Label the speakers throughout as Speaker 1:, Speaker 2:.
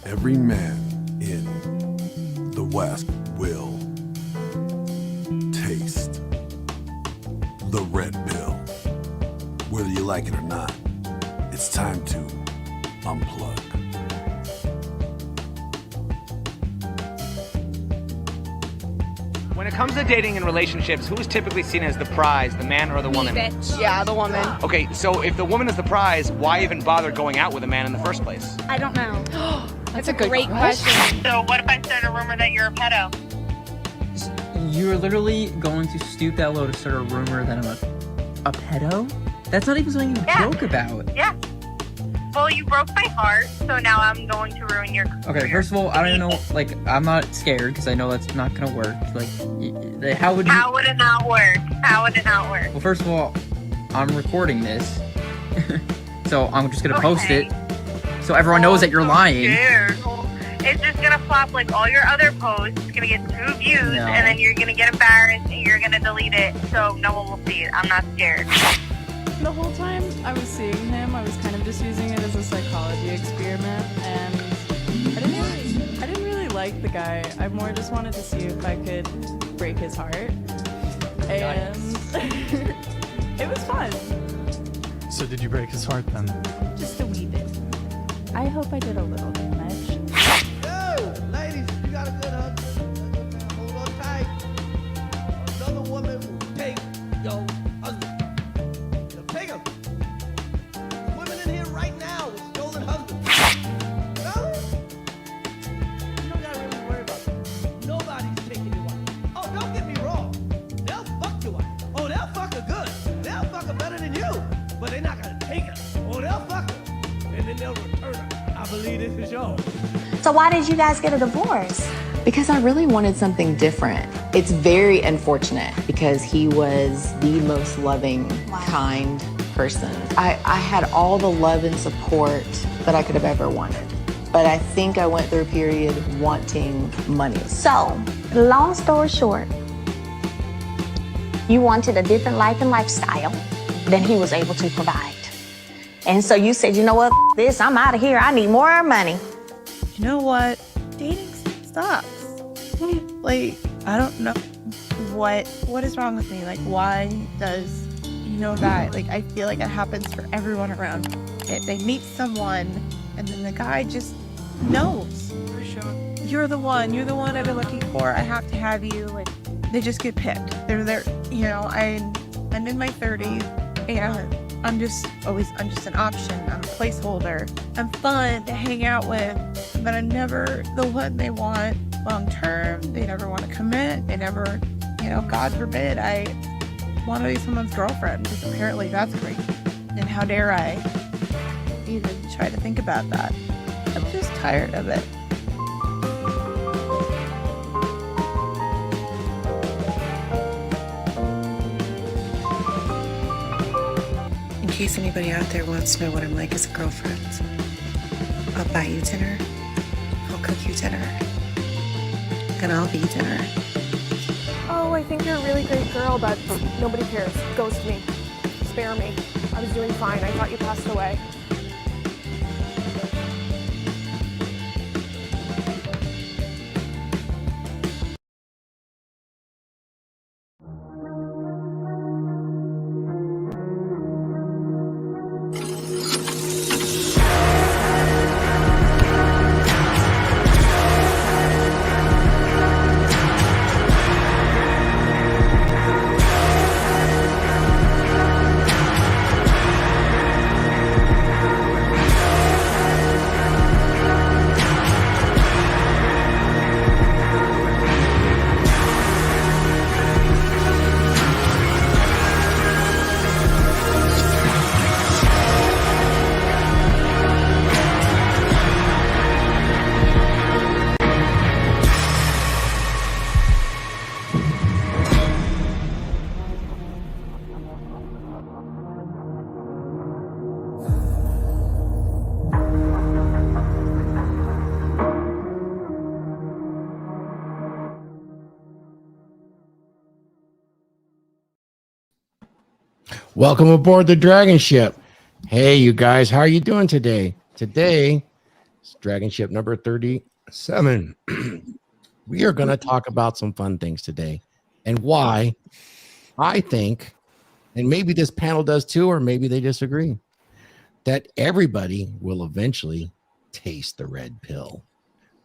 Speaker 1: Every man in the West will taste the red pill. Whether you like it or not, it's time to unplug.
Speaker 2: When it comes to dating and relationships, who's typically seen as the prize, the man or the woman?
Speaker 3: Bitch. Yeah, the woman.
Speaker 2: Okay, so if the woman is the prize, why even bother going out with a man in the first place?
Speaker 3: I don't know.
Speaker 4: That's a great question.
Speaker 5: So what if I start a rumor that you're a pedo?
Speaker 6: You're literally going to stoop that low to start a rumor that I'm a pedo? That's not even something you joke about.
Speaker 5: Yeah. Well, you broke my heart, so now I'm going to ruin your career.
Speaker 6: Okay, first of all, I don't even know, like, I'm not scared because I know that's not gonna work. Like, how would you...
Speaker 5: How would it not work? How would it not work?
Speaker 6: Well, first of all, I'm recording this, so I'm just gonna post it, so everyone knows that you're lying.
Speaker 5: Scared. It's just gonna flop like all your other posts. It's gonna get 2 views, and then you're gonna get embarrassed, and you're gonna delete it, so no one will see it. I'm not scared.
Speaker 7: The whole time I was seeing him, I was kind of just using it as a psychology experiment, and I didn't really like the guy. I more just wanted to see if I could break his heart, and it was fun.
Speaker 8: So did you break his heart then?
Speaker 7: Just a wee bit. I hope I did a little damage.
Speaker 9: Yo, ladies, you got a good husband. Hold on tight. Another woman will take your husband. Take him. Women in here right now with stolen husbands. Fellas, you don't gotta really worry about them. Nobody's taking your wife. Oh, don't get me wrong. They'll fuck your wife. Oh, they'll fuck her good. They'll fuck her better than you. But they're not gonna take her. Oh, they'll fuck her. And then they'll return her. I believe this is yours.
Speaker 10: So why did you guys get a divorce?
Speaker 11: Because I really wanted something different. It's very unfortunate because he was the most loving, kind person. I had all the love and support that I could have ever wanted. But I think I went through a period wanting money.
Speaker 10: So, long story short, you wanted a different life and lifestyle than he was able to provide. And so you said, you know what, this, I'm out of here. I need more money.
Speaker 4: You know what? Dating sucks. Like, I don't know what is wrong with me. Like, why does, that? Like, I feel like it happens for everyone around. They meet someone, and then the guy just knows. For sure. You're the one I've been looking for. I have to have you. And they just get picked. They're there, I'm in my 30s, and I'm just an option. I'm a placeholder. I'm fun to hang out with, but I'm never the one they want long term. They never want to commit. They never, God forbid, I want to be someone's girlfriend because apparently that's great. And how dare I even try to think about that? I'm just tired of it.
Speaker 12: In case anybody out there wants to know what I'm like as a girlfriend, I'll buy you dinner, I'll cook you dinner, and I'll be dinner.
Speaker 3: Oh, I think you're a really great girl, but nobody cares. Ghost me. Spare me. I was doing fine. I thought you passed away.
Speaker 13: Welcome aboard the Dragon Ship. Hey, you guys, how are you doing today? Today, It's DragonShip number 37. We are going to talk about some fun things today and why I think, and maybe this panel does too, or maybe they disagree, that everybody will eventually taste the red pill.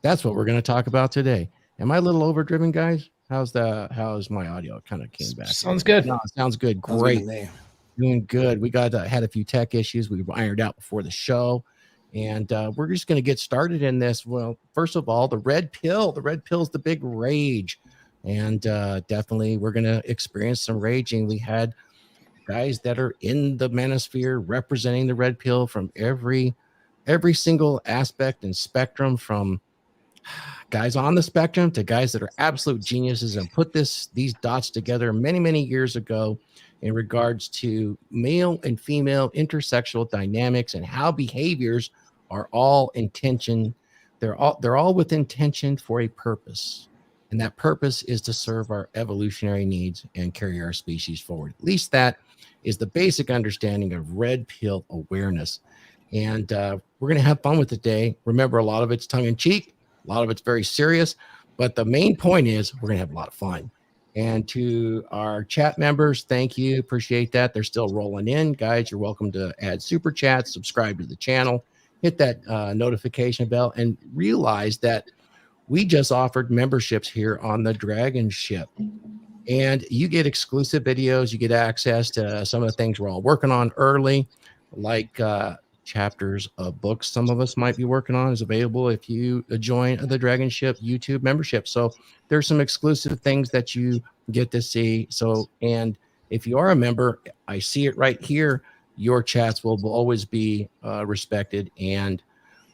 Speaker 13: That's what we're going to talk about today. Am I a little overdriven, guys? How's my audio? It kind of came back.
Speaker 8: Sounds good.
Speaker 13: No, it sounds good. Great. Doing good. We had a few tech issues we ironed out before the show. And we're just going to get started in this. Well, first of all, the red pill. The red pill is the big rage. And definitely we're going to experience some raging. We had guys that are in the manosphere representing the red pill from every single aspect and spectrum, from guys on the spectrum to guys that are absolute geniuses and put these dots together many years ago in regards to male and female intersexual dynamics and how behaviors are all intention. They're all with intention for a purpose. And that purpose is to serve our evolutionary needs and carry our species forward. At least that is the basic understanding of red pill awareness. And we're going to have fun with it today. Remember, a lot of it's tongue in cheek. A lot of it's very serious. But the main point is we're going to have a lot of fun. And to our chat members, thank you. Appreciate that. They're still rolling in. Guys, you're welcome to add super chats, subscribe to the channel, hit that notification bell, and realize that we just offered memberships here on the DragonShip. And you get exclusive videos. You get access to some of the things we're all working on early, like chapters of books some of us might be working on is available if you join the DragonShip YouTube membership. So there's some exclusive things that you get to see. So, and if you are a member, I see it right here. Your chats will always be respected and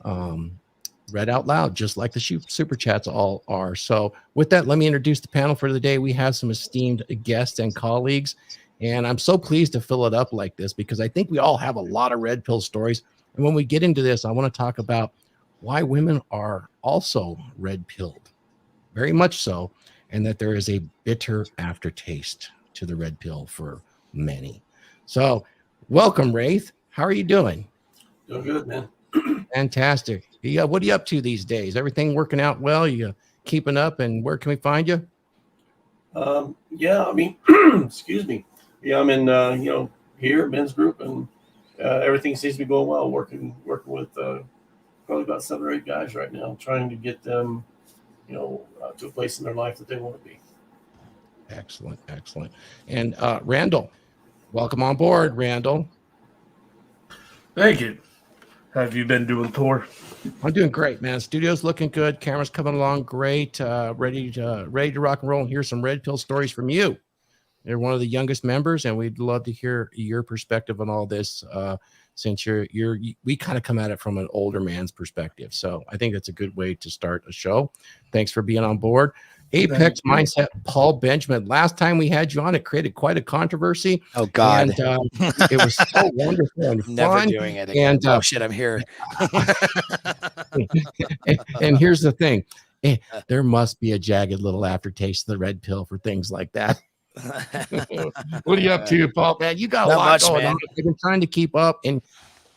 Speaker 13: read out loud, just like the super chats all are. So with that, let me introduce the panel for the day. We have some esteemed guests and colleagues, and I'm so pleased to fill it up like this because I think we all have a lot of red pill stories. And when we get into this, I want to talk about why women are also red pilled, very much so, and that there is a bitter aftertaste to the red pill for many. So welcome, Raith. How are you doing?
Speaker 14: Doing good, man.
Speaker 13: Fantastic. Yeah, what are you up to these days? Everything working out well? You keeping up? And where can we find you?
Speaker 14: Yeah, I mean, excuse me. Yeah, I'm in here at men's group, and everything seems to be going well. Working with probably about 7 or 8 guys right now, trying to get them, to a place in their life that they want to be.
Speaker 13: Excellent. And Randall, welcome on board, Randall.
Speaker 14: Thank you. How have you been doing, Thor?
Speaker 13: I'm doing great, man. Studio's looking good. Camera's coming along great. Ready to rock and roll and hear some red pill stories from you. You're one of the youngest members, and we'd love to hear your perspective on all this. Since we kind of come at it from an older man's perspective. So I think that's a good way to start a show. Thanks for being on board. Apex Mindset, Paul Benjamin. Last time we had you on, it created quite a controversy.
Speaker 15: Oh God,
Speaker 13: and, it was so wonderful and
Speaker 15: never
Speaker 13: fun.
Speaker 15: doing it again. And shit, I'm here.
Speaker 13: and here's the thing: there must be a jagged little aftertaste of the red pill for things like that. What are you up to, Paul? Man, you got a lot going on. I've been trying to keep up, and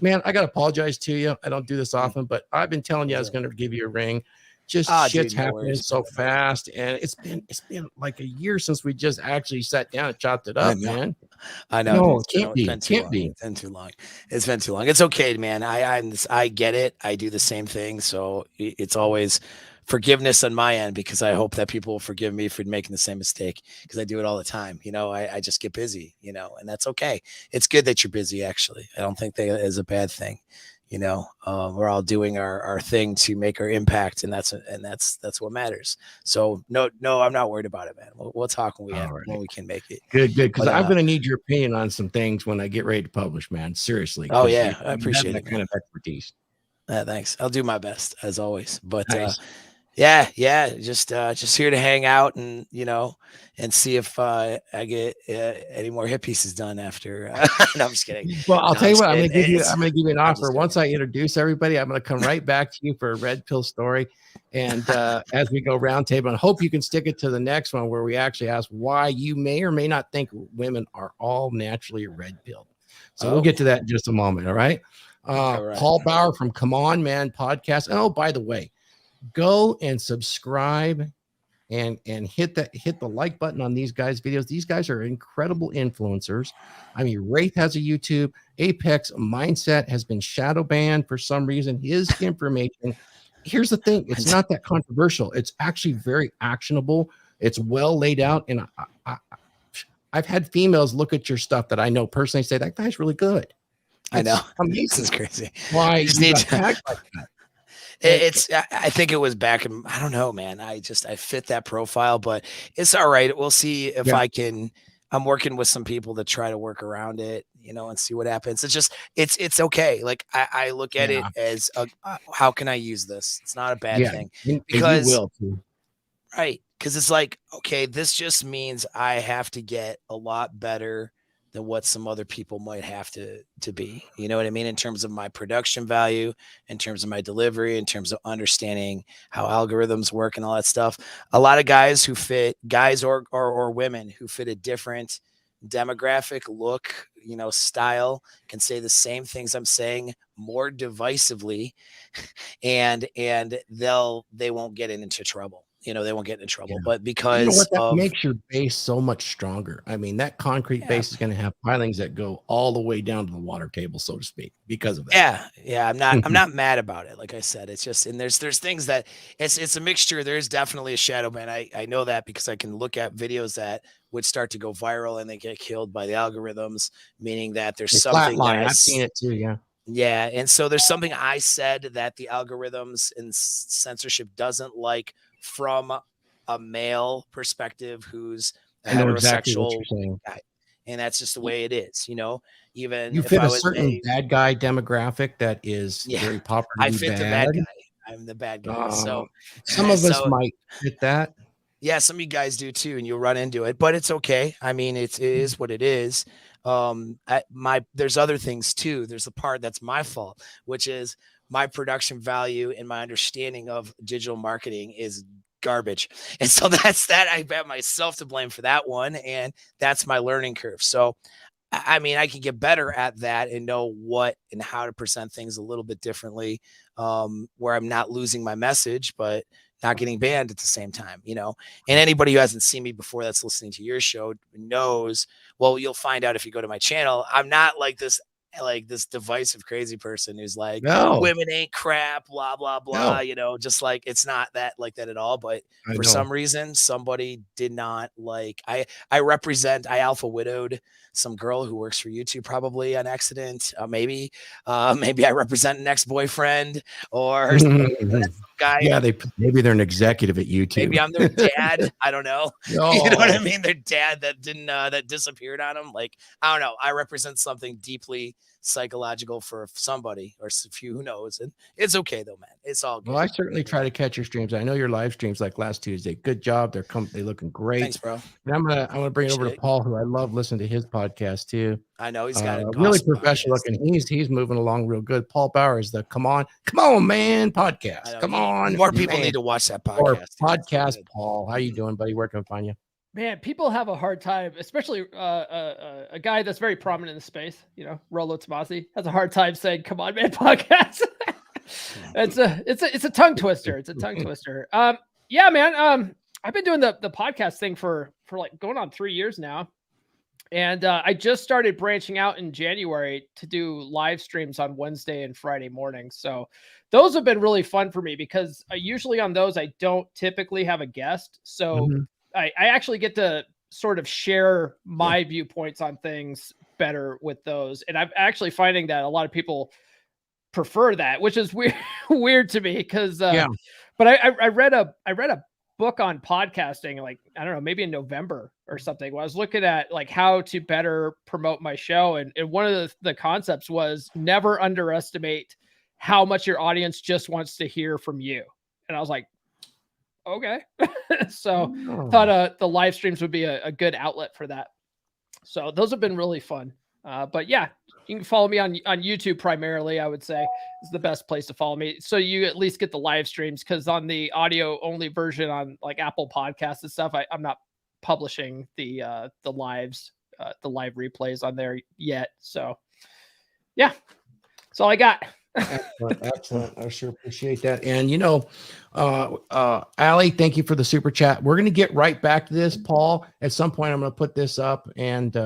Speaker 13: man, I got to apologize to you. I don't do this often, but I've been telling you I was going to give you a ring. Just shit's happening so fast, and it's been like a year since we just actually sat down and chopped it up, man.
Speaker 15: I know.
Speaker 13: No, it can't be.
Speaker 15: It's been too long. It's been too long. It's okay, man. I get it. I do the same thing, so it's always forgiveness on my end, because I hope that people will forgive me for making the same mistake, because I do it all the time. I just get busy, and that's okay. It's good that you're busy, actually. I don't think that is a bad thing. We're all doing our thing to make our impact, and that's what matters. So no, I'm not worried about it, man. We'll talk when we can make it.
Speaker 13: Good. Because I'm going to need your opinion on some things when I get ready to publish, man. Seriously.
Speaker 15: Oh yeah, I appreciate
Speaker 13: that kind of expertise.
Speaker 15: Thanks. I'll do my best as always. But
Speaker 13: nice.
Speaker 15: Just here to hang out and and see if I get any more hit pieces done after. No, I'm just kidding.
Speaker 13: Well, I'll tell you what, I'm gonna give you an offer. Once I introduce everybody, I'm gonna come right back to you for a red pill story, and as we go roundtable, and hope you can stick it to the next one where we actually ask why you may or may not think women are all naturally red pilled. So we'll get to that in just a moment. All right.
Speaker 15: All right.
Speaker 13: Paul Bauer from Come On Man podcast. Oh, by the way, go and subscribe and hit the like button on these guys' videos. These guys are incredible influencers. I mean, Raith has a YouTube. Apex Mindset has been shadow banned for some reason. His information. Here's the thing: it's not that controversial. It's actually very actionable. It's well laid out, and I've had females look at your stuff that I know personally say that guy's really good.
Speaker 15: I know.
Speaker 13: Amazing.
Speaker 15: This is crazy.
Speaker 13: Why
Speaker 15: You just
Speaker 13: you
Speaker 15: need
Speaker 13: got
Speaker 15: to-
Speaker 13: tagged like that?
Speaker 15: I think it was back in, I don't know, man. I fit that profile, but it's all right. We'll see if
Speaker 13: Yeah.
Speaker 15: I can. I'm working with some people to try to work around it, and see what happens. It's just, it's okay. Like I look at it as how can I use this? It's not a bad thing
Speaker 13: and
Speaker 15: because
Speaker 13: you will too.
Speaker 15: right. Cause it's like, okay, this just means I have to get a lot better than what some other people might have to be, you know what I mean? In terms of my production value, in terms of my delivery, in terms of understanding how algorithms work and all that stuff. A lot of guys or women who fit a different demographic look, style can say the same things I'm saying more divisively and they won't get into trouble. They won't get into trouble, but because
Speaker 13: You know what? That
Speaker 15: of
Speaker 13: makes your base so much stronger. I mean, that concrete base is going to have pilings that go all the way down to the water table, so to speak, because of that.
Speaker 15: Yeah. I'm not mad about it. Like I said, it's just, and there's things that it's a mixture. There's definitely a shadow ban. I know that because I can look at videos that would start to go viral and they get killed by the algorithms, meaning that there's
Speaker 13: It's
Speaker 15: something that
Speaker 13: flatline. I've seen it too. Yeah.
Speaker 15: Yeah. And so there's something I said that the algorithms and censorship doesn't like from a male perspective who's a
Speaker 13: I know exactly what
Speaker 15: heterosexual
Speaker 13: you're saying.
Speaker 15: guy. And that's just the way it is, even
Speaker 13: You
Speaker 15: if
Speaker 13: fit
Speaker 15: I
Speaker 13: a
Speaker 15: was
Speaker 13: certain bad guy demographic that is very popular.
Speaker 15: I fit the bad guy. I'm the bad guy. So
Speaker 13: some of us might fit that.
Speaker 15: Yeah, some of you guys do too, and you'll run into it, but it's okay. I mean, it is what it is. There's other things too. There's the part that's my fault, which is my production value and my understanding of digital marketing is garbage. And so that's that. I bet myself to blame for that one. And that's my learning curve. So, I mean, I can get better at that and know what and how to present things a little bit differently, where I'm not losing my message, but not getting banned at the same time, and anybody who hasn't seen me before that's listening to your show knows, well, you'll find out if you go to my channel. I'm not like this divisive crazy person who's like, women ain't crap, blah, blah, blah, just like, it's not that like that at all. But for some reason, somebody did not like, I alpha widowed some girl who works for YouTube, probably on accident. Maybe I represent an ex-boyfriend or guy.
Speaker 13: Yeah, maybe they're an executive at YouTube.
Speaker 15: Maybe I'm their dad. I don't know.
Speaker 13: Oh.
Speaker 15: You know what I mean? Their dad that didn't that disappeared on him. Like, I don't know. I represent something deeply psychological for somebody or a few who knows. And it's okay though, man. It's all good.
Speaker 13: Well, I certainly try to catch your streams. I know your live streams like last Tuesday. Good job. They looking great.
Speaker 15: Thanks, bro.
Speaker 13: And I'm gonna bring it over to Paul, who I love listening to his podcast too.
Speaker 15: I know he's got a
Speaker 13: really
Speaker 15: awesome
Speaker 13: professional
Speaker 15: podcast.
Speaker 13: looking. He's moving along real good. Paul Bauer is the come on man podcast. Come on,
Speaker 15: more people
Speaker 13: man.
Speaker 15: need to watch that
Speaker 13: Or
Speaker 15: podcast.
Speaker 13: podcast. Paul, how you doing, buddy? Where can I find you?
Speaker 16: Man, people have a hard time, especially a guy that's very prominent in the space. Rolo Tomasi has a hard time saying "Come on, man" podcast. It's a tongue twister. It's a tongue twister. Yeah, man. I've been doing the podcast thing for like going on 3 years now, and I just started branching out in January to do live streams on Wednesday and Friday mornings. So those have been really fun for me because usually on those I don't typically have a guest. So I actually get to sort of share my viewpoints on things better with those. And I'm actually finding that a lot of people prefer that, which is weird to me because, but I read a book on podcasting, like, I don't know, maybe in November or something. When I was looking at like how to better promote my show. And one of the concepts was never underestimate how much your audience just wants to hear from you. And I was like, okay. So thought the live streams would be a good outlet for that. So those have been really fun. But yeah, you can follow me on YouTube primarily, I would say is the best place to follow me. So you at least get the live streams, because on the audio only version on like Apple Podcasts and stuff, I'm not publishing the live replays on there yet. So yeah, That's all I got.
Speaker 13: Excellent. I sure appreciate that. And Allie, thank you for the super chat. We're going to get right back to this, Paul. At some point, I'm going to put this up and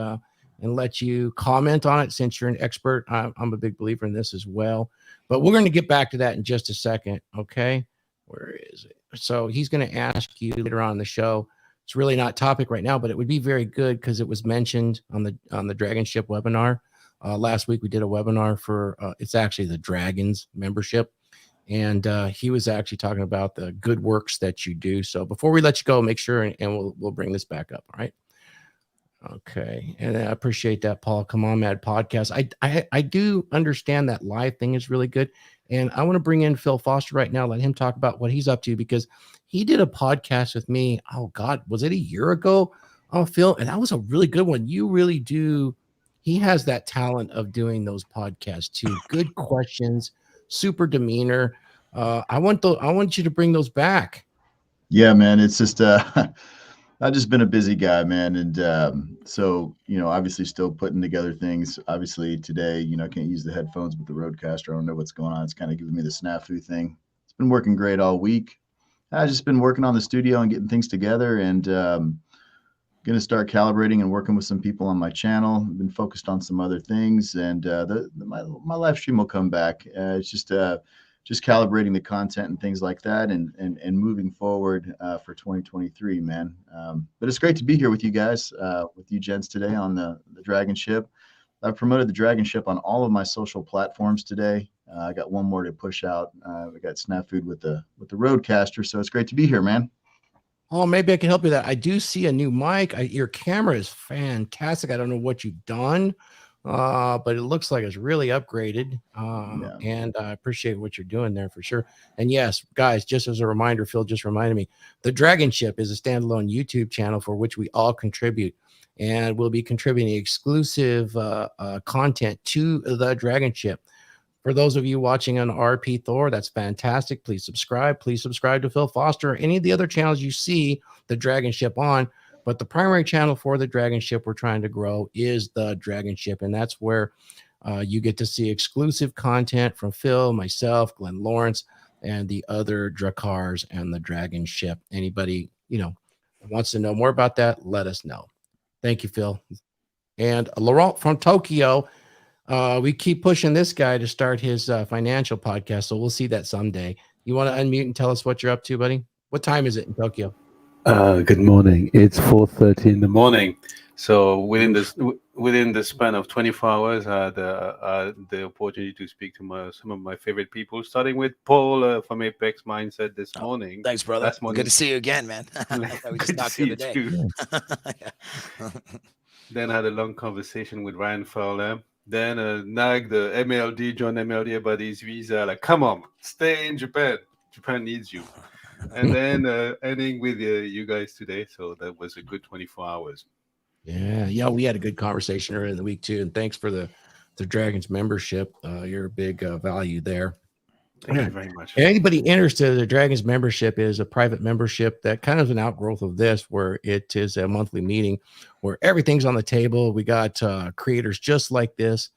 Speaker 13: let you comment on it since you're an expert. I'm a big believer in this as well. But we're going to get back to that in just a second. Okay, where is it? So he's going to ask you later on in the show. It's really not topic right now, but it would be very good because it was mentioned on the DragonShip webinar. Last week we did a webinar for it's actually the Dragons membership, and he was actually talking about the good works that you do. So before we let you go, make sure and we'll bring this back up. All right. Okay, and I appreciate that, Paul. Come on, Mad Podcast. I do understand that live thing is really good, and I want to bring in Phil Foster right now. Let him talk about what he's up to because he did a podcast with me. Oh God, was it a year ago? Oh, Phil, and that was a really good one. You really do. He has that talent of doing those podcasts too. Good questions, super demeanor. I want you to bring those back.
Speaker 17: Yeah, man. It's just I've just been a busy guy, man, and so obviously still putting together things. Obviously today, can't use the headphones with the Roadcaster. I don't know what's going on. It's kind of giving me the snafu thing. It's been working great all week. I've just been working on the studio and getting things together, and going to start calibrating and working with some people on my channel. I've been focused on some other things, and my live stream will come back. It's just calibrating the content and things like that, and moving forward for 2023, man. But it's great to be here with you guys, with you gents today on the DragonShip. I've promoted the DragonShip on all of my social platforms today. I got one more to push out. We got snafu with the Roadcaster, so it's great to be here, man.
Speaker 13: Oh, maybe I can help you with that. I do see a new mic. Your camera is fantastic. I don't know what you've done, but it looks like it's really upgraded. And I appreciate what you're doing there for sure. And yes, guys, just as a reminder, Phil just reminded me, the DragonShip is a standalone YouTube channel for which we all contribute. And we'll be contributing exclusive content to the DragonShip. For those of you watching on RP Thor, that's fantastic. Please subscribe. Please subscribe to Phil Foster or any of the other channels you see the DragonShip on. But the primary channel for the DragonShip we're trying to grow is the DragonShip. And that's where you get to see exclusive content from Phil, myself, Glenn Laurence, and the other Drakars and the DragonShip. Anybody, wants to know more about that, let us know. Thank you, Phil. And Laurent from Tokyo. We keep pushing this guy to start his financial podcast, so we'll see that someday. You want to unmute and tell us what you're up to, buddy? What time is it in Tokyo?
Speaker 18: Good morning. It's 4:30 in the morning. So within the span of 24 hours, I had the opportunity to speak to some of my favorite people, starting with Paul from Apex Mindset this morning.
Speaker 15: Thanks, brother. Good to see you again, man. We just talked the other day.
Speaker 18: Then I had a long conversation with Ryan Fowler. Then nagged the MLD, John MLD about his visa. Like, come on, stay in Japan. Japan needs you. And then ending with you guys today. So that was a good 24 hours.
Speaker 13: Yeah, we had a good conversation earlier in the week too. And thanks for the Dragons membership. You're a big value there.
Speaker 18: Thank you very much.
Speaker 13: Anybody interested, the Dragons membership is a private membership that kind of is an outgrowth of this, where it is a monthly meeting where everything's on the table. We got creators just like this,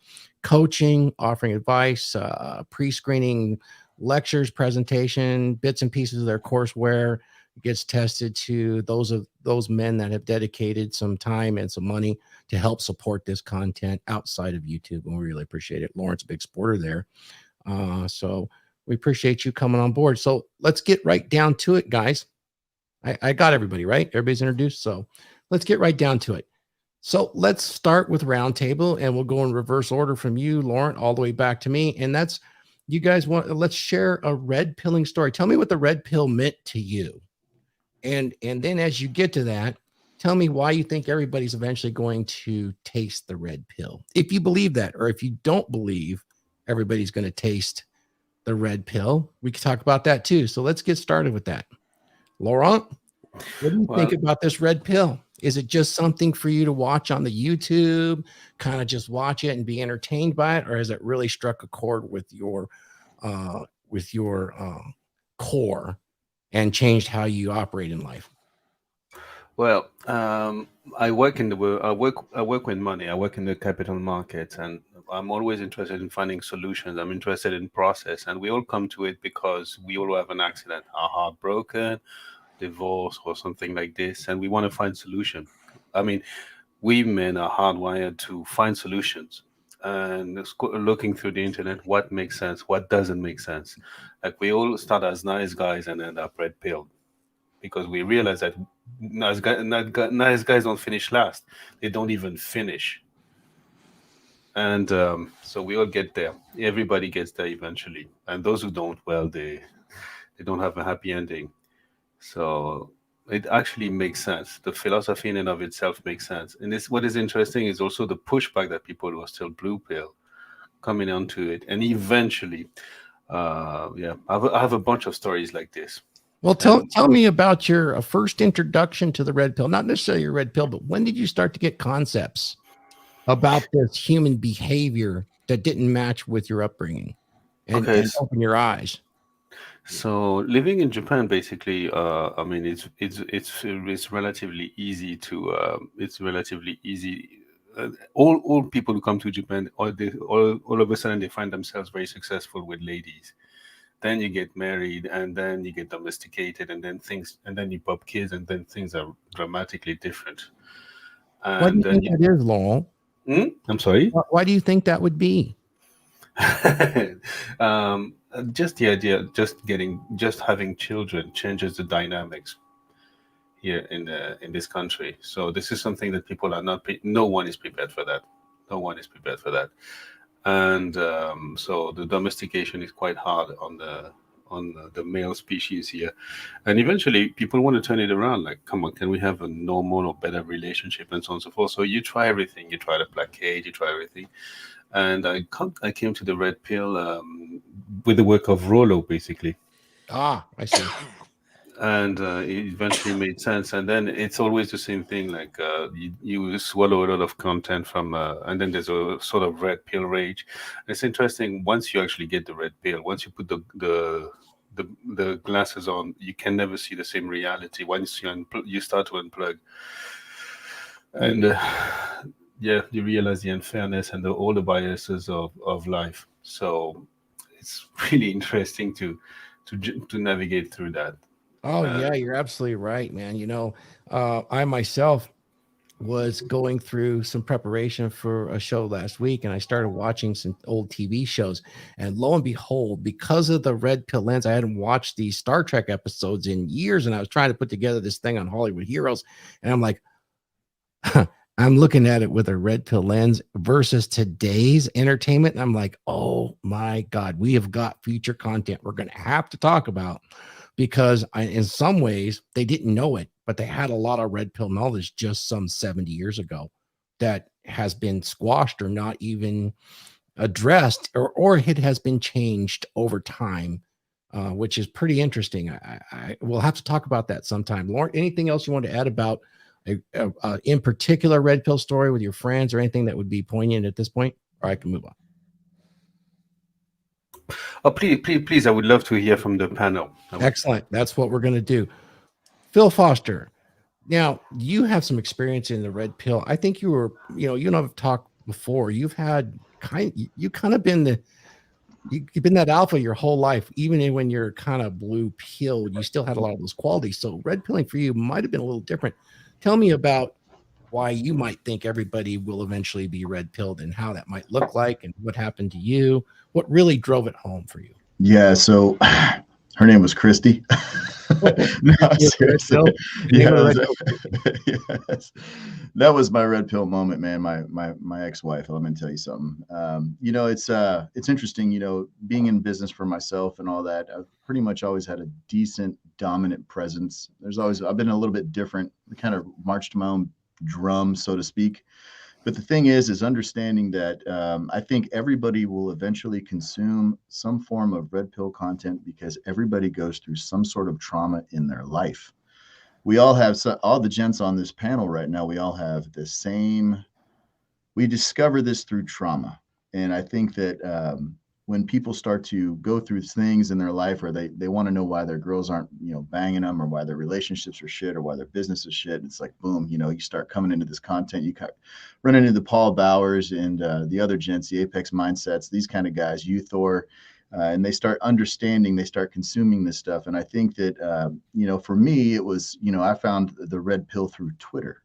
Speaker 13: coaching, offering advice, pre-screening, lectures, presentation, bits and pieces of their courseware. It gets tested to those men that have dedicated some time and some money to help support this content outside of YouTube, and we really appreciate it. Laurence, a big supporter there. So we appreciate you coming on board. So let's get right down to it, guys. I got everybody, right? Everybody's introduced. So let's get right down to it. So let's start with roundtable, and we'll go in reverse order from you, Laurent, all the way back to me. And that's, you guys let's share a red pilling story. Tell me what the red pill meant to you. And then as you get to that, tell me why you think everybody's eventually going to taste the red pill. If you believe that, or if you don't believe everybody's going to taste the red pill, we can talk about that too. So let's get started with that. Laurent, what do you think about this red pill? Is it just something for you to watch on the YouTube, kind of just watch it and be entertained by it? Or has it really struck a chord with your core and changed how you operate in life?
Speaker 18: Well, I work in the I work with money. I work in the capital markets, and I'm always interested in finding solutions. I'm interested in process, and we all come to it because we all have an accident, our heart broken, divorce, or something like this, and we want to find solution. I mean, we men are hardwired to find solutions, and looking through the internet, what makes sense, what doesn't make sense. Like we all start as nice guys and end up red pilled because we realize that nice guys don't finish last. They don't even finish. And so we all get there. Everybody gets there eventually. And those who don't, well, they don't have a happy ending. So it actually makes sense. The philosophy in and of itself makes sense. And this, what is interesting is also the pushback that people who are still blue pill coming onto it. And eventually, I have a bunch of stories like this.
Speaker 13: Well, tell me about your first introduction to the red pill. Not necessarily your red pill, but when did you start to get concepts about this human behavior that didn't match with your upbringing and open your eyes?
Speaker 18: So living in Japan, basically, I mean, it's relatively easy to it's relatively easy. All people who come to Japan, all of a sudden they find themselves very successful with ladies. Then you get married, and then you get domesticated, and then you pop kids, and then things are dramatically different.
Speaker 13: What do you think that is, Laurent?
Speaker 18: I'm sorry?
Speaker 13: Why do you think that would be?
Speaker 18: Just the idea, just having children changes the dynamics here in this country. So this is something that people are not. No one is prepared for that. No one is prepared for that. And so the domestication is quite hard on the male species here, and eventually people want to turn it around. Like, come on, can we have a normal or better relationship, and so on and so forth. So you try everything. You try the placate. You try everything. And I came to the red pill with the work of Rollo, basically.
Speaker 13: I see.
Speaker 18: And it eventually made sense. And then it's always the same thing. Like you swallow a lot of content from, and then there's a sort of red pill rage. And it's interesting. Once you actually get the red pill, once you put the glasses on, you can never see the same reality. Once you start to unplug, and you realize the unfairness and all the biases of life. So it's really interesting to navigate through that.
Speaker 13: Oh, yeah, you're absolutely right, man. You know, I myself was going through some preparation for a show last week, and I started watching some old TV shows. And lo and behold, because of the red pill lens, I hadn't watched these Star Trek episodes in years, and I was trying to put together this thing on Hollywood Heroes. And I'm like, I'm looking at it with a red pill lens versus today's entertainment. And I'm like, oh my God, we have got future content we're going to have to talk about, because in some ways they didn't know it, but they had a lot of red pill knowledge just some 70 years ago that has been squashed or not even addressed, or it has been changed over time, which is pretty interesting. I will have to talk about that sometime. Lauren, anything else you want to add about in particular red pill story with your friends, or anything that would be poignant at this point? Or I can move on.
Speaker 18: Oh, please, I would love to hear from the panel.
Speaker 13: Excellent. That's what we're going to do. Phil Foster, now you have some experience in the red pill. I think you were, you and I've talked before. You've had you've been that alpha your whole life. Even when you're kind of blue pilled, you still had a lot of those qualities. So red pilling for you might have been a little different. Tell me about why you might think everybody will eventually be red pilled, and how that might look like, and what happened to you. What really drove it home for you?
Speaker 17: Yeah, so her name was Christy. No, seriously. Yes. That was my red pill moment, man. My ex-wife. Let me tell you something. It's interesting. Being in business for myself and all that. I've pretty much always had a decent, dominant presence. I've been a little bit different. Kind of marched to my own drum, so to speak. But the thing is understanding that I think everybody will eventually consume some form of red pill content, because everybody goes through some sort of trauma in their life. We all have, all the gents on this panel right now, we all have the same, we discover this through trauma. And I think that when people start to go through things in their life, or they want to know why their girls aren't, banging them, or why their relationships are shit, or why their business is shit, it's like, boom, you start coming into this content, you run into the Paul Bowers and the other gents, the Apex Mindsets, these kind of guys, you, Thor, and they start understanding, they start consuming this stuff. And I think that, for me, it was, I found the red pill through Twitter.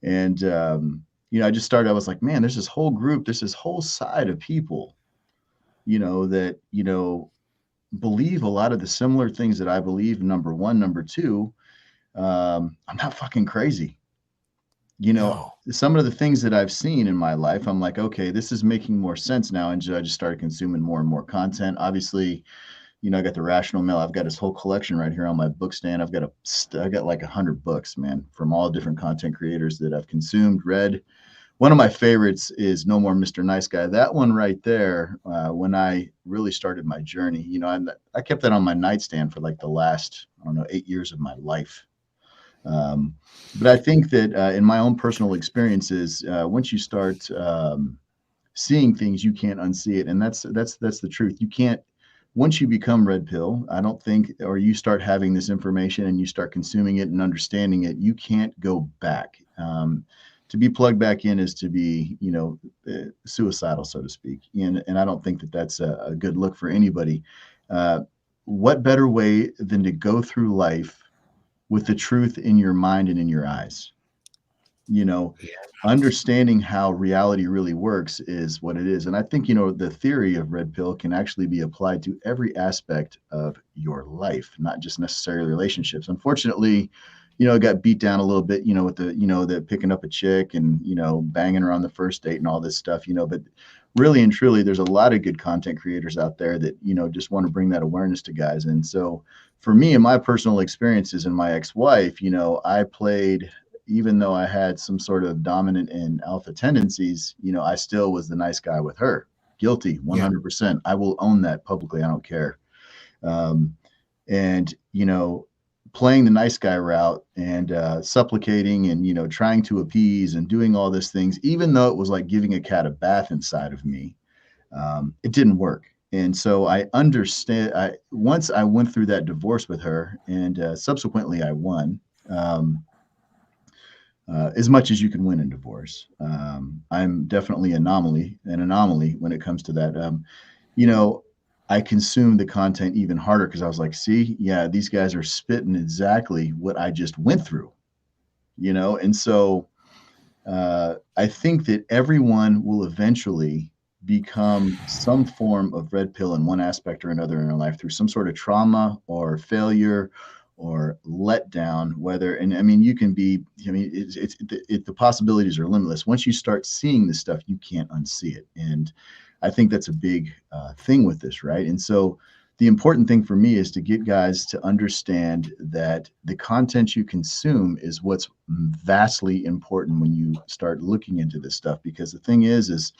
Speaker 17: And, I just started, I was like, man, there's this whole group, there's this whole side of people, that, believe a lot of the similar things that I believe. Number one. Number two, I'm not fucking crazy. Some of the things that I've seen in my life, I'm like, okay, this is making more sense now. And I just started consuming more and more content. Obviously, I got the Rational Mail. I've got this whole collection right here on my book stand. I got like 100 books, man, from all different content creators that I've consumed, read. One of my favorites is No More Mr. Nice Guy. That one right there, when I really started my journey, I kept that on my nightstand for like the last, 8 years of my life. But I think that in my own personal experiences, once you start seeing things, you can't unsee it. And that's the truth. You can't, once you become red pill, I don't think, or you start having this information and you start consuming it and understanding it, you can't go back. To be plugged back in is to be, suicidal, so to speak. And I don't think that that's a good look for anybody. What better way than to go through life with the truth in your mind and in your eyes? Understanding how reality really works is what it is. And I think, the theory of red pill can actually be applied to every aspect of your life, not just necessarily relationships. Unfortunately, it got beat down a little bit, with the picking up a chick and, banging her on the first date and all this stuff, but really and truly, there's a lot of good content creators out there that, just want to bring that awareness to guys. And so for me, in my personal experiences and my ex-wife, I played, even though I had some sort of dominant and alpha tendencies, I still was the nice guy with her. Guilty, 100%. I will own that publicly. I don't care. And, playing the nice guy route and supplicating and, trying to appease and doing all these things, even though it was like giving a cat a bath inside of me, it didn't work. And so I understand, once I went through that divorce with her, and subsequently I won, as much as you can win in divorce. I'm definitely an anomaly when it comes to that. I consumed the content even harder because I was like, see, yeah, these guys are spitting exactly what I just went through, And so I think that everyone will eventually become some form of red pill in one aspect or another in their life through some sort of trauma or failure or letdown, you can be, the possibilities are limitless. Once you start seeing this stuff, you can't unsee it. And I think that's a big thing with this, right? And so the important thing for me is to get guys to understand that the content you consume is what's vastly important when you start looking into this stuff. Because the thing is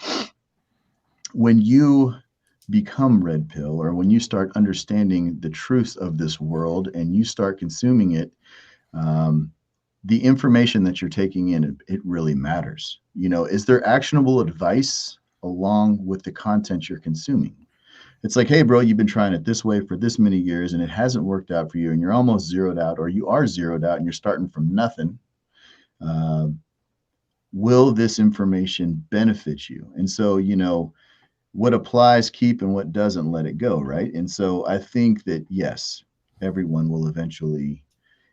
Speaker 17: when you become red pill, or when you start understanding the truths of this world and you start consuming it, the information that you're taking in, it really matters. Is there actionable advice along with the content you're consuming? It's like, hey, bro, you've been trying it this way for this many years and it hasn't worked out for you, and you're almost zeroed out, or you are zeroed out and you're starting from nothing. Will this information benefit you? And so, what applies, keep, and what doesn't, let it go, right? And so I think that, yes, everyone will eventually,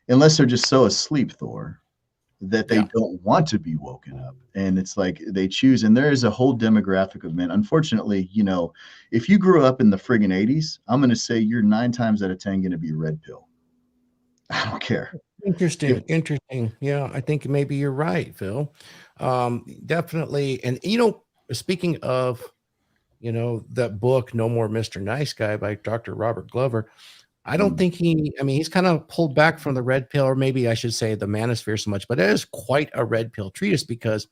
Speaker 17: unless they're just so asleep, Thor, that they don't want to be woken up. And it's like they choose, and there is a whole demographic of men. Unfortunately, if you grew up in the friggin' 80s, I'm going to say you're 9 times out of 10 going to be red pill. I don't care.
Speaker 13: Interesting. Yeah, I think maybe you're right, Phil. Definitely. And, speaking of, that book, No More Mr. Nice Guy by Dr. Robert Glover, I don't think he's kind of pulled back from the red pill, or maybe I should say the manosphere so much, but it is quite a red pill treatise, because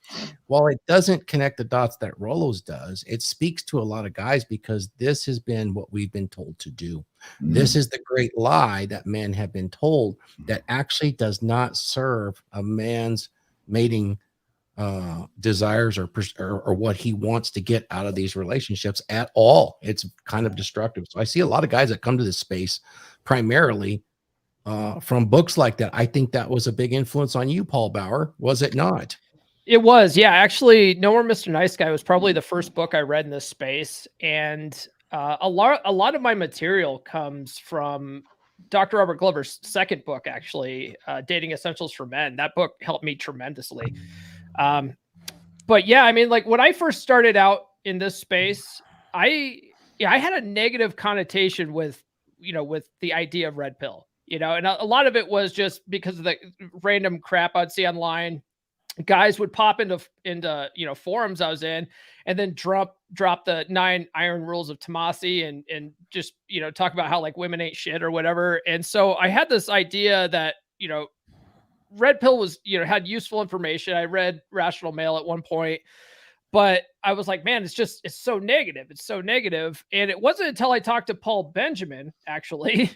Speaker 13: while it doesn't connect the dots that Rollo's does, it speaks to a lot of guys, because this has been what we've been told to do. This is the great lie that men have been told that actually does not serve a man's mating desires or what he wants to get out of these relationships at all. It's kind of destructive. So I see a lot of guys that come to this space primarily from books like that. I think that was a big influence on you, Paul Bauer, was it not?
Speaker 16: It was, yeah. Actually, No More Mr. Nice Guy was probably the first book I read in this space, and a lot of my material comes from Dr. Robert Glover's second book, actually, Dating Essentials for Men. That book helped me tremendously. But yeah, I mean, like when I first started out in this space, I had a negative connotation with the idea of red pill, and a lot of it was just because of the random crap I'd see online. Guys would pop into forums I was in, and then drop the 9 iron rules of Tomasi and just talk about how like women ain't shit or whatever. And so I had this idea that red pill was had useful information. I read Rational Male at one point, but I was like, man, it's so negative. It's so negative. And it wasn't until I talked to Paul Benjamin, actually.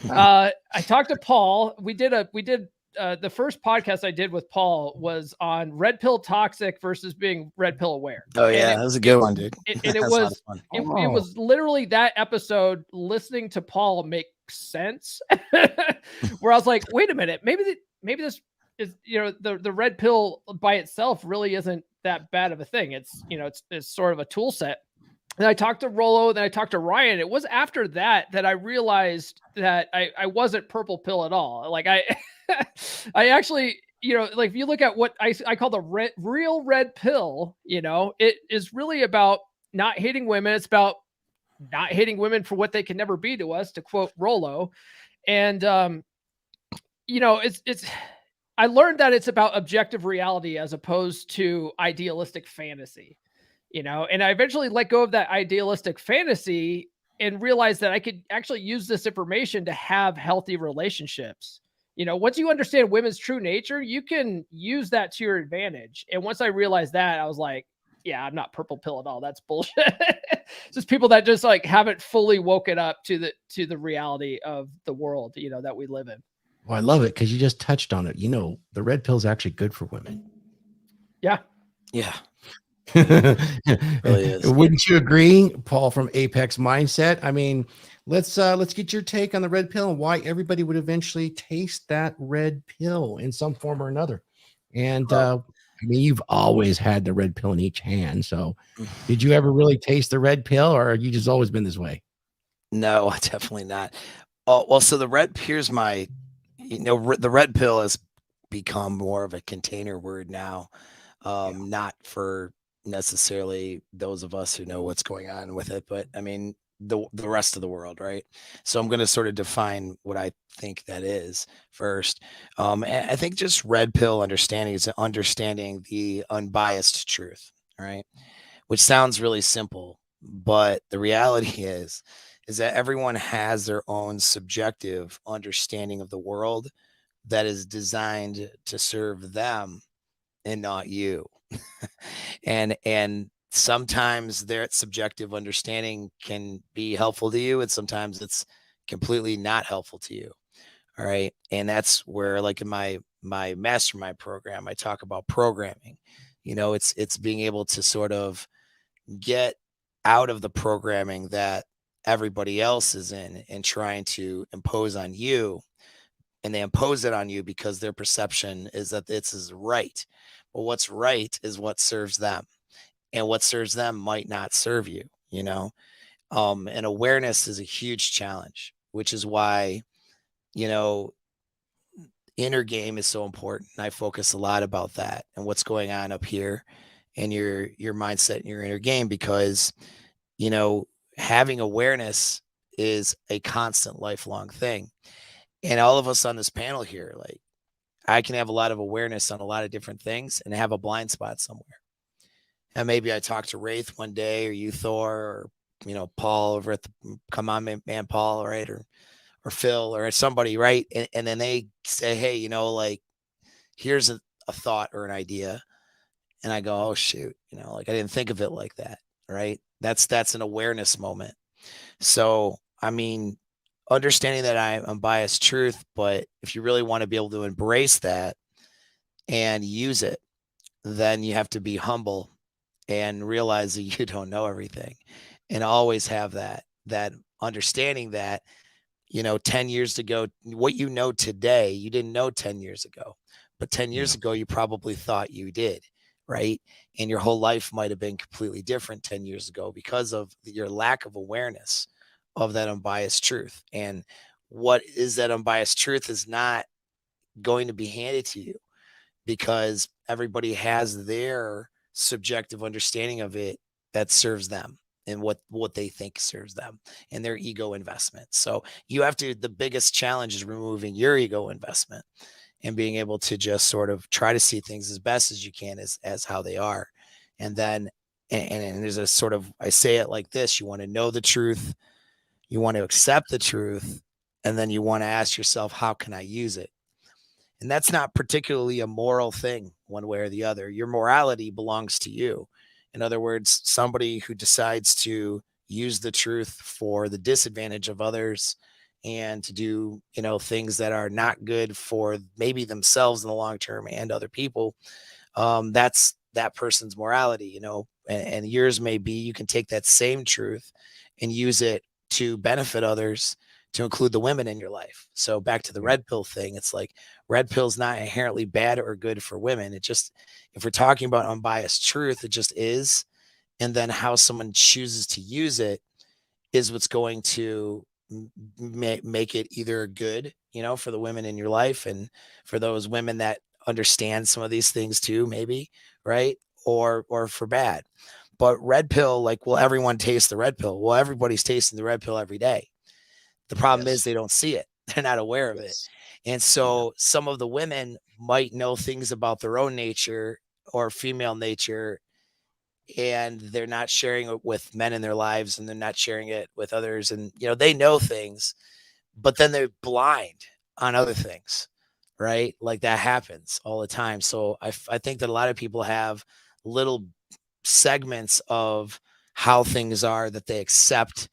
Speaker 16: I talked to Paul. We did the first podcast I did with Paul was on red pill toxic versus being red pill aware.
Speaker 15: Oh yeah, that was a good one, dude.
Speaker 16: It was literally that episode listening to Paul make sense where I was like, wait a minute, maybe this is, the red pill by itself really isn't that bad of a thing. It's sort of a tool set. And I talked to Rollo, then I talked to Ryan. It was after that I realized that I wasn't purple pill at all. Like I actually, like if you look at what I call the real red pill, it is really about not hating women. It's about not hating women for what they can never be to us, to quote Rollo. And, I learned that it's about objective reality as opposed to idealistic fantasy, and I eventually let go of that idealistic fantasy and realized that I could actually use this information to have healthy relationships. Once you understand women's true nature, you can use that to your advantage. And once I realized that, I was like, yeah, I'm not purple pill at all. That's bullshit. It's just people that just like haven't fully woken up to the reality of the world, that we live in.
Speaker 13: Well, I love it because you just touched on it. The red pill is actually good for women.
Speaker 16: Yeah.
Speaker 15: Yeah. It really is.
Speaker 13: Wouldn't you agree, Paul, from Apex Mindset? I mean, let's get your take on the red pill and why everybody would eventually taste that red pill in some form or another. And I mean, you've always had the red pill in each hand. So did you ever really taste the red pill, or have you just always been this way?
Speaker 15: No, definitely not. Oh, well, so the red pill has become more of a container word now. Not for necessarily those of us who know what's going on with it, but I mean the rest of the world, right? So I'm going to sort of define what I think that is first. And I think just red pill understanding is understanding the unbiased truth, right? Which sounds really simple, but the reality is that everyone has their own subjective understanding of the world that is designed to serve them and not you. and sometimes their subjective understanding can be helpful to you, and sometimes it's completely not helpful to you. All right. And that's where, like in my mastermind program, I talk about programming. It's being able to sort of get out of the programming that everybody else is in and trying to impose on you. And they impose it on you because their perception is that this is right. But what's right is what serves them. And what serves them might not serve you, and awareness is a huge challenge, which is why, inner game is so important. I focus a lot about that and what's going on up here and your mindset and your inner game, because, having awareness is a constant lifelong thing. And all of us on this panel here, like, I can have a lot of awareness on a lot of different things and have a blind spot somewhere. And maybe I talk to Raith one day, or you, Thor, or, Paul over at the Come On Man Paul, right? Or Phil or somebody, right? And then they say, hey, like, here's a thought or an idea. And I go, oh, shoot, like I didn't think of it like that, right? That's an awareness moment. So, I mean, understanding that I'm biased truth, but if you really want to be able to embrace that and use it, then you have to be humble and realize that you don't know everything, and always have that understanding that, 10 years ago, what you know today, you didn't know 10 years ago, but 10 years ago, you probably thought you did, right? And your whole life might have been completely different 10 years ago because of your lack of awareness of that unbiased truth. And what is that unbiased truth is not going to be handed to you, because everybody has their subjective understanding of it that serves them and what they think serves them and their ego investment. So you have to, the biggest challenge is removing your ego investment and being able to just sort of try to see things as best as you can as how they are. And then, and there's a sort of, I say it like this: you want to know the truth, you want to accept the truth, and then you want to ask yourself, how can I use it? And that's not particularly a moral thing one way or the other. Your morality belongs to you. In other words, somebody who decides to use the truth for the disadvantage of others and to do, things that are not good for maybe themselves in the long term and other people, that's that person's morality, and yours may be, you can take that same truth and use it to benefit others, to include the women in your life. So back to the red pill thing, it's like red pill's not inherently bad or good for women. It just, if we're talking about unbiased truth, it just is. And then how someone chooses to use it is what's going to make it either good, for the women in your life, and for those women that understand some of these things too, maybe, right? Or for bad. But red pill, like, will everyone taste the red pill? Well, everybody's tasting the red pill every day. The problem is they don't see it. They're not aware of it. And so some of the women might know things about their own nature or female nature, and they're not sharing it with men in their lives, and they're not sharing it with others. And, they know things, but then they're blind on other things, right? Like, that happens all the time. So I think that a lot of people have little segments of how things are that they accept,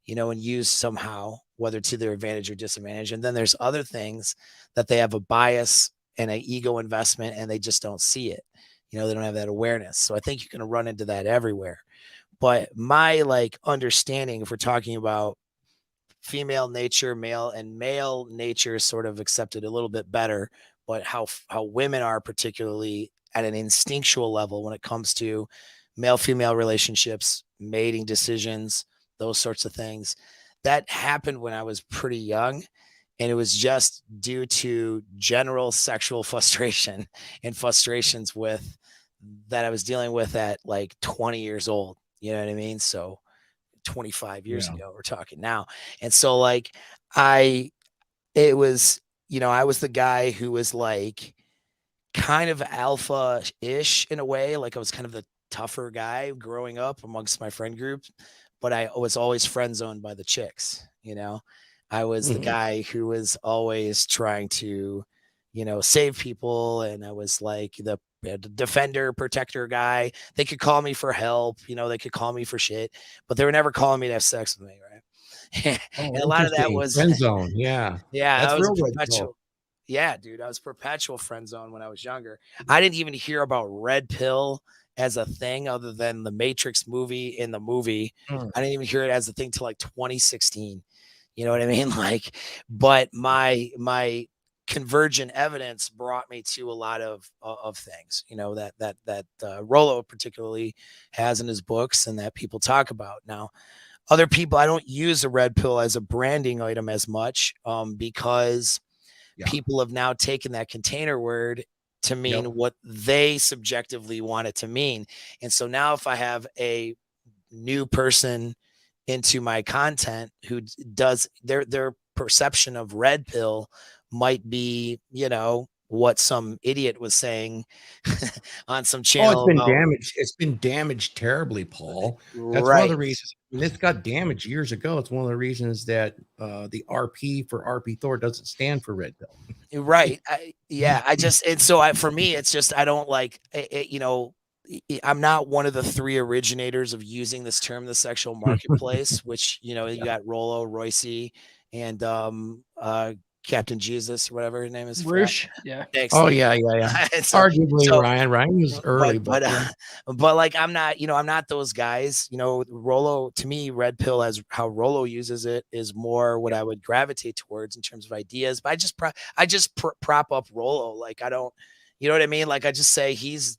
Speaker 15: and use somehow, whether to their advantage or disadvantage. And then there's other things that they have a bias and an ego investment, and they just don't see it. They don't have that awareness. So I think you're going to run into that everywhere. But my understanding, if we're talking about female nature, male nature is sort of accepted a little bit better, but how women are, particularly at an instinctual level when it comes to male-female relationships, mating decisions, those sorts of things, that happened when I was pretty young. And it was just due to general sexual frustration and frustrations that I was dealing with at 20 years old. You know what I mean? So 25 years ago, we're talking now. And so I was the guy who was kind of alpha-ish in a way. I was kind of the tougher guy growing up amongst my friend group, but I was always friend zoned by the chicks. I was the guy who was always trying to, save people. And I was the defender, protector guy. They could call me for help, they could call me for shit, but they were never calling me to have sex with me, right? And a lot of that was
Speaker 13: friend zone. Yeah.
Speaker 15: That's
Speaker 13: I was
Speaker 15: perpetual. Yeah, dude, I was perpetual friend zone when I was younger. I didn't even hear about red pill as a thing other than the Matrix movie in the movie. I didn't even hear it as a thing till 2016. You know what I mean? But my convergent evidence brought me to a lot of things, that Rollo particularly has in his books and that people talk about. Now, other people, I don't use a red pill as a branding item as much, because people have now taken that container word to mean what they subjectively want it to mean. And so now if I have a new person into my content who does their perception of red pill might be, what some idiot was saying on some channel.
Speaker 13: It's been damaged. It's been damaged terribly, Paul. That's one of the reasons. This got damaged years ago. It's one of the reasons that the RP for RP Thor doesn't stand for red pill.
Speaker 15: Right. For me, it's just, I don't I'm not one of the three originators of using this term, the sexual marketplace, which, you got Rollo, Royce, and Captain Jesus or whatever his name is.
Speaker 16: Roosh, yeah.
Speaker 15: Thanks.
Speaker 13: Oh yeah, yeah, yeah. Arguably Ryan was early, but yeah.
Speaker 15: but like I'm not those guys. Rolo, to me, Red Pill, as how Rolo uses it, is more what I would gravitate towards in terms of ideas. But I just prop up Rolo. Like I don't, you know what I mean? Like I just say he's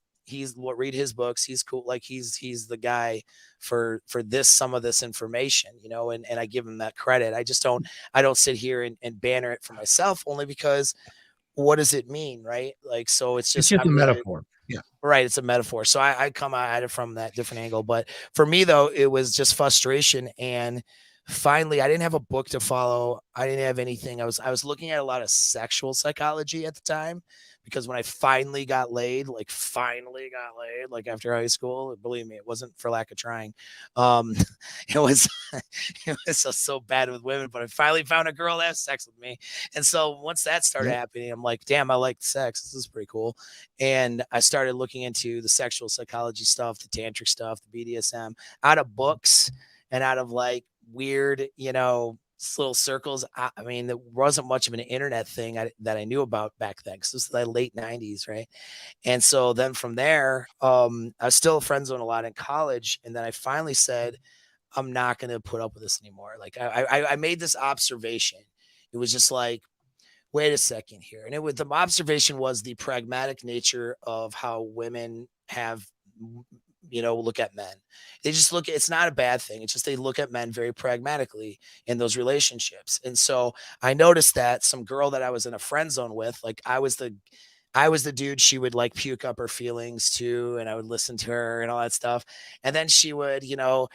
Speaker 15: read his books. He's cool. Like he's the guy for some of this information, and I give him that credit. I don't sit here and banner it for myself, only because what does it mean, right? Like, so it's just
Speaker 13: a metaphor. Yeah.
Speaker 15: Right. It's a metaphor. So I come at it from that different angle. But for me, though, it was just frustration. And finally, I didn't have a book to follow. I didn't have anything. I was looking at a lot of sexual psychology at the time, because when I finally got laid, like after high school, believe me, it wasn't for lack of trying. It was so bad with women, but I finally found a girl that has sex with me. And so once that started happening, I'm like, damn, I like sex. This is pretty cool. And I started looking into the sexual psychology stuff, the tantric stuff, the BDSM, out of books and out of like weird, little circles. I mean, there wasn't much of an internet thing that I knew about back then, because this was the late 90s, right? And so then from there, I was still a friend zone a lot in college, and then I finally said, I'm not going to put up with this anymore. Like I made this observation. It was just like, wait a second here. And the observation was the pragmatic nature of how women have, look at men. They just it's not a bad thing. It's just, they look at men very pragmatically in those relationships. And so I noticed that some girl that I was in a friend zone with, like I was the dude she would like puke up her feelings to, and I would listen to her and all that stuff. And then she would,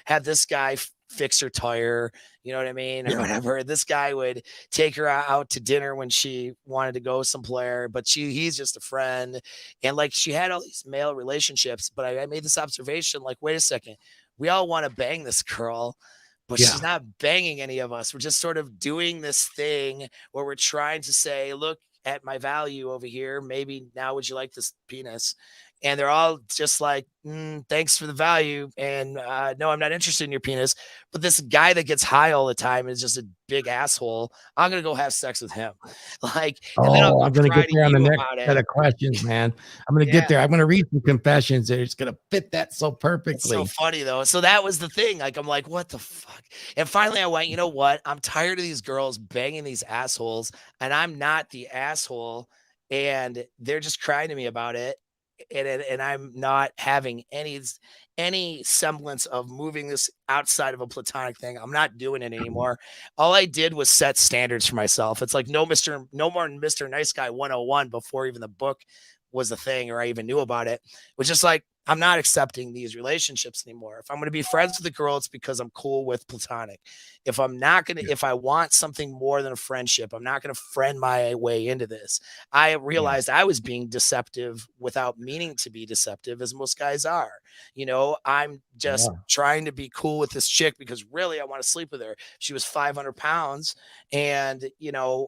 Speaker 15: have this guy fix her tire, you know what I mean? Or whatever. This guy would take her out to dinner when she wanted to go somewhere, but he's just a friend. And like, she had all these male relationships, but I made this observation, like, wait a second, we all want to bang this girl, but she's not banging any of us. We're just sort of doing this thing where we're trying to say, look at my value over here. Maybe now would you like this penis? And they're all just like, thanks for the value. And no, I'm not interested in your penis. But this guy that gets high all the time is just a big asshole. I'm going to go have sex with him. Like, and then
Speaker 13: I'm going to get there on the next set of questions, man. I'm going to get there. I'm going to read some confessions. It's going to fit that so perfectly.
Speaker 15: It's so funny, though. So that was the thing. Like, I'm like, what the fuck? And finally I went, you know what? I'm tired of these girls banging these assholes, and I'm not the asshole. And they're just crying to me about it. And I'm not having any semblance of moving this outside of a platonic thing. I'm not doing it anymore. All I did was set standards for myself. It's like no more Mr. Nice Guy 101 before even the book was a thing, or I even knew about it. It was just like, I'm not accepting these relationships anymore. If I'm going to be friends with a girl, it's because I'm cool with platonic. If I'm not going to, if I want something more than a friendship, I'm not going to friend my way into this. I realized I was being deceptive without meaning to be deceptive, as most guys are. I'm just trying to be cool with this chick because really I want to sleep with her. She was 500 pounds. And,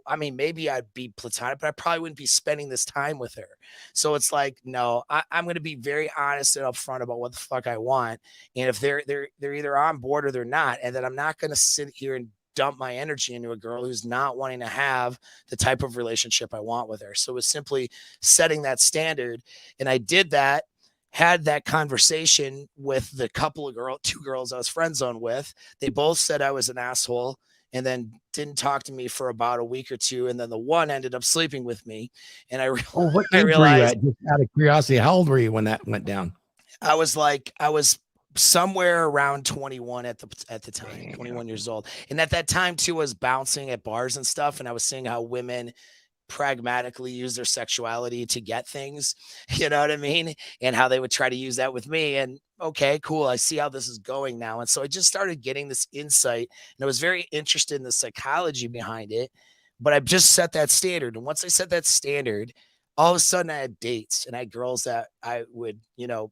Speaker 15: I mean, maybe I'd be platonic, but I probably wouldn't be spending this time with her. So it's like, no, I'm going to be very honest and upfront about what the fuck I want. And if they're either on board or they're not, and then I'm not going to sit here and dump my energy into a girl who's not wanting to have the type of relationship I want with her. So it's simply setting that standard. And I did that, had that conversation with the two girls I was friend zone with. They both said I was an asshole, and then didn't talk to me for about a week or two. And then the one ended up sleeping with me. And I realized,
Speaker 13: just out of curiosity, how old were you when that went down?
Speaker 15: I was somewhere around 21 at the time, 21 years old. And at that time too, I was bouncing at bars and stuff. And I was seeing how women pragmatically use their sexuality to get things, you know what I mean? And how they would try to use that with me. And okay, cool. I see how this is going now. And so I just started getting this insight, and I was very interested in the psychology behind it, but I just set that standard. And once I set that standard, all of a sudden I had dates, and I had girls that I would,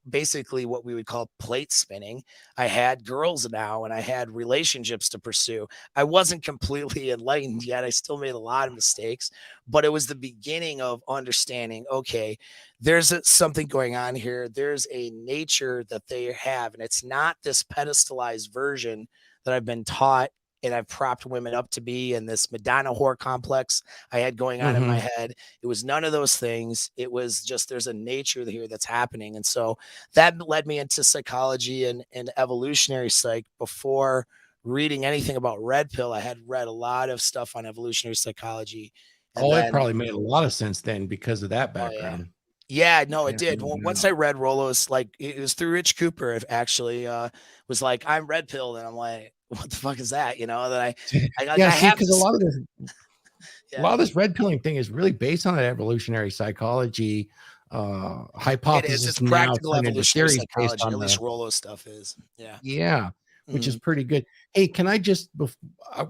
Speaker 15: basically what we would call plate spinning. I had girls now, and I had relationships to pursue. I wasn't completely enlightened yet. I still made a lot of mistakes, but it was the beginning of understanding, okay, there's something going on here. There's a nature that they have, and it's not this pedestalized version that I've been taught and I've propped women up to be, and this Madonna whore complex I had going on in my head. It was none of those things. It was just there's a nature here that's happening. And so that led me into psychology and evolutionary psych. Before reading anything about red pill, I had read a lot of stuff on evolutionary psychology. And
Speaker 13: Oh, it
Speaker 15: then,
Speaker 13: probably made a lot of sense then because of that
Speaker 15: oh, yeah.
Speaker 13: background.
Speaker 15: Yeah, no, it
Speaker 13: Yeah,
Speaker 15: did. Once I read Rollo's, like it was through Rich Cooper, it actually was like, I'm red pilled, and I'm like, what the fuck is that? You know, that I
Speaker 13: yeah,
Speaker 15: I
Speaker 13: see,
Speaker 15: have
Speaker 13: because
Speaker 15: this,
Speaker 13: a lot of this red pilling thing is really based on that evolutionary psychology
Speaker 15: it is.
Speaker 13: hypothesis
Speaker 15: It's
Speaker 13: now
Speaker 15: practical
Speaker 13: turned into
Speaker 15: evolutionary
Speaker 13: theories based
Speaker 15: psychology.
Speaker 13: on
Speaker 15: At least
Speaker 13: the
Speaker 15: Rollo stuff is. Yeah.
Speaker 13: yeah, which is pretty good. Hey, can I just we're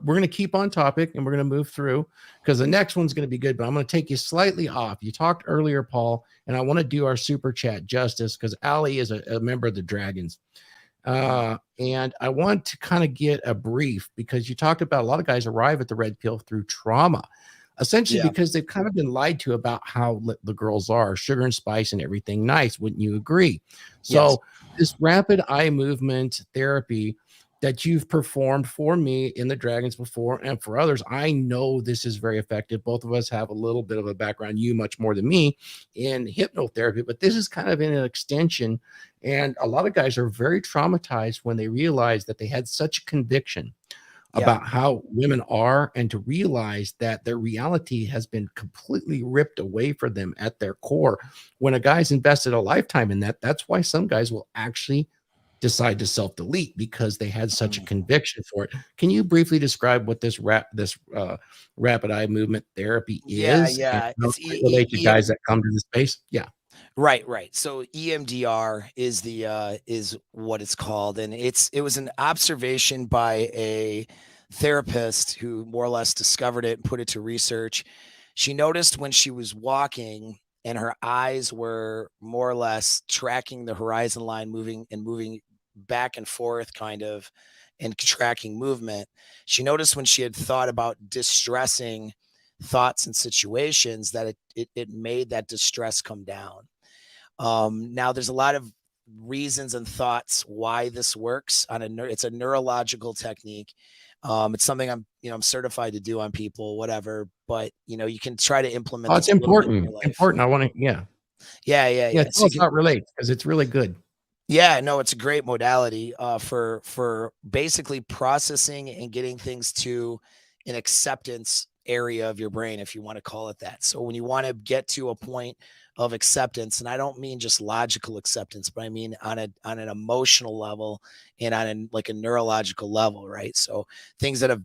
Speaker 13: going to keep on topic and we're going to move through because the next one's going to be good, but I'm going to take you slightly off. You talked earlier, Paul, and I want to do our super chat justice because Ali is a member of the Dragons. And I want to kind of get a brief because you talked about a lot of guys arrive at the red pill through trauma, essentially because they've kind of been lied to about how the girls are, sugar and spice and everything nice. Wouldn't you agree? So this rapid eye movement therapy that you've performed for me in the Dragons before and for others, I know this is very effective. Both of us have a little bit of a background, you much more than me, in hypnotherapy, but this is kind of in an extension. And a lot of guys are very traumatized when they realize that they had such a conviction about how women are, and to realize that their reality has been completely ripped away from them at their core. When a guy's invested a lifetime in that, that's why some guys will actually decide to self-delete because they had such a conviction for it. Can you briefly describe what this rapid eye movement therapy is?
Speaker 15: Yeah.
Speaker 13: And
Speaker 15: It's
Speaker 13: relate to guys that come to the space? Yeah.
Speaker 15: Right. So EMDR is the is what it's called, and it was an observation by a therapist who more or less discovered it and put it to research. She noticed when she was walking and her eyes were more or less tracking the horizon line, moving back and forth kind of, and tracking movement. She noticed when she had thought about distressing thoughts and situations that it made that distress come down. Now there's a lot of reasons and thoughts why this works on it's a neurological technique. It's something I'm certified to do on people, whatever, but you can try to implement
Speaker 13: It's
Speaker 15: this a little bit in
Speaker 13: important.
Speaker 15: your life.
Speaker 13: Important. I want to,
Speaker 15: Yeah.
Speaker 13: Tell us how it relates because it's really good.
Speaker 15: Yeah, no, it's a great modality for basically processing and getting things to an acceptance area of your brain, if you want to call it that. So when you want to get to a point of acceptance, and I don't mean just logical acceptance, but I mean on an emotional level and on like a neurological level, right? So things that have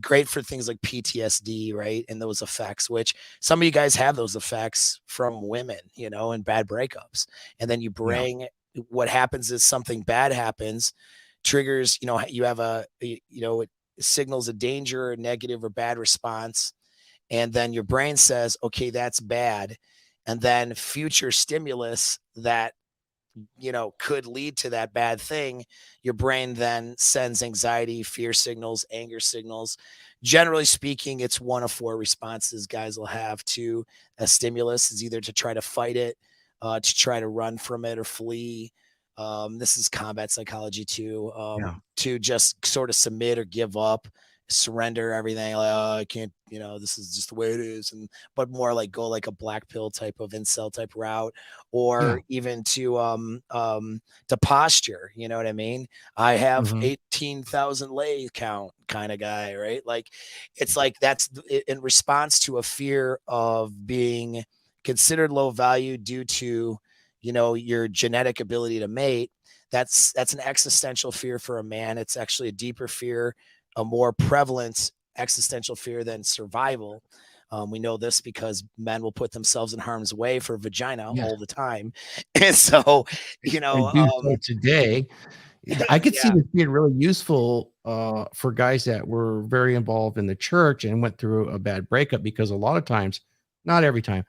Speaker 15: great for things like PTSD, right? And those effects, which some of you guys have those effects from women, and bad breakups. And then you bring what happens is something bad happens, triggers, you have it signals a danger, a negative or bad response. And then your brain says, okay, that's bad. And then future stimulus that could lead to that bad thing, your brain then sends anxiety, fear signals, anger signals. Generally speaking, it's one of four responses guys will have to a stimulus. Is either to try to fight it, to try to run from it or flee. This is combat psychology too, to just sort of submit or give up, surrender everything. Like, oh, I can't, this is just the way it is. But more like go like a black pill type of incel type route, or even to posture. You know what I mean? I have 18,000 lay count kind of guy, right? Like, it's like that's in response to a fear of being considered low value due to, your genetic ability to mate. That's an existential fear for a man. It's actually a deeper fear, a more prevalent existential fear than survival. We know this because men will put themselves in harm's way for vagina all the time. And so,
Speaker 13: so today, I could see this being really useful for guys that were very involved in the church and went through a bad breakup, because a lot of times, not every time,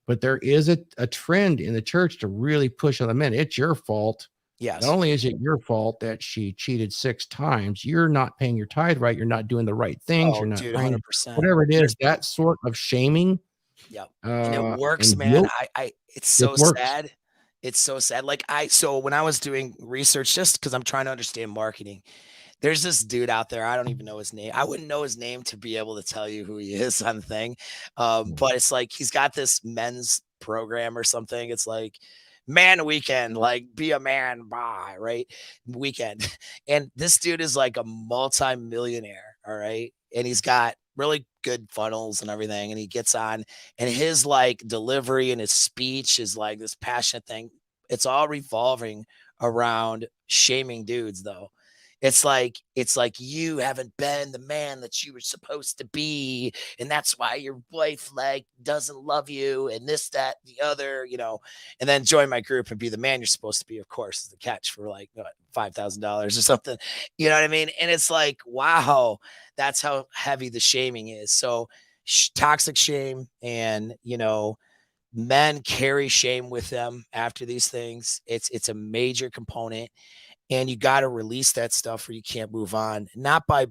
Speaker 13: but there is a trend in the church to really push on the men. It's your fault.
Speaker 15: Yes.
Speaker 13: Not only is it your fault that she cheated 6 times, you're not paying your tithe right. You're not doing the right things. You're not
Speaker 15: dude,
Speaker 13: praying,
Speaker 15: 100%.
Speaker 13: whatever it is, that sort of shaming.
Speaker 15: Yeah. And it works,
Speaker 13: and
Speaker 15: man.
Speaker 13: guilt,
Speaker 15: It's so
Speaker 13: it works.
Speaker 15: sad. It's so sad. Like so when I was doing research, just because I'm trying to understand marketing, There's this dude out there. I don't even know his name. I wouldn't know his name to be able to tell you who he is on the thing. But it's like he's got this men's program or something. It's like man weekend, like be a man, bye, right? Weekend. And this dude is like a multi-millionaire, all right? And he's got really good funnels and everything. And he gets on, and his like delivery and his speech is like this passionate thing. It's all revolving around shaming dudes, though. It's like you haven't been the man that you were supposed to be, and that's why your wife like doesn't love you, and this, that, the other, and then join my group and be the man you're supposed to be, of course, is the catch for like $5,000 or something. You know what I mean? And it's like, wow, that's how heavy the shaming is. So toxic shame, and men carry shame with them after these things. It's a major component. And you got to release that stuff or you can't move on. Not by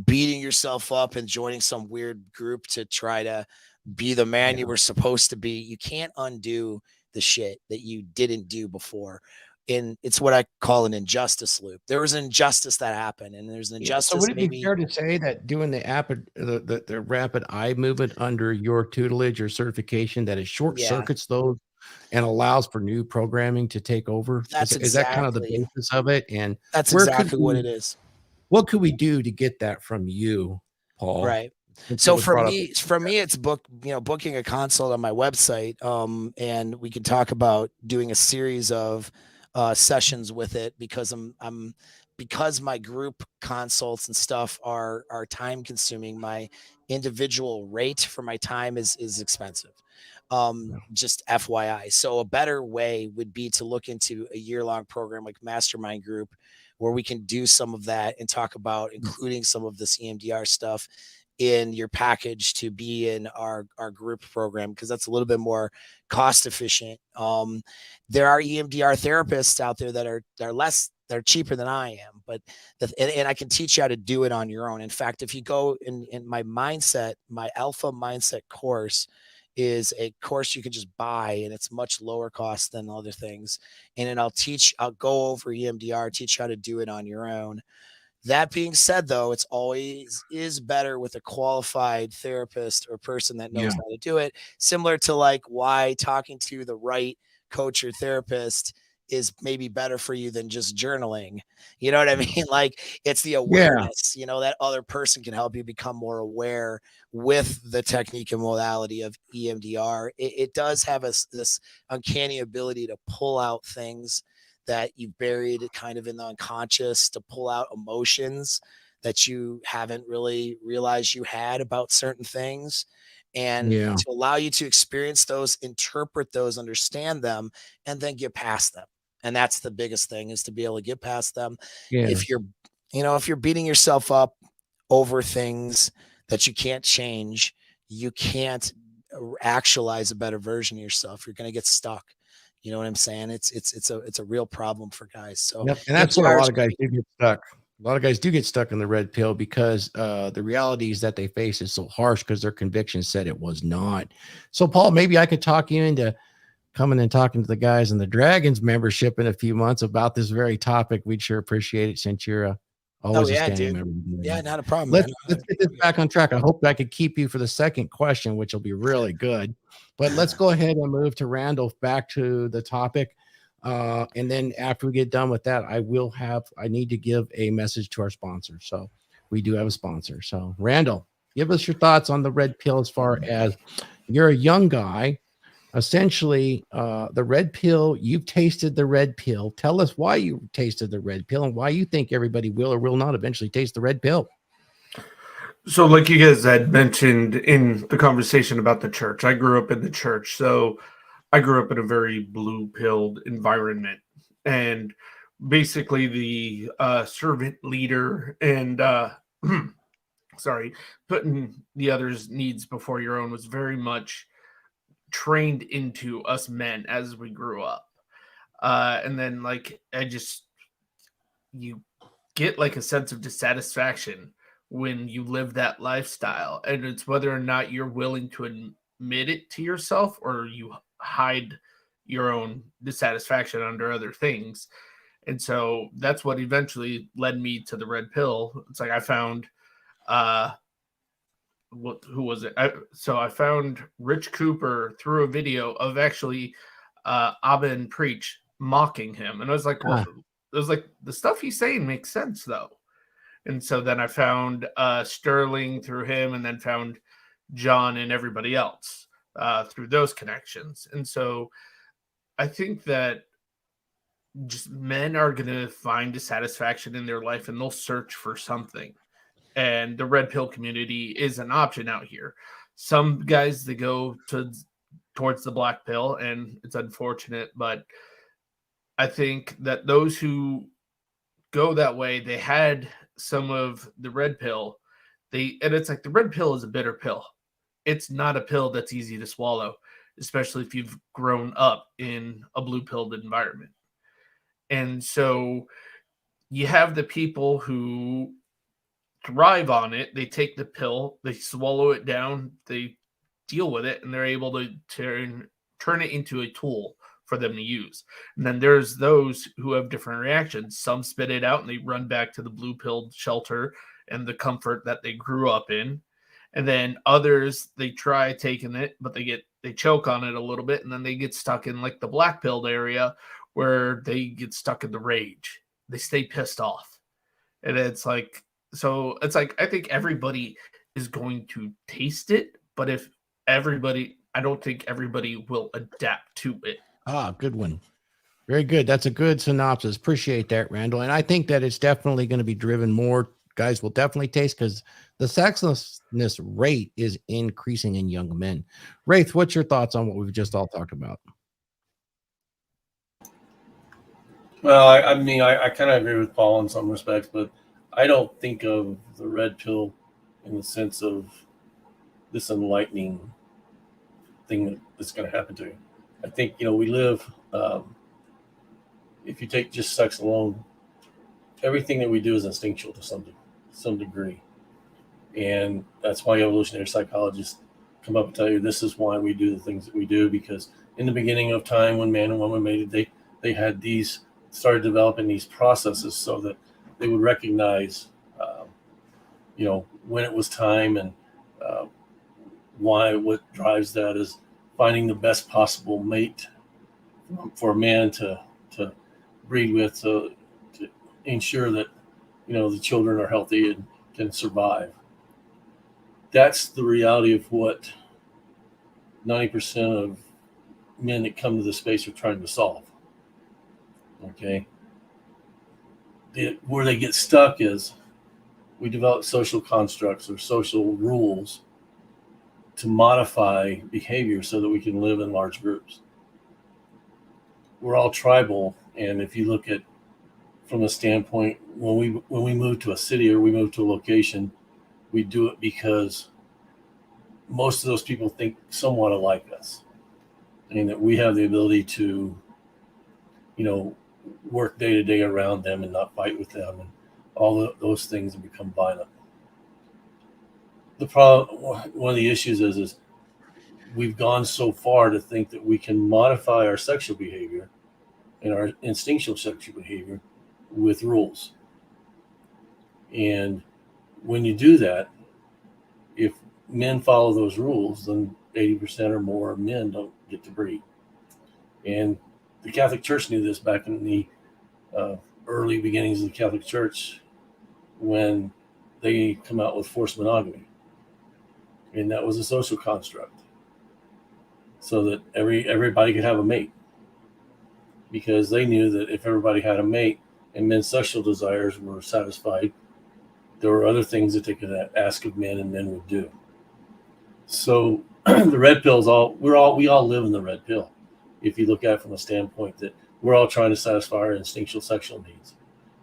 Speaker 15: beating yourself up and joining some weird group to try to be the man you were supposed to be. You can't undo the shit that you didn't do before. And it's what I call an injustice loop. There was an injustice that happened, and there's an injustice.
Speaker 13: So would it be fair to say that doing the rapid eye movement under your tutelage or certification, that it short circuits those and allows for new programming to take over? Is that kind of the basis of it? And
Speaker 15: that's exactly what it is.
Speaker 13: What could we do to get that from you, Paul?
Speaker 15: Right. So for me, it's booking a consult on my website. And we can talk about doing a series of sessions with it, because because my group consults and stuff are time consuming. My individual rate for my time is expensive. Just FYI. So a better way would be to look into a year-long program like Mastermind Group, where we can do some of that and talk about including some of this EMDR stuff in your package to be in our group program, because that's a little bit more cost efficient. There are EMDR therapists out there that they're cheaper than I am, but and I can teach you how to do it on your own. In fact, if you go in my alpha mindset course is a course you can just buy, and it's much lower cost than other things. And then I'll go over EMDR, teach you how to do it on your own. That being said, though, it's always is better with a qualified therapist or person that knows how to do it. Similar to like why talking to the right coach or therapist is maybe better for you than just journaling. You know what I mean? Like it's the awareness, that other person can help you become more aware with the technique and modality of EMDR. It does have this uncanny ability to pull out things that you've buried kind of in the unconscious, to pull out emotions that you haven't really realized you had about certain things, and to allow you to experience those, interpret those, understand them, and then get past them. And that's the biggest thing, is to be able to get past them. If you're beating yourself up over things that you can't change, you can't actualize a better version of yourself. You're going to get stuck. You know what I'm saying? It's a real problem for guys. So,
Speaker 13: and that's where a lot of guys do get stuck. A lot of guys do get stuck in the red pill because the realities that they face is so harsh because their conviction said it was not. So, Paul, maybe I could talk you into coming and talking to the guys in the Dragons membership in a few months about this very topic. We'd sure appreciate it, since you're always a standing member.
Speaker 15: Yeah, not a problem.
Speaker 13: Let's get this back on track. I hope I could keep you for the second question, which will be really good. But let's go ahead and move to Randall, back to the topic. And then after we get done with that, I need to give a message to our sponsor. So we do have a sponsor. So Randall, give us your thoughts on the red pill, as far as you're a young guy. Essentially, the red pill, you've tasted the red pill. Tell us why you tasted the red pill and why you think everybody will or will not eventually taste the red pill.
Speaker 18: So like you guys had mentioned in the conversation about the church, I grew up in the church. So I grew up in a very blue-pilled environment. And basically the servant leader and, putting the other's needs before your own was very much trained into us men as we grew up. And then you get like a sense of dissatisfaction when you live that lifestyle, and it's whether or not you're willing to admit it to yourself or you hide your own dissatisfaction under other things.
Speaker 19: And so that's what eventually led me to the red pill. It's like I found who was it? I found Rich Cooper through a video of actually Abba and Preach mocking him, and I was like, well, it was like the stuff he's saying makes sense though. And so then I found Sterling through him, and then found John and everybody else through those connections. And so I think that just men are going to find a satisfaction in their life, and they'll search for something. And the red pill community is an option out here. Some guys, they go towards the black pill, and it's unfortunate, but I think that those who go that way, they had some of the red pill. And it's like the red pill is a bitter pill. It's not a pill that's easy to swallow, especially if you've grown up in a blue pilled environment. And so you have the people who thrive on it. They take the pill, they swallow it down, they deal with it, and they're able to turn it into a tool for them to use. And then there's those who have different reactions. Some spit it out and they run back to the blue pilled shelter and the comfort that they grew up in. And then others, they try taking it, but they choke on it a little bit, and then they get stuck in like the black pilled area where they get stuck in the rage. They stay pissed off. And it's like, I think everybody is going to taste it, but I don't think everybody will adapt to it.
Speaker 13: Good one. Very good. That's a good synopsis. Appreciate that, Randall. And I think that it's definitely going to be driven more. Guys will definitely taste, because the sexlessness rate is increasing in young men. Raith, what's your thoughts on what we've just all talked about?
Speaker 14: Well, I mean, I kind of agree with Paul in some respects, but I don't think of the red pill in the sense of this enlightening thing that's going to happen to you. I think, we live, if you take just sex alone, everything that we do is instinctual to some degree. And that's why evolutionary psychologists come up and tell you this is why we do the things that we do, because in the beginning of time when man and woman mated, they had started developing these processes so that they would recognize, when it was time, and what drives that is finding the best possible mate for a man to breed with, to ensure that, the children are healthy and can survive. That's the reality of what 90% of men that come to the space are trying to solve. Okay. Where they get stuck is we develop social constructs or social rules to modify behavior so that we can live in large groups. We're all tribal, and if you look at from a standpoint, when we move to a city or we move to a location, we do it because most of those people think somewhat alike us, and that we have the ability to, work day to day around them and not fight with them, and all those things have become violent. The problem, one of the issues is we've gone so far to think that we can modify our sexual behavior and our instinctual sexual behavior with rules. And when you do that, if men follow those rules, then 80% or more of men don't get to breed. And the Catholic Church knew this back in the early beginnings of the Catholic Church, when they come out with forced monogamy. And that was a social construct, so that everybody could have a mate, because they knew that if everybody had a mate and men's sexual desires were satisfied, there were other things that they could ask of men and men would do. So the red pill is we all live in the red pill. If you look at it from a standpoint that we're all trying to satisfy our instinctual sexual needs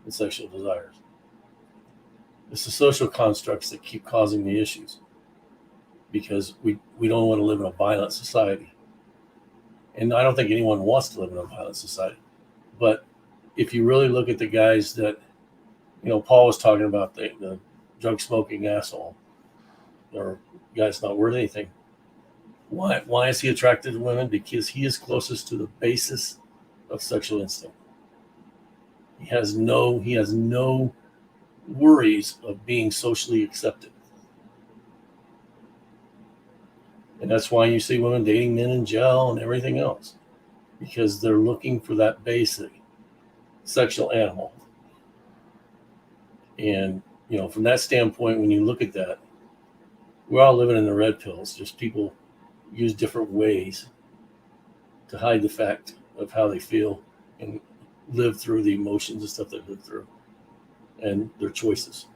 Speaker 14: and sexual desires. It's the social constructs that keep causing the issues, because we don't want to live in a violent society. And I don't think anyone wants to live in a violent society. But if you really look at the guys that, Paul was talking about, the drug smoking asshole, or guy's not worth anything. Why is he attracted to women? Because he is closest to the basis of sexual instinct. He has no worries of being socially accepted. And that's why you see women dating men in jail and everything else, because they're looking for that basic sexual animal. And, you know, from that standpoint, when you look at that, we're all living in the red pills. Just people use different ways to hide the fact of how they feel and live through the emotions and stuff they live through and their choices.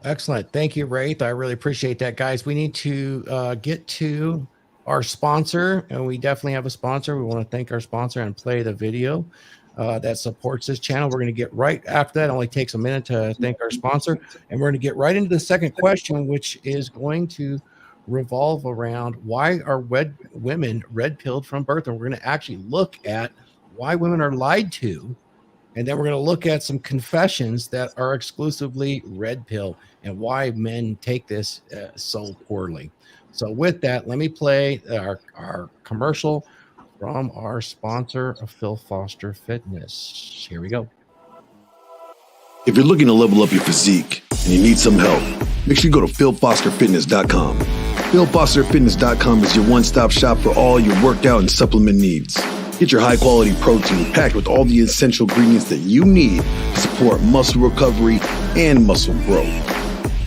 Speaker 13: Excellent. Thank you, Raith. I really appreciate that, guys. We need to get to our sponsor, and we definitely have a sponsor. We want to thank our sponsor and play the video that supports this channel. We're going to get right after that. It only takes a minute to thank our sponsor, and we're going to get right into the second question, which is going to revolve around why are women red-pilled from birth, and we're going to actually look at why women are lied to. And then we're going to look at some confessions that are exclusively red pill and why men take this so poorly. So with that, let me play our commercial from our sponsor of Phil Foster Fitness. Here we go.
Speaker 1: If you're looking to level up your physique and you need some help, make sure you go to philfosterfitness.com. philfosterfitness.com is your one-stop shop for all your workout and supplement needs. Get your high-quality protein packed with all the essential ingredients that you need to support muscle recovery and muscle growth.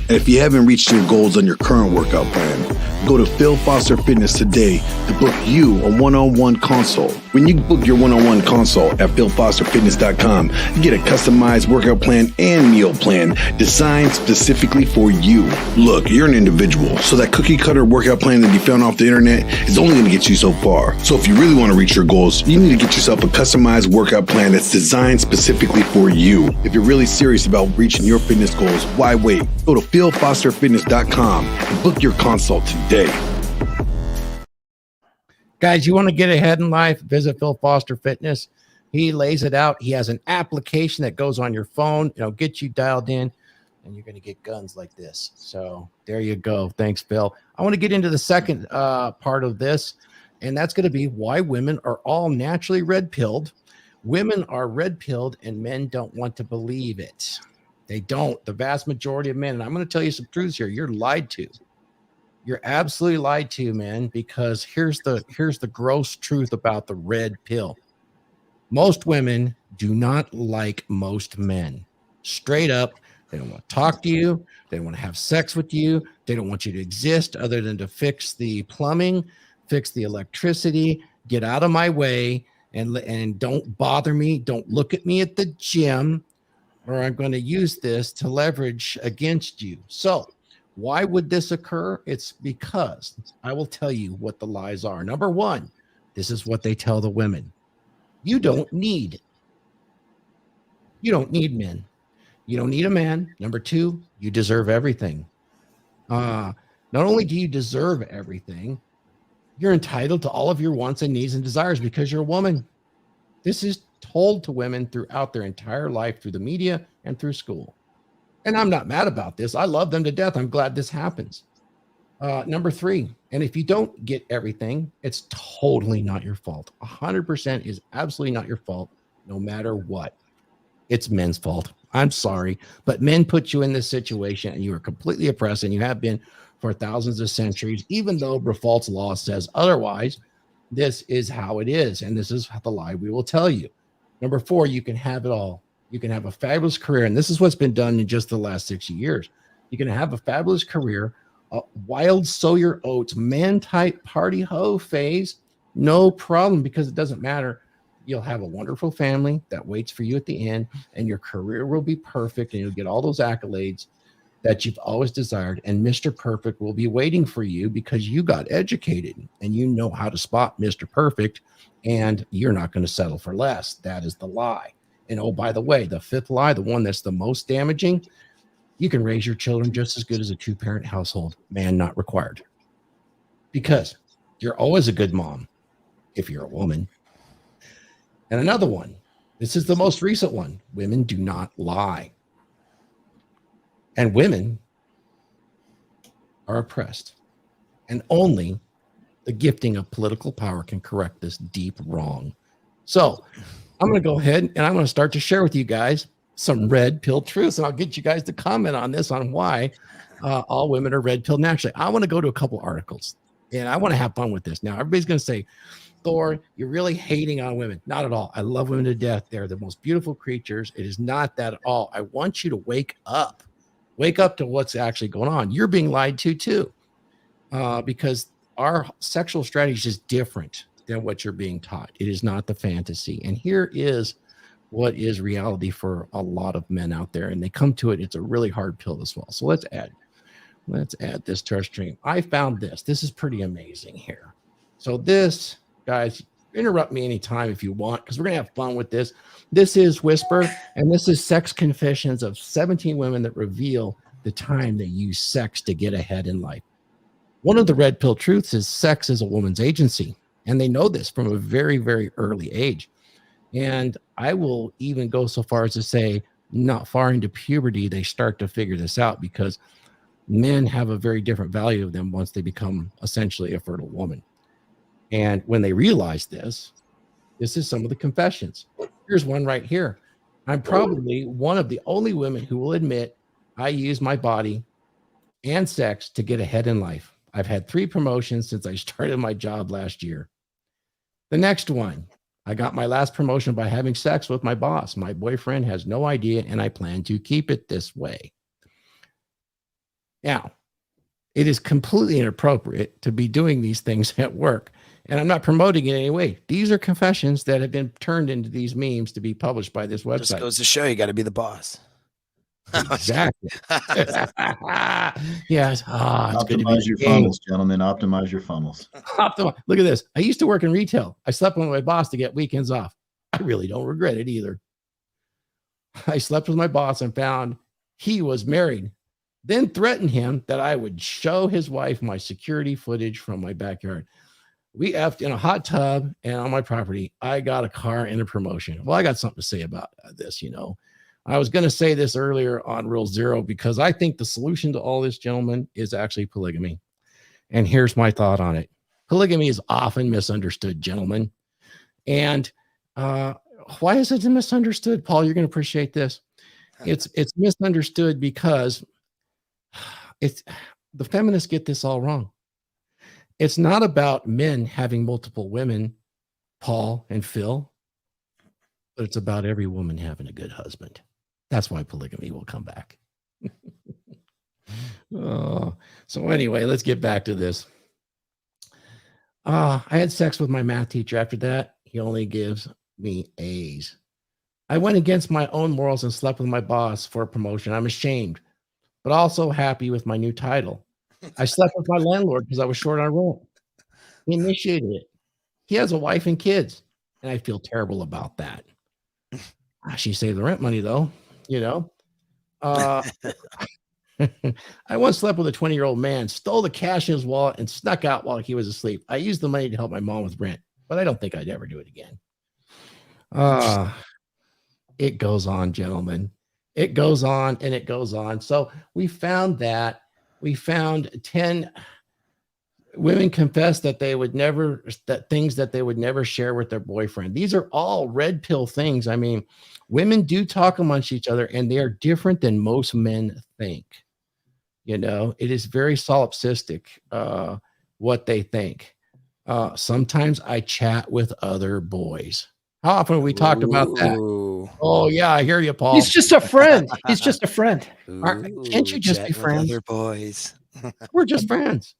Speaker 1: And if you haven't reached your goals on your current workout plan, go to Phil Foster Fitness today to book you a one-on-one consult. When you book your one-on-one consult at philfosterfitness.com, you get a customized workout plan and meal plan designed specifically for you. Look, you're an individual, so that cookie-cutter workout plan that you found off the internet is only going to get you so far. So if you really want to reach your goals, you need to get yourself a customized workout plan that's designed specifically for you. If you're really serious about reaching your fitness goals, why wait? Go to philfosterfitness.com and book your consult today.
Speaker 13: Guys, you want to get ahead in life, visit Phil Foster Fitness. He lays it out. He has an application that goes on your phone. It'll get you dialed in, and you're going to get guns like this. So there you go. Thanks, Phil. I want to get into the second part of this, and that's going to be why women are all naturally red-pilled. Women are red-pilled, and men don't want to believe it. They don't. The vast majority of men, and I'm going to tell you some truths here. You're lied to. You're absolutely lied to, man, because here's the gross truth about the red pill. Most women do not like most men. Straight up, they don't want to talk to you. They don't want to have sex with you. They don't want you to exist other than to fix the plumbing, fix the electricity, get out of my way, and don't bother me. Don't look at me at the gym, or I'm going to use this to leverage against you. So why would this occur? It's because I will tell you what the lies are. Number one, this is what they tell the women. You don't need men. You don't need a man. Number two, you deserve everything. Not only do you deserve everything, you're entitled to all of your wants and needs and desires because you're a woman. This is told to women throughout their entire life through the media and through school. And I'm not mad about this. I love them to death. I'm glad this happens. Number three, and if you don't get everything, it's totally not your fault. 100% is absolutely not your fault, no matter what. It's men's fault. I'm sorry, but men put you in this situation and you are completely oppressed, and you have been for thousands of centuries, even though Brefalt's law says otherwise. This is how it is, and this is the lie we will tell you. Number four, you can have it all. You can have a fabulous career, and this is what's been done in just the last 60 years. You can have a fabulous career, a wild sow your oats, man-type party hoe phase, no problem, because it doesn't matter. You'll have a wonderful family that waits for you at the end, and your career will be perfect, and you'll get all those accolades that you've always desired, and Mr. Perfect will be waiting for you because you got educated, and you know how to spot Mr. Perfect, and you're not going to settle for less. That is the lie. And oh, by the way, the fifth lie, the one that's the most damaging, you can raise your children just as good as a two-parent household, man not required. Because you're always a good mom if you're a woman. And another one, this is the most recent one, women do not lie. And women are oppressed. And only the gifting of political power can correct this deep wrong. So I'm going to go ahead and I'm going to start to share with you guys some red pill truths, and I'll get you guys to comment on this, on why all women are red pilled naturally. I want to go to a couple articles, and I want to have fun with this. Now, everybody's going to say, Thor, you're really hating on women. Not at all. I love women to death. They're the most beautiful creatures. It is not that at all. I want you to wake up. Wake up to what's actually going on. You're being lied to too, because our sexual strategy is different than what you're being taught. It is not the fantasy. And here is what is reality for a lot of men out there. And they come to it. It's a really hard pill as well. So let's add this to our stream. I found this. This is pretty amazing here. So this, guys, interrupt me anytime if you want, because we're going to have fun with this. This is Whisper, and this is sex confessions of 17 women that reveal the time they use sex to get ahead in life. One of the red pill truths is sex is a woman's agency, and they know this from a very, very early age. And I will even go so far as to say, not far into puberty, they start to figure this out, because men have a very different value of them once they become essentially a fertile woman. And when they realize this, this is some of the confessions. Here's one right here. I'm probably one of the only women who will admit I use my body and sex to get ahead in life. I've had 3 promotions since I started my job last year. The next one, I got my last promotion by having sex with my boss. My boyfriend has no idea, and I plan to keep it this way. Now, it is completely inappropriate to be doing these things at work, and I'm not promoting it in any way. These are confessions that have been turned into these memes to be published by this website.
Speaker 15: Just goes to show you got to be the boss.
Speaker 13: Exactly. Yes.
Speaker 17: Optimize your funnels, gentlemen. Optimize your funnels.
Speaker 13: Look at this. I used to work in retail. I slept with my boss to get weekends off. I really don't regret it either. I slept with my boss and found he was married, then threatened him that I would show his wife my security footage from my backyard. We effed in a hot tub and on my property. I got a car and a promotion. Well, I got something to say about this, I was going to say this earlier on Rule 0, because I think the solution to all this, gentlemen, is actually polygamy. And here's my thought on it. Polygamy is often misunderstood, gentlemen. And why is it misunderstood, Paul? You're going to appreciate this. It's misunderstood because the feminists get this all wrong. It's not about men having multiple women, Paul and Phil, but it's about every woman having a good husband. That's why polygamy will come back. So anyway, let's get back to this. I had sex with my math teacher. After that, he only gives me A's. I went against my own morals and slept with my boss for a promotion. I'm ashamed, but also happy with my new title. I slept with my landlord because I was short on rent. He initiated it. He has a wife and kids, and I feel terrible about that. She saved the rent money, though, I once slept with a 20-year-old man, stole the cash in his wallet, and snuck out while he was asleep. I used the money to help my mom with rent, but I don't think I'd ever do it again. It goes on, gentlemen. It goes on and it goes on. So we found 10 women confess that things that they would never share with their boyfriend. These are all red pill things. I mean, women do talk amongst each other, and they are different than most men think. It is very solipsistic, what they think. Sometimes I chat with other boys. How often have we talked about that? Oh, yeah, I hear you, Paul.
Speaker 16: He's just a friend. He's just a friend.
Speaker 13: Can't you just be friends?
Speaker 15: Other boys.
Speaker 13: We're just friends.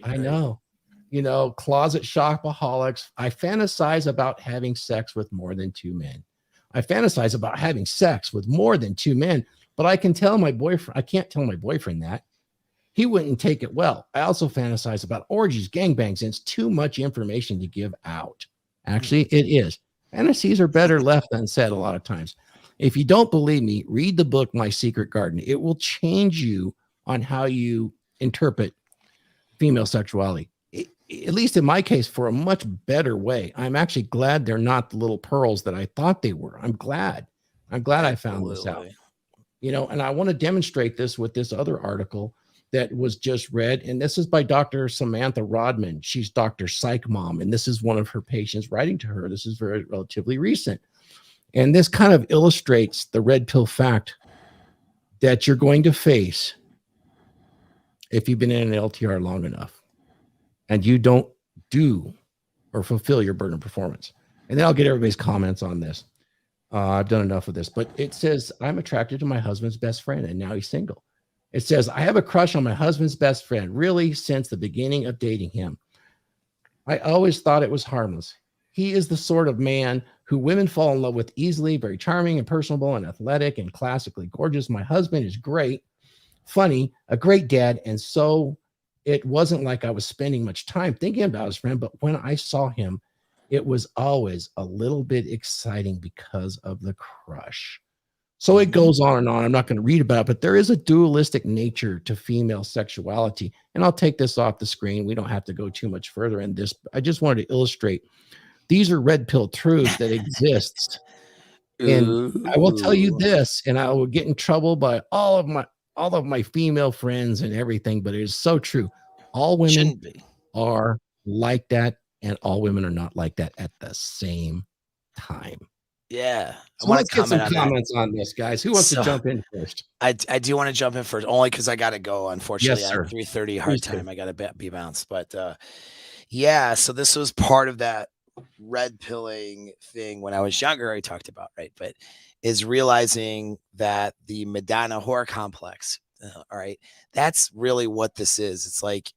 Speaker 13: I know. Closet shopaholics. I fantasize about having sex with more than 2 men. I fantasize about having sex with more than 2 men, but I can't tell my boyfriend that. He wouldn't take it well. I also fantasize about orgies, gangbangs, and it's too much information to give out. Actually, it is. Fantasies are better left unsaid a lot of times. If you don't believe me, read the book, My Secret Garden. It will change you on how you interpret female sexuality. At least in my case, for a much better way. I'm actually glad they're not the little pearls that I thought they were. I'm glad I found this out. And I want to demonstrate this with this other article that was just read. And this is by Dr. Samantha Rodman. She's Dr. Psych Mom. And this is one of her patients writing to her. This is very relatively recent. And this kind of illustrates the red pill fact that you're going to face if you've been in an LTR long enough and you don't do or fulfill your burden of performance. And then I'll get everybody's comments on this. I've done enough of this, but it says, I'm attracted to my husband's best friend and now he's single. It says, I have a crush on my husband's best friend, really since the beginning of dating him. I always thought it was harmless. He is the sort of man who women fall in love with easily, very charming and personable and athletic and classically gorgeous. My husband is great, funny, a great dad. And so it wasn't like I was spending much time thinking about his friend, but when I saw him, it was always a little bit exciting because of the crush. So it goes on and on. I'm not going to read about it, but there is a dualistic nature to female sexuality. And I'll take this off the screen. We don't have to go too much further in this. I just wanted to illustrate these are red pill truths that exist. And I will tell you this, and I will get in trouble by all of my female friends and everything, but it is so true. All women are like that, and all women are not like that at the same time.
Speaker 15: Yeah.
Speaker 13: So let's get some comments on this, guys. Who wants to jump in first?
Speaker 15: I do want to jump in first, only because I got to go. Unfortunately,
Speaker 13: Yes,
Speaker 15: I
Speaker 13: sir.
Speaker 15: have 3:30 hard time. I got to be bounced. But yeah, so this was part of that red pilling thing when I was younger. I talked about, right? But is realizing that the Madonna whore complex. All right, that's really what this is. It's like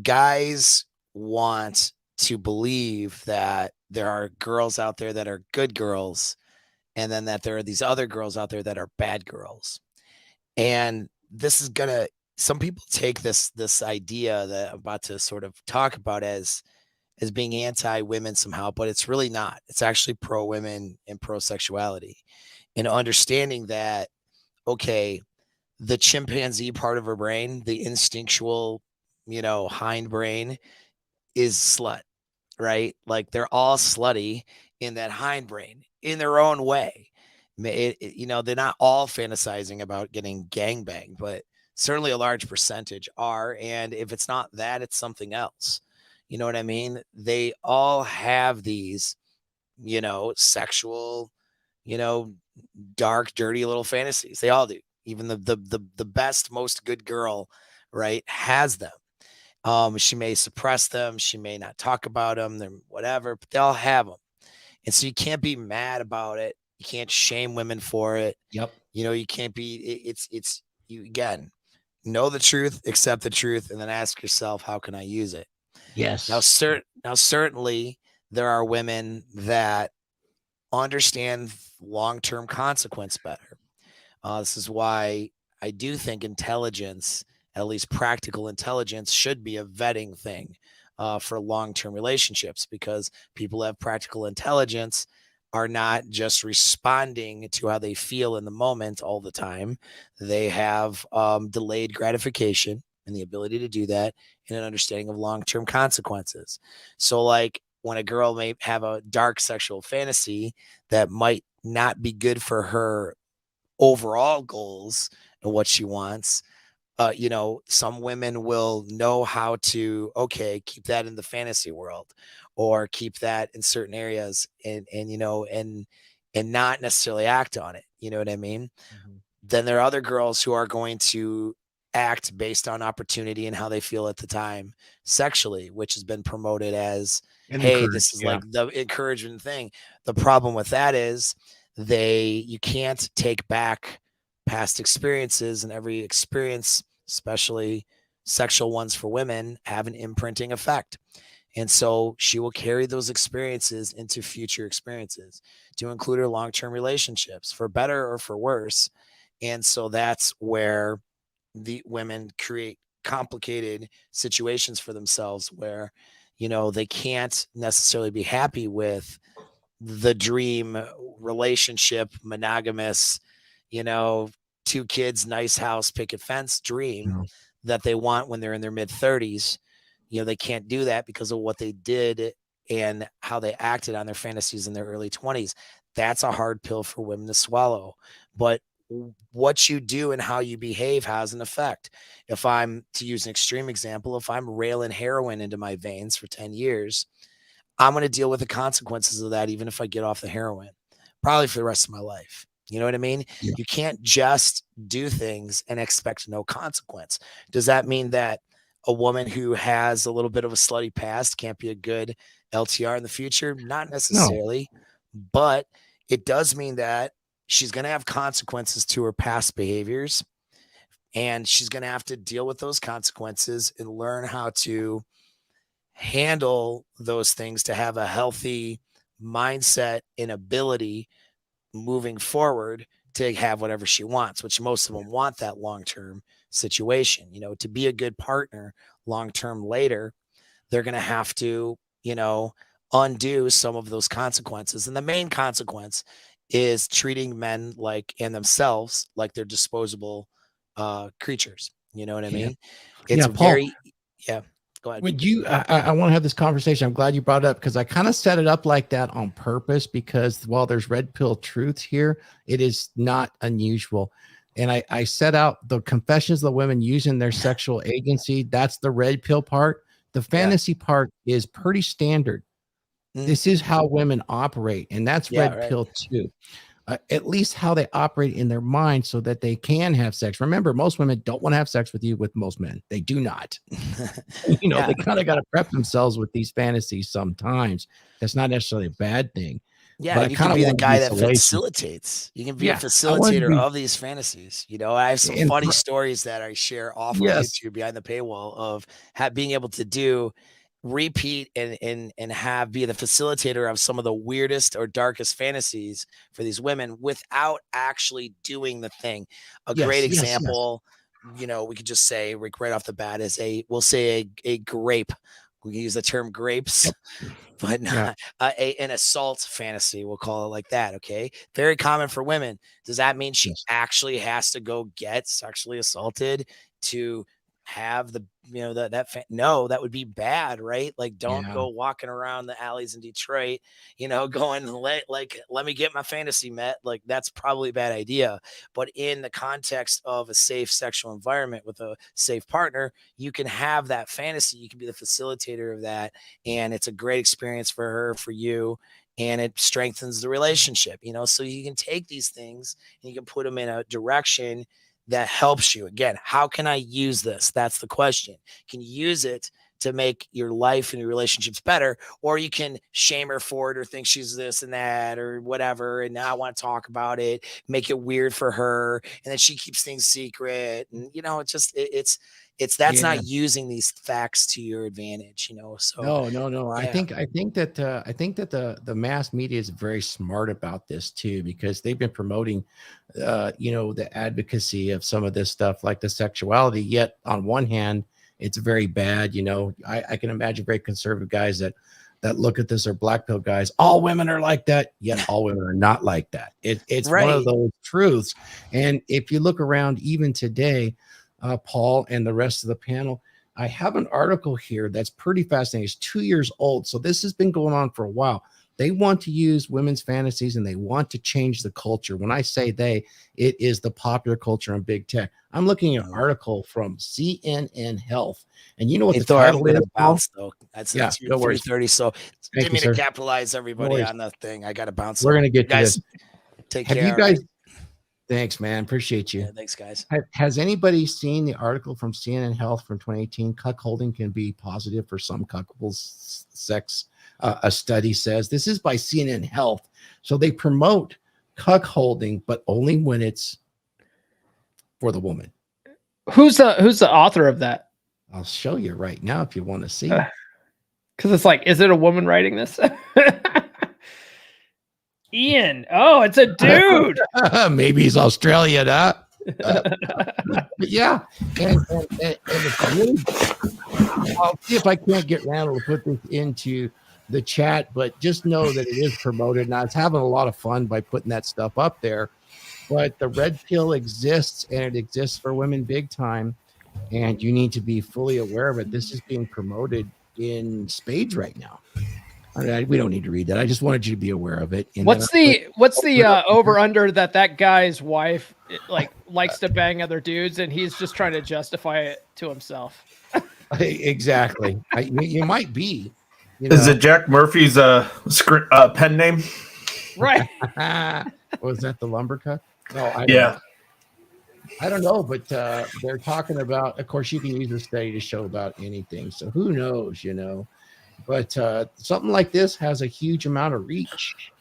Speaker 15: guys want to believe that there are girls out there that are good girls, and then that there are these other girls out there that are bad girls. And this is gonna, some people take this idea that I'm about to sort of talk about as being anti-women somehow, but it's really not. It's actually pro-women and pro-sexuality, and understanding that, okay, the chimpanzee part of our brain, the instinctual, hind brain, is slut, right? Like they're all slutty in that hind brain in their own way. They're not all fantasizing about getting gangbanged, but certainly a large percentage are. And if it's not that, it's something else. You know what I mean? They all have these, sexual, dark, dirty little fantasies. They all do. Even the best, most good girl, right, has them. She may suppress them. She may not talk about them. They're whatever, but they all have them. And so you can't be mad about it. You can't shame women for it.
Speaker 13: Yep.
Speaker 15: You can't be, you again, know the truth, accept the truth, and then ask yourself, how can I use it?
Speaker 13: Yes.
Speaker 15: Now, certainly there are women that understand long-term consequence better. This is why I do think intelligence, at least practical intelligence, should be a vetting thing for long-term relationships, because people who have practical intelligence are not just responding to how they feel in the moment all the time. They have delayed gratification and the ability to do that, and an understanding of long-term consequences. So like when a girl may have a dark sexual fantasy that might not be good for her overall goals and what she wants, some women will know how to, okay, keep that in the fantasy world, or keep that in certain areas, and not necessarily act on it. You know what I mean? Mm-hmm. Then there are other girls who are going to act based on opportunity and how they feel at the time sexually, which has been promoted as, hey, this is like the encouragement thing. The problem with that is you can't take back past experiences, and every experience, especially sexual ones for women, have an imprinting effect. And so she will carry those experiences into future experiences, to include her long-term relationships, for better or for worse. And so that's where the women create complicated situations for themselves where, they can't necessarily be happy with the dream relationship, monogamous, 2 kids, nice house, picket fence dream that they want when they're in their mid-30s. They can't do that because of what they did and how they acted on their fantasies in their early 20s. That's a hard pill for women to swallow. But what you do and how you behave has an effect. If I'm, to use an extreme example, if I'm railing heroin into my veins for 10 years, I'm going to deal with the consequences of that, even if I get off the heroin. probably for the rest of my life. You know what I mean?
Speaker 13: Yeah.
Speaker 15: You can't just do things and expect no consequence. Does that mean that a woman who has a little bit of a slutty past can't be a good LTR in the future? Not necessarily, but it does mean that she's going to have consequences to her past behaviors, and she's going to have to deal with those consequences and learn how to handle those things to have a healthy mindset and ability moving forward to have whatever she wants, which most of them want that long-term situation. You know, to be a good partner long-term later, they're going to have to, you know, undo some of those consequences. And the main consequence is treating men like, and themselves like they're disposable creatures. You know what I mean? It's
Speaker 13: Paul,
Speaker 15: go ahead.
Speaker 13: Would you, I want to have this conversation. I'm glad you brought it up because I kind of set it up like that on purpose, because while there's red pill truths here, it is not unusual. And I set out the confessions of the women using their sexual agency. That's the red pill part. The fantasy part is pretty standard. This is how women operate, and that's red pill too. At least how they operate in their mind so that they can have sex. Remember, most women don't want to have sex with you with most men. They do not. You know, they kind of got to prep themselves with these fantasies sometimes. That's not necessarily a bad thing.
Speaker 15: Yeah,
Speaker 13: but
Speaker 15: you can be the guy that facilitates. You can be a facilitator of these fantasies. You know, I have some funny stories that I share off of YouTube behind the paywall of being able to do repeat and be the facilitator of some of the weirdest or darkest fantasies for these women without actually doing the thing. A great example, you know, we could just say right off the bat is we'll say a grape. We can use the term grapes, but not an assault fantasy. We'll call it like that. Okay. Very common for women. Does that mean she actually has to go get sexually assaulted to have the, you know, no, that would be bad, right? Like, don't go walking around the alleys in Detroit, you know, going let me get my fantasy met. Like, that's probably a bad idea. But in the context of a safe sexual environment with a safe partner, you can have that fantasy. You can be the facilitator of that, and it's a great experience for her, for you, and it strengthens the relationship, you know. So you can take these things and you can put them in a direction that helps you. Again, how can I use this? That's the question. Can you use it to make your life and your relationships better? Or you can shame her for it, or think she's this and that or whatever, and now I want to talk about it, make it weird for her, and then she keeps things secret. And, you know, that's not using these facts to your advantage, you know. So
Speaker 13: no. I think that the mass media is very smart about this too, because they've been promoting you know, the advocacy of some of this stuff, like the sexuality, yet on one hand it's very bad. You know, I can imagine very conservative guys that look at this, or black pill guys, all women are like that, yet all women are not like that. It's one of those truths. And if you look around even today, Paul and the rest of the panel, I have an article here that's pretty fascinating. It's 2 years old, so this has been going on for a while. They want to use women's fantasies and they want to change the culture. When I say they, it is the popular culture in big tech. I'm looking at an article from CNN Health, and you know what the title is?
Speaker 15: Bounce though. That's
Speaker 13: no
Speaker 15: 3:30. So didn't mean to capitalize everybody on the thing. I got to bounce.
Speaker 13: We're gonna get to
Speaker 15: guys.
Speaker 13: this.
Speaker 15: Take
Speaker 13: Have
Speaker 15: care.
Speaker 13: you guys? Thanks, man. Appreciate you.
Speaker 15: Yeah, thanks, guys.
Speaker 13: Has anybody seen the article from CNN Health from 2018? Cuckolding can be positive for some couples' sex. A study says this is by CNN Health. So they promote cuckolding, but only when it's for the woman.
Speaker 16: Who's the author of that?
Speaker 13: I'll show you right now if you want to see.
Speaker 16: Because it's like, is it a woman writing this? Ian. Oh, it's a dude.
Speaker 13: Maybe he's Australian, huh? But yeah. And it's really, I'll see if I can't get Randall to put this into the chat, but just know that it is promoted. Now, it's having a lot of fun by putting that stuff up there. But the red pill exists, and it exists for women big time. And you need to be fully aware of it. This is being promoted in spades right now. We don't need to read that. I just wanted you to be aware of it. And
Speaker 16: what's the over under that guy's wife likes to bang other dudes, and he's just trying to justify it to himself?
Speaker 13: Exactly. You might be.
Speaker 19: Is it Jack Murphy's pen name?
Speaker 16: Right.
Speaker 13: Was that the lumber cut? No, I don't
Speaker 19: Yeah.
Speaker 13: know. I don't know, but they're talking about, of course, you can use this study to show about anything. So who knows, you know? But something like this has a huge amount of reach.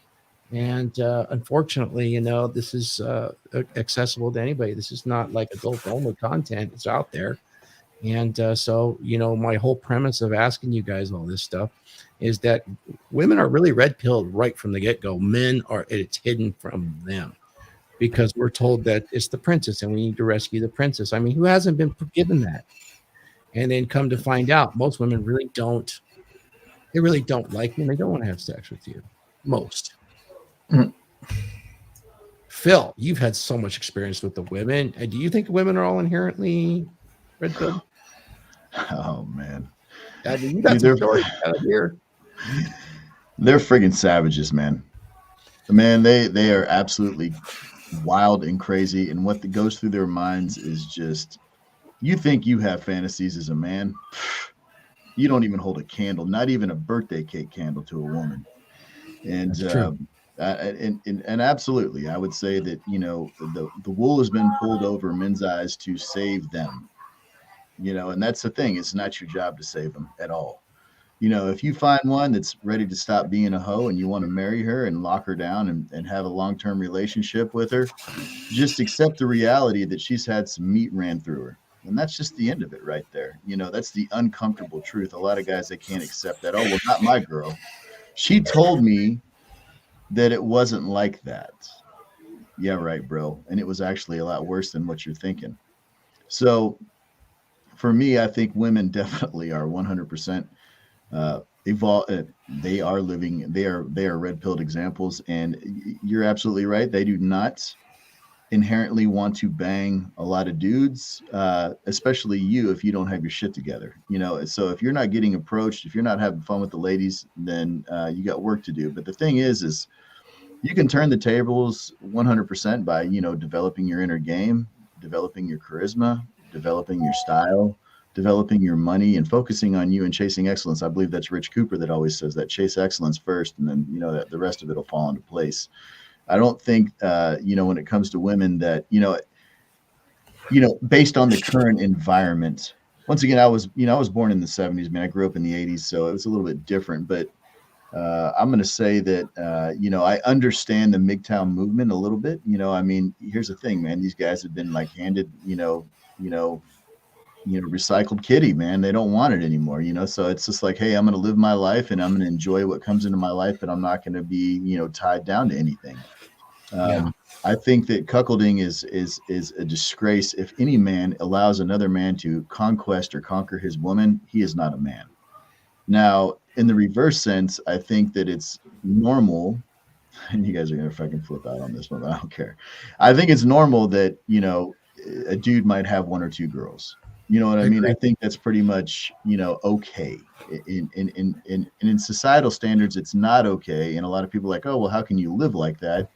Speaker 13: And unfortunately, you know, this is accessible to anybody. This is not like adult-only content. It's out there. And so, you know, my whole premise of asking you guys all this stuff is that women are really red-pilled right from the get-go. Men are, it's hidden from them because we're told that it's the princess and we need to rescue the princess. I mean, who hasn't been given that? And then come to find out, most women really don't. They really don't like you and they don't want to have sex with you. Most. Phil, you've had so much experience with the women. Do you think women are all inherently red-pilled?
Speaker 17: Oh man,
Speaker 13: I mean, you got some stories out here.
Speaker 17: They're friggin' savages, man. Man, they are absolutely wild and crazy, and what goes through their minds is just, you think you have fantasies as a man, you don't even hold a candle, not even a birthday cake candle to a woman. And and absolutely, I would say that, you know, the wool has been pulled over men's eyes to save them. You know, and that's the thing. It's not your job to save them at all. You know, if you find one that's ready to stop being a hoe and you want to marry her and lock her down and have a long-term relationship with her, just accept the reality that she's had some meat ran through her. And that's just the end of it right there. You know, that's the uncomfortable truth. A lot of guys, they can't accept that. Oh, well, not my girl. She told me that it wasn't like that. Yeah, right, bro. And it was actually a lot worse than what you're thinking. So for me, I think women definitely are 100% evolved. They are red-pilled examples, and you're absolutely right. They do not inherently want to bang a lot of dudes, especially you if you don't have your shit together. You know, so if you're not getting approached, if you're not having fun with the ladies, then you got work to do. But the thing is you can turn the tables 100% by, you know, developing your inner game, developing your charisma, developing your style, developing your money, and focusing on you and chasing excellence. I believe that's Rich Cooper that always says that: chase excellence first, and then, you know, that the rest of it will fall into place. I don't think, you know, when it comes to women that, you know, based on the current environment, once again, I was born in the 70s, man. I grew up in the 80s, so it was a little bit different, but I'm going to say that, you know, I understand the MGTOW movement a little bit. You know, I mean, here's the thing, man. These guys have been like handed, recycled kitty, man. They don't want it anymore, you know? So it's just like, hey, I'm going to live my life and I'm going to enjoy what comes into my life, but I'm not going to be, you know, tied down to anything. I think that cuckolding is a disgrace. If any man allows another man to conquest or conquer his woman, he is not a man. Now, in the reverse sense, I think that it's normal, and you guys are going to fucking flip out on this one, but I don't care. I think it's normal that, you know, a dude might have one or two girls. You know what I mean? I think that's pretty much, you know, okay. In societal standards, it's not okay. And a lot of people are like, oh, well, how can you live like that?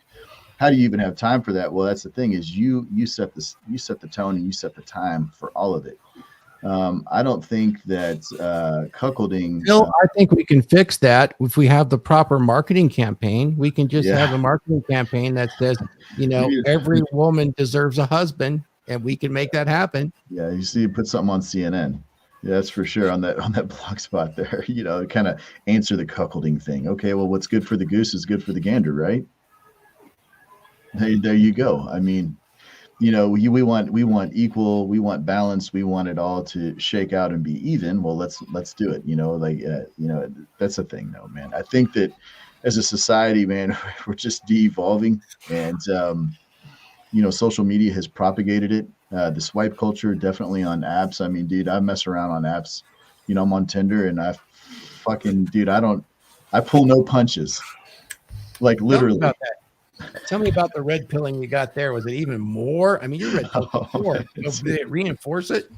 Speaker 17: How do you even have time for that? Well, that's the thing, is you set the tone and you set the time for all of it. I don't think that cuckolding.
Speaker 13: Bill, I think we can fix that if we have the proper marketing campaign. We can just have a marketing campaign that says, you know, every woman deserves a husband, and we can make that happen.
Speaker 17: Yeah, you see, put something on CNN. Yeah, that's for sure, on that blog spot there. You know, kind of answer the cuckolding thing. Okay, well, what's good for the goose is good for the gander, right? Hey, there you go. I mean, you know, we want equal, we want balance, we want it all to shake out and be even. Well, let's do it. You know, like you know, that's the thing, though, man. I think that as a society, man, we're just de-evolving, and you know, social media has propagated it. The swipe culture, definitely on apps. I mean, dude, I mess around on apps. You know, I'm on Tinder, and I pull no punches. Like literally.
Speaker 13: Tell me about the red pilling you got there. Was it even more? I mean, you're red pilled before. Did it reinforce it?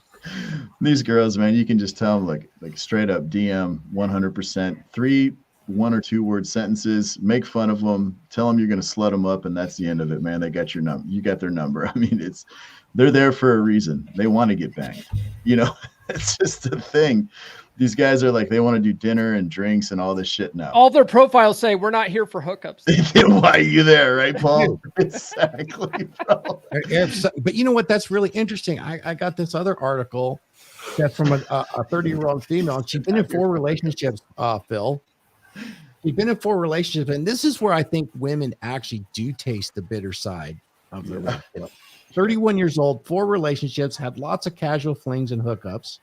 Speaker 17: These girls, man, you can just tell them like straight up DM 100%. 3 1 or 2 word sentences. Make fun of them. Tell them you're going to slut them up, and that's the end of it, man. They got your number. You got their number. I mean, they're there for a reason. They want to get banged. You know, it's just a thing. These guys are like, they want to do dinner and drinks and all this shit now.
Speaker 16: All their profiles say we're not here for hookups.
Speaker 17: Why are you there, right, Paul? Exactly, bro.
Speaker 13: But you know what? That's really interesting. I got this other article that's from a 30-year-old female. She's been in 4 relationships, Phil. She's been in 4 relationships, and this is where I think women actually do taste the bitter side of the red pill. 31 years old, 4 relationships, had lots of casual flings and hookups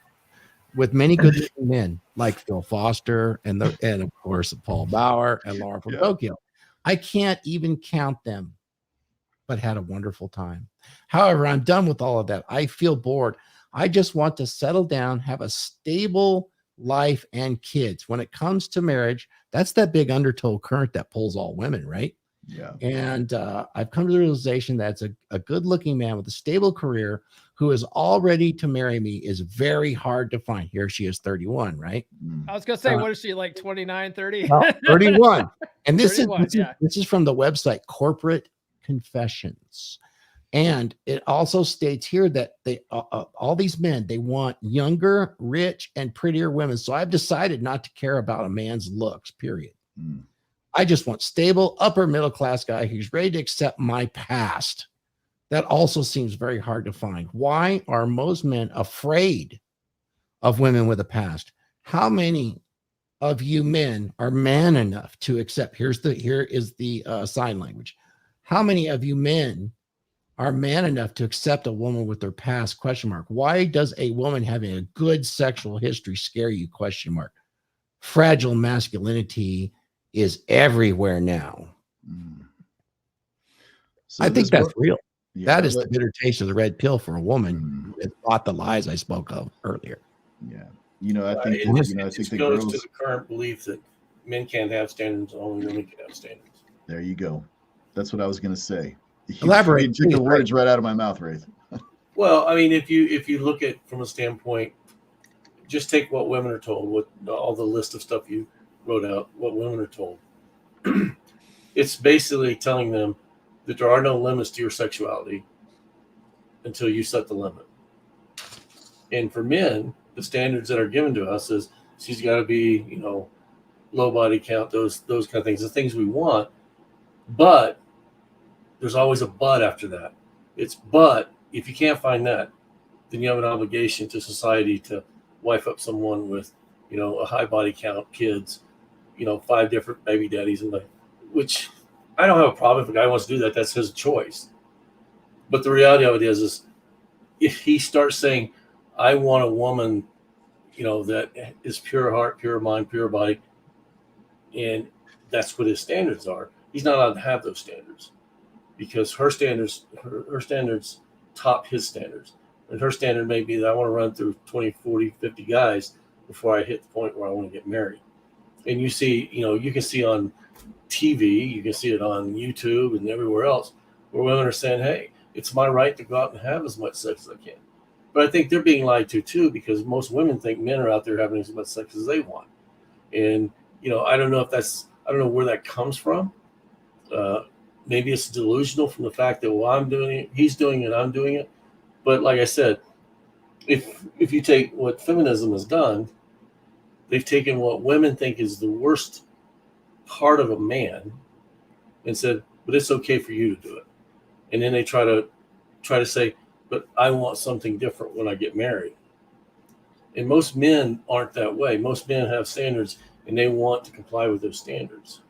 Speaker 13: with many good-looking men like Phil Foster and of course Paul Bauer and Laura from Tokyo. I can't even count them, but had a wonderful time. However, I'm done with all of that. I feel bored. I just want to settle down, have a stable life and kids. When it comes to marriage, that's that big undertow current that pulls all women, right?
Speaker 17: Yeah.
Speaker 13: And I've come to the realization that it's a good-looking man with a stable career who is all ready to marry me is very hard to find. Here she is, 31, right?
Speaker 16: I was gonna say, what is she, like 29, 30?
Speaker 13: 31. And this
Speaker 16: 31,
Speaker 13: this is from the website Corporate Confessions. And it also states here that they all these men, they want younger, rich, and prettier women. So I've decided not to care about a man's looks, period. I just want stable, upper middle class guy who's ready to accept my past. That also seems very hard to find. Why are most men afraid of women with a past? How many of you men are man enough to accept? Here is the sign language. How many of you men are man enough to accept a woman with their past? ? Why does a woman having a good sexual history scare you ? Fragile masculinity is everywhere now.
Speaker 17: So
Speaker 13: I think that's real.
Speaker 17: Yeah,
Speaker 13: that is the bitter taste of the red pill for a woman that thought the lies I spoke of earlier.
Speaker 17: Yeah. You know, I think,
Speaker 14: it just
Speaker 17: the
Speaker 14: goes
Speaker 17: girls,
Speaker 14: to the current belief that men can't have standards, only women can have standards.
Speaker 17: there you go. That's what I was going to say.
Speaker 13: Elaborate,
Speaker 17: You took the
Speaker 13: please,
Speaker 17: words right out of my mouth, Raith.
Speaker 14: Well, I mean, if you look at from a standpoint, just take what women are told, what all the list of stuff you wrote out, what women are told. It's basically telling them that there are no limits to your sexuality until you set the limit. And for men, the standards that are given to us is she's got to be, low body count, those kind of things, the things we want. But there's always a but after that. It's but if you can't find that, then you have an obligation to society to wife up someone with, a high body count, kids, 5 different baby daddies, and which I don't have a problem if a guy wants to do that. That's his choice. But the reality of it is if he starts saying, I want a woman, that is pure heart, pure mind, pure body, and that's what his standards are, he's not allowed to have those standards because her standards top his standards. And her standard may be that I want to run through 20, 40, 50 guys before I hit the point where I want to get married. And you see, you can see on TV, you can see it on YouTube and everywhere else where women are saying, hey, it's my right to go out and have as much sex as I can. But I think they're being lied to too, because most women think men are out there having as much sex as they want. And, I don't know where that comes from. Maybe it's delusional from the fact that, well, I'm doing it, he's doing it, I'm doing it. But like I said, if you take what feminism has done, they've taken what women think is the worst part of a man and said, but it's okay for you to do it. And then they try to say, but I want something different when I get married. And most men aren't that way. Most men have standards and they want to comply with those standards.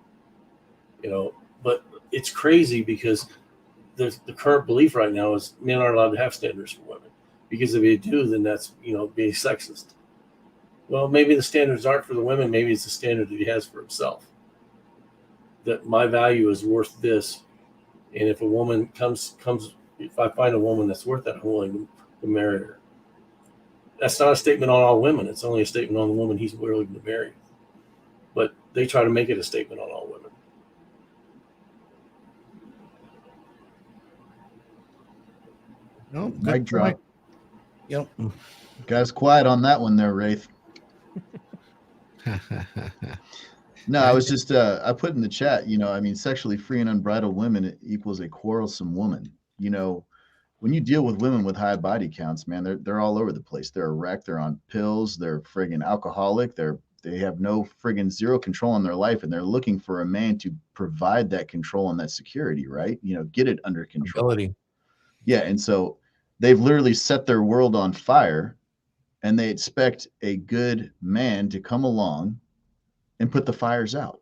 Speaker 14: But it's crazy because the current belief right now is men aren't allowed to have standards for women. Because if they do, then that's, being sexist. Well, maybe the standards aren't for the women. Maybe it's the standard that he has for himself. That my value is worth this. And if a woman comes, if I find a woman that's worth that, I'm willing to marry her. That's not a statement on all women. It's only a statement on the woman he's willing to marry. But they try to make it a statement on all women.
Speaker 13: No,
Speaker 17: Mic drop.
Speaker 13: Yep.
Speaker 17: Guys, quiet on that one there, Raith. No, I was just I put in the chat, sexually free and unbridled women equals a quarrelsome woman. when you deal with women with high body counts, man, they're all over the place. They're a wreck. They're on pills. They're friggin' alcoholic. They have no friggin' zero control in their life, and they're looking for a man to provide that control and that security, right? You know, get it under control.
Speaker 13: Ability.
Speaker 17: Yeah, and so they've literally set their world on fire, and they expect a good man to come along and put the fires out.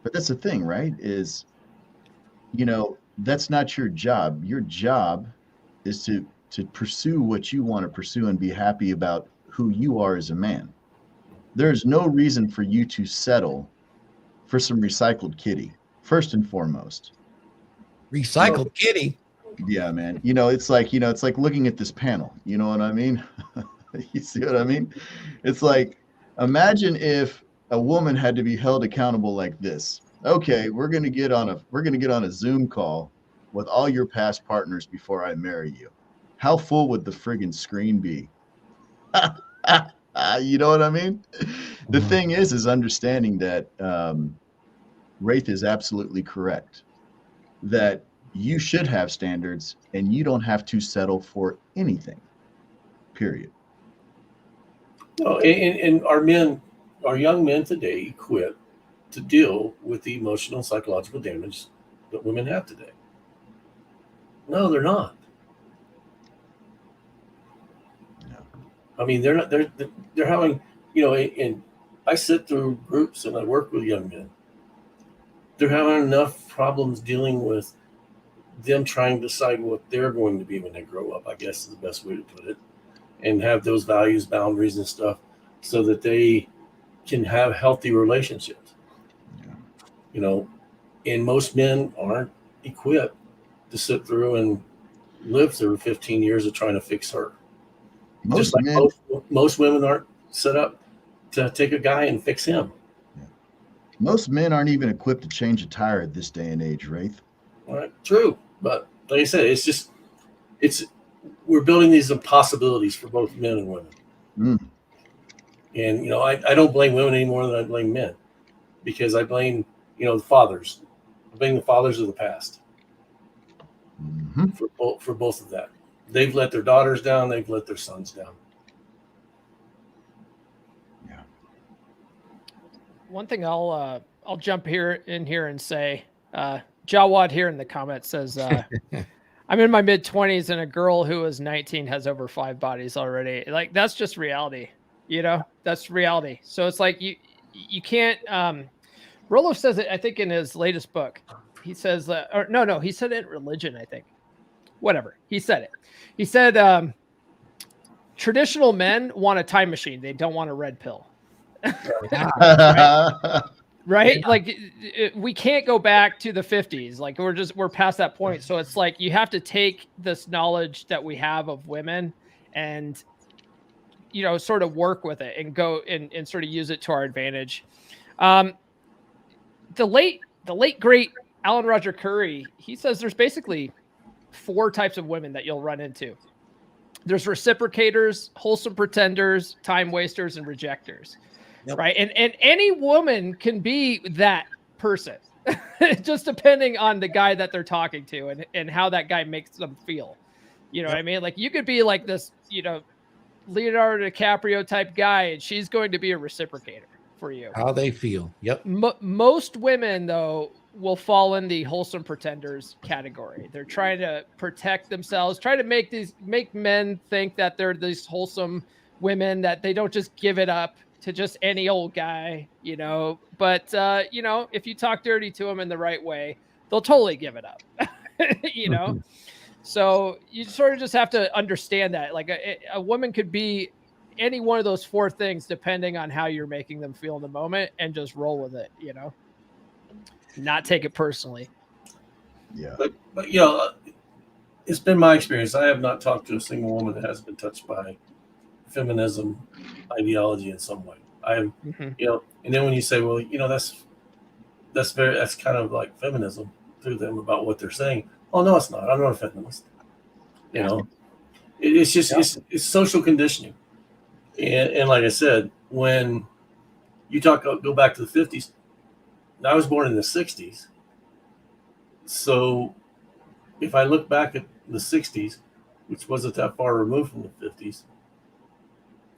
Speaker 17: But that's the thing, right? Is, you know, that's not your job. Your job is to pursue what you want to pursue and be happy about who you are as a man. There's no reason for you to settle for some recycled kitty, first and foremost.
Speaker 13: Recycled kitty?
Speaker 17: Yeah, man. You know, it's like looking at this panel. You know what I mean? You see what I mean? It's like, imagine if a woman had to be held accountable like this. Okay, we're gonna get on a Zoom call with all your past partners before I marry you. How full would the friggin' screen be? You know what I mean? The thing is understanding that Raith is absolutely correct. That you should have standards and you don't have to settle for anything. Period.
Speaker 14: No, and our young men today equipped to deal with the emotional and psychological damage that women have today. No, they're not. No. I mean, they're not. They're having, you know, and I sit through groups and I work with young men. They're having enough problems dealing with them trying to decide what they're going to be when they grow up, I guess is the best way to put it, and have those values, boundaries, and stuff so that they can have healthy relationships. Yeah. You know, and most men aren't equipped to sit through and live through 15 years of trying to fix her. Just like most women aren't set up to take a guy and fix him.
Speaker 17: Yeah. Most men aren't even equipped to change a tire at this day and age, Raith.
Speaker 14: All right, true. But like I said, we're building these impossibilities for both men and women.
Speaker 17: Mm.
Speaker 14: And, you know, I don't blame women any more than I blame men, because I blame, you know, the fathers. I blame the fathers of the past for both of that. They've let their daughters down. They've let their sons down.
Speaker 17: Yeah.
Speaker 16: One thing I'll jump in here and say, Jawad here in the comments says, I'm in my mid-20s and a girl who is 19 has over 5 bodies already. Like, that's just reality, you know? That's reality. So it's like you can't. Rolo says it, I think, in his latest book. He says, he said it in Religion, I think. Whatever. He said it. He said, traditional men want a time machine. They don't want a red pill. Right? Yeah. Like, we can't go back to the 50s. Like, we're past that point. So it's like, you have to take this knowledge that we have of women and, you know, sort of work with it and go and sort of use it to our advantage. The late great Alan Roger Curry, he says there's basically 4 types of women that you'll run into. There's reciprocators, wholesome pretenders, time wasters, and rejectors. Yep. Right. And any woman can be that person, just depending on the guy that they're talking to and how that guy makes them feel. You know what I mean? Like, you could be like this, you know, Leonardo DiCaprio type guy, and she's going to be a reciprocator for you.
Speaker 13: How they feel. Yep.
Speaker 16: Most women, though, will fall in the wholesome pretenders category. They're trying to protect themselves, try to make men think that they're these wholesome women, that they don't just give it up to just any old guy, you know. But you know, if you talk dirty to them in the right way, they'll totally give it up. You know. So you sort of just have to understand that, like, a woman could be any one of those 4 things depending on how you're making them feel in the moment, and just roll with it, you know, not take it personally.
Speaker 17: Yeah.
Speaker 14: But you know, it's been my experience. I have not talked to a single woman that hasn't been touched by feminism ideology in some way. You know, and then when you say, well, you know, that's kind of like feminism through them about what they're saying. Oh, no, it's not. I'm not a feminist. You know, it's just, it's social conditioning. And like I said, when you go back to the 50s, I was born in the 60s. So if I look back at the 60s, which wasn't that far removed from the 50s,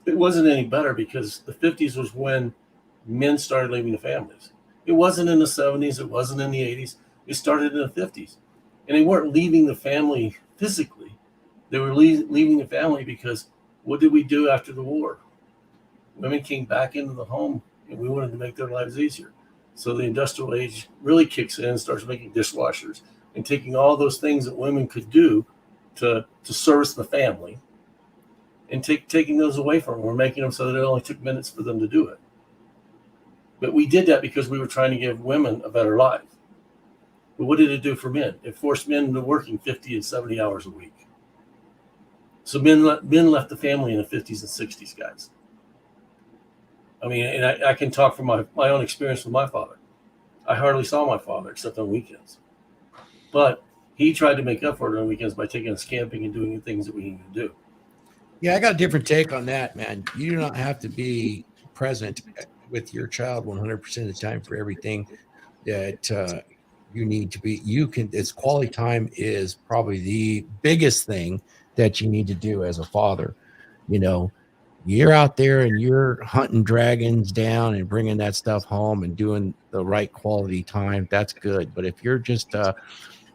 Speaker 14: it wasn't any better because the 50s was when men started leaving the families. It wasn't in the 70s. It wasn't in the 80s. It started in the 50s. And they weren't leaving the family physically. They were leaving the family because what did we do after the war? Women came back into the home and we wanted to make their lives easier. So the industrial age really kicks in and starts making dishwashers and taking all those things that women could do to service the family and taking those away from them. We're making them so that it only took minutes for them to do it. But we did that because we were trying to give women a better life. But what did it do for men? It forced men into working 50 and 70 hours a week. So men left the family in the 50s and 60s, guys. I mean, and I can talk from my own experience with my father. I hardly saw my father except on weekends. But he tried to make up for it on weekends by taking us camping and doing the things that we needed to do.
Speaker 13: Yeah, I got a different take on that, man. You do not have to be present with your child 100% of the time for everything that you need to be. You can. It's quality time is probably the biggest thing that you need to do as a father. You know, you're out there and you're hunting dragons down and bringing that stuff home and doing the right quality time. That's good. But if you're just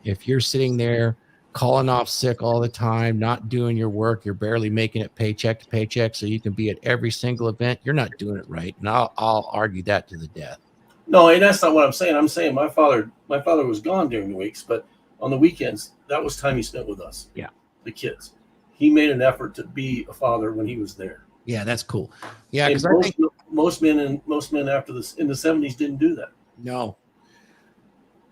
Speaker 13: if you're sitting there calling off sick all the time, not doing your work, you're barely making it paycheck to paycheck so you can be at every single event, you're not doing it right. And I'll argue that to the death.
Speaker 14: No, and that's not what I'm saying. I'm saying my father was gone during the weeks, but on the weekends, that was time he spent with us.
Speaker 13: Yeah.
Speaker 14: The kids. He made an effort to be a father when he was there.
Speaker 13: Yeah, that's cool. Yeah,
Speaker 14: because most men after this in the 70s didn't do that.
Speaker 13: No.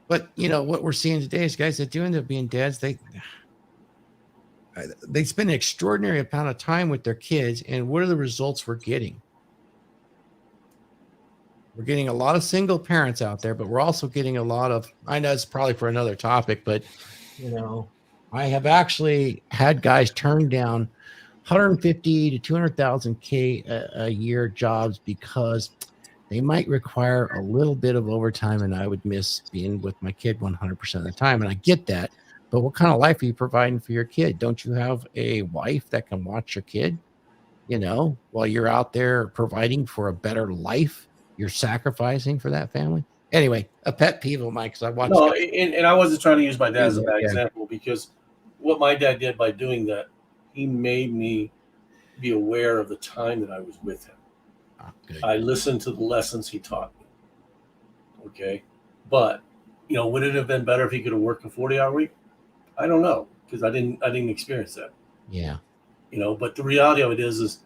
Speaker 13: But you know what we're seeing today is guys that do end up being dads. They spend an extraordinary amount of time with their kids, and what are the results we're getting? We're getting a lot of single parents out there, but we're also getting a lot of. I know it's probably for another topic, but you know, I have actually had guys turn down 150 to 200,000 a year jobs because they might require a little bit of overtime, and I would miss being with my kid 100% of the time. And I get that, but what kind of life are you providing for your kid? Don't you have a wife that can watch your kid, you know, while you're out there providing for a better life? You're sacrificing for that family. Anyway, a pet peeve of mine because I watched.
Speaker 14: No, and I wasn't trying to use my dad as a bad example because what my dad did by doing that, he made me be aware of the time that I was with him. I listened to the lessons he taught me. Okay. But, you know, would it have been better if he could have worked a 40-hour week? I don't know, because I didn't experience that.
Speaker 13: Yeah.
Speaker 14: You know, but the reality of it is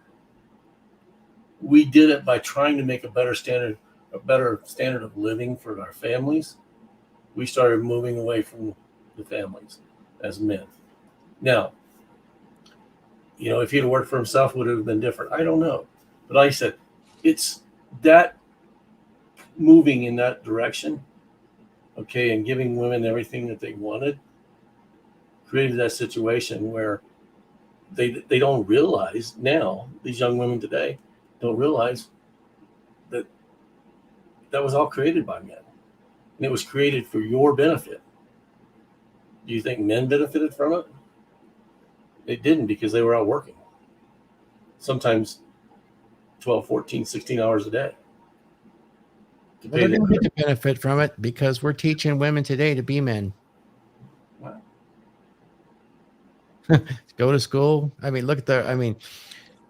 Speaker 14: we did it by trying to make a better standard of living for our families. We started moving away from the families as men. Now, you know, if he'd have worked for himself, would it have been different? I don't know. But like I said, it's that moving in that direction, okay, and giving women everything that they wanted created that situation where they don't realize now, these young women today don't realize that that was all created by men. And it was created for your benefit. Do you think men benefited from it? They didn't because they were out working. Sometimes 12, 14, 16 hours a day.
Speaker 13: Well, they're going to get the benefit from it because we're teaching women today to be men.
Speaker 14: Wow.
Speaker 13: Go to school. I mean, look at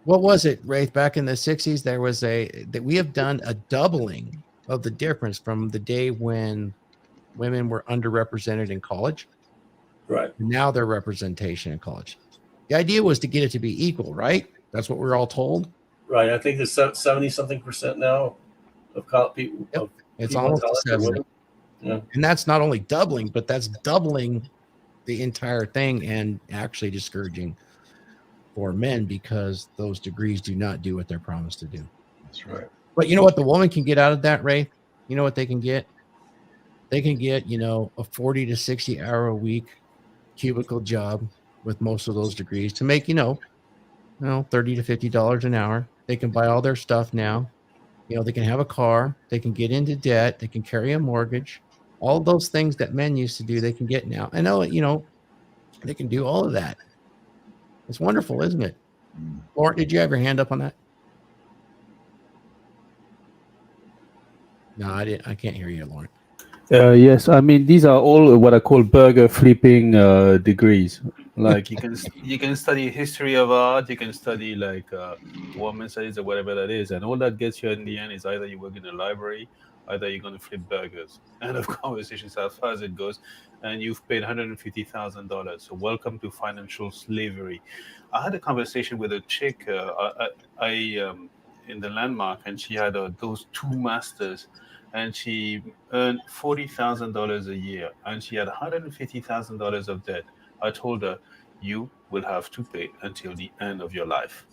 Speaker 13: what was it, Raith? Back in the 60s, there was that we have done a doubling of the difference from the day when women were underrepresented in college.
Speaker 14: Right.
Speaker 13: Now their representation in college. The idea was to get it to be equal, right? That's what we're all told.
Speaker 14: Right. I think there's 70-something% now of people.
Speaker 13: Yep. It's almost 70.
Speaker 14: Yeah.
Speaker 13: And that's not only doubling, but that's doubling the entire thing and actually discouraging for men because those degrees do not do what they're promised to do.
Speaker 14: That's right.
Speaker 13: But you know what the woman can get out of that, Ray? You know what they can get? They can get, you know, a 40 to 60 hour a week cubicle job with most of those degrees to make, you know, $30 to $50 an hour. They can buy all their stuff now. You know, they can have a car. They can get into debt. They can carry a mortgage. All those things that men used to do, they can get now. I know, you know, they can do all of that. It's wonderful, isn't it? Lauren, did you have your hand up on that? No, I didn't. I can't hear you, Lauren.
Speaker 18: Yes, I mean these are all what I call burger flipping degrees. Like you can study history of art, you can study like women's studies or whatever that is, and all that gets you in the end is either you work in a library, either you're going to flip burgers. End of conversations as far as it goes, and you've paid $150,000. So welcome to financial slavery. I had a conversation with a chick in the Landmark, and she had those 2 masters. And she earned $40,000 a year, and she had $150,000 of debt. I told her, you will have to pay until the end of your life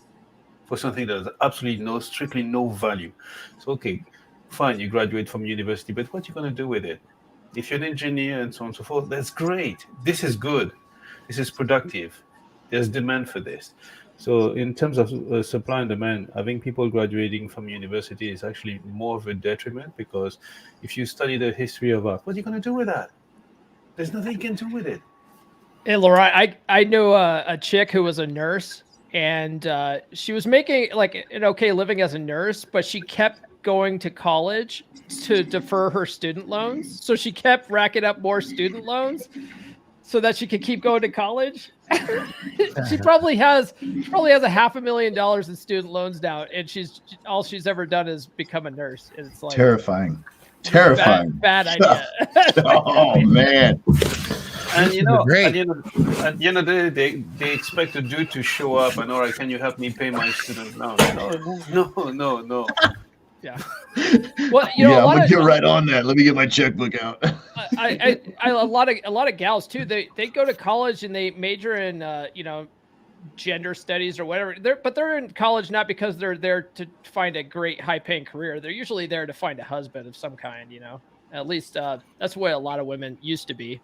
Speaker 18: for something that has absolutely strictly no value. So, okay, fine, you graduate from university, but what are you going to do with it? If you're an engineer and so on and so forth, that's great. This is good. This is productive. There's demand for this. So in terms of supply and demand, having people graduating from university is actually more of a detriment, because if you study the history of art, what are you going to do with that? There's nothing you can do with it.
Speaker 16: Hey, Laura, I know a chick who was a nurse, and she was making like an okay living as a nurse, but she kept going to college to defer her student loans. So she kept racking up more student loans so that she could keep going to college. she probably has $500,000 in student loans now, and all she's ever done is become a nurse. And it's like
Speaker 17: terrifying.
Speaker 16: Bad idea.
Speaker 17: Oh man.
Speaker 18: And you know, at the end of the day, they expect a dude to show up and, all right, can you help me pay my student loan? No.
Speaker 16: Yeah. Well, you know,
Speaker 17: I'm gonna get right on that. Let me get my checkbook out.
Speaker 16: a lot of gals too. They go to college and they major in gender studies or whatever. They're in college not because they're there to find a great high paying career. They're usually there to find a husband of some kind. You know, at least that's the way a lot of women used to be.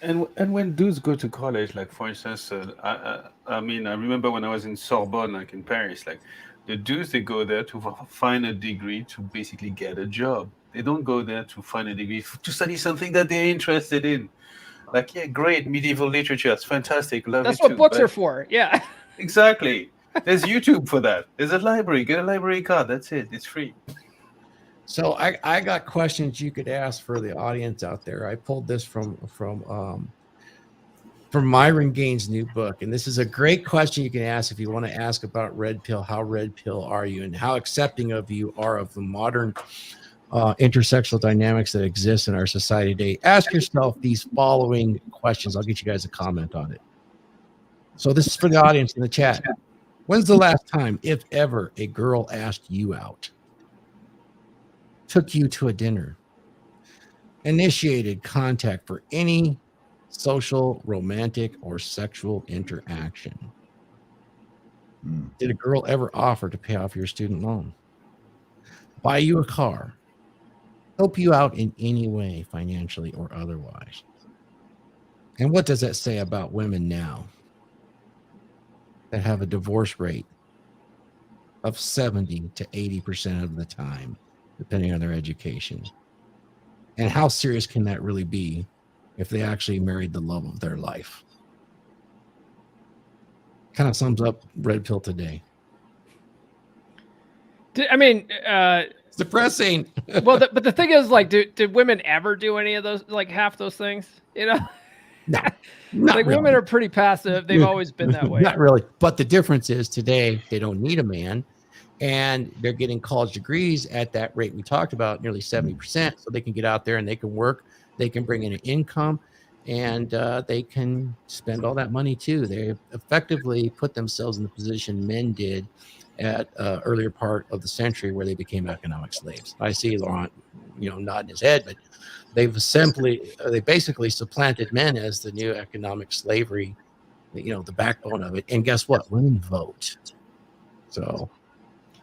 Speaker 18: And when dudes go to college, like for instance, I mean, I remember when I was in Sorbonne, like in Paris, like the dudes, they go there to find a degree to basically get a job. They don't go there to find a degree to study something that they're interested in. Like, yeah, great, medieval literature, it's fantastic, love
Speaker 16: That's
Speaker 18: it
Speaker 16: what
Speaker 18: too,
Speaker 16: books
Speaker 18: but-
Speaker 16: are for. Yeah.
Speaker 18: Exactly. There's YouTube for that. There's a library. Get a library card. That's it. It's free.
Speaker 13: So I got questions you could ask for the audience out there. I pulled this from Myron Gaines' new book, and this is a great question you can ask if you want to ask about red pill. How red pill are you, and how accepting of you are of the modern intersexual dynamics that exist in our society today? Ask yourself these following questions. I'll get you guys a comment on it. So this is for the audience in the chat. When's the last time, if ever, a girl asked you out, took you to a dinner, initiated contact for any social, romantic, or sexual interaction? Did a girl ever offer to pay off your student loan, buy you a car, help you out in any way, financially or otherwise? And what does that say about women now that have a divorce rate of 70 to 80% of the time, depending on their education? And how serious can that really be if they actually married the love of their life? Kind of sums up red pill today.
Speaker 16: I mean,
Speaker 13: it's depressing.
Speaker 16: Well, but the thing is, like, did women ever do any of those, like half those things? You know,
Speaker 13: no,
Speaker 16: like
Speaker 13: really.
Speaker 16: women are pretty passive. They've always been that way.
Speaker 13: Not really. But the difference is today they don't need a man, and they're getting college degrees at that rate we talked about, nearly 70%. So they can get out there and they can work. They can bring in an income, and they can spend all that money too. They effectively put themselves in the position men did at earlier part of the century, where they became economic slaves. I see Laurent, nodding his head, but they basically supplanted men as the new economic slavery, the backbone of it. And guess what? Women vote. So,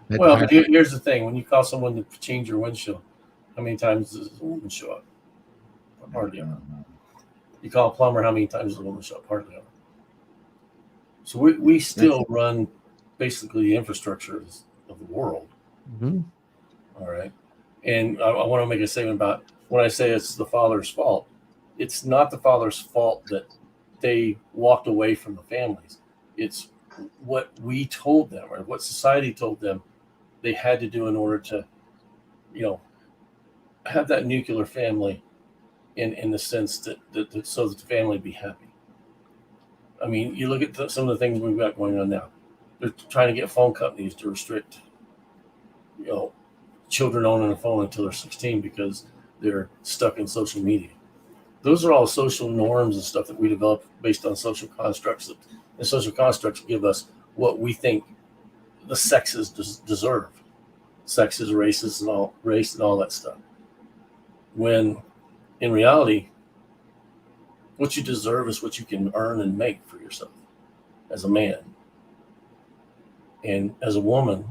Speaker 14: well, but here's the thing: when you call someone to change your windshield, how many times does a woman show up? Hardly ever. You call a plumber, how many times does a woman show up? Hardly ever. So we still run basically the infrastructure of the world.
Speaker 13: Mm-hmm.
Speaker 14: All right. And I want to make a statement about when I say it's the father's fault. It's not the father's fault that they walked away from the families. It's what we told them or what society told them they had to do in order to, have that nuclear family in the sense that so that the family be happy. I mean, you look at some of the things we've got going on now. They're trying to get phone companies to restrict, children owning a phone until they're 16 because they're stuck in social media. Those are all social norms and stuff that we develop based on social constructs. And social constructs give us what we think the sexes deserve. Sexes, races, and all that stuff. When in reality, what you deserve is what you can earn and make for yourself as a man. And as a woman,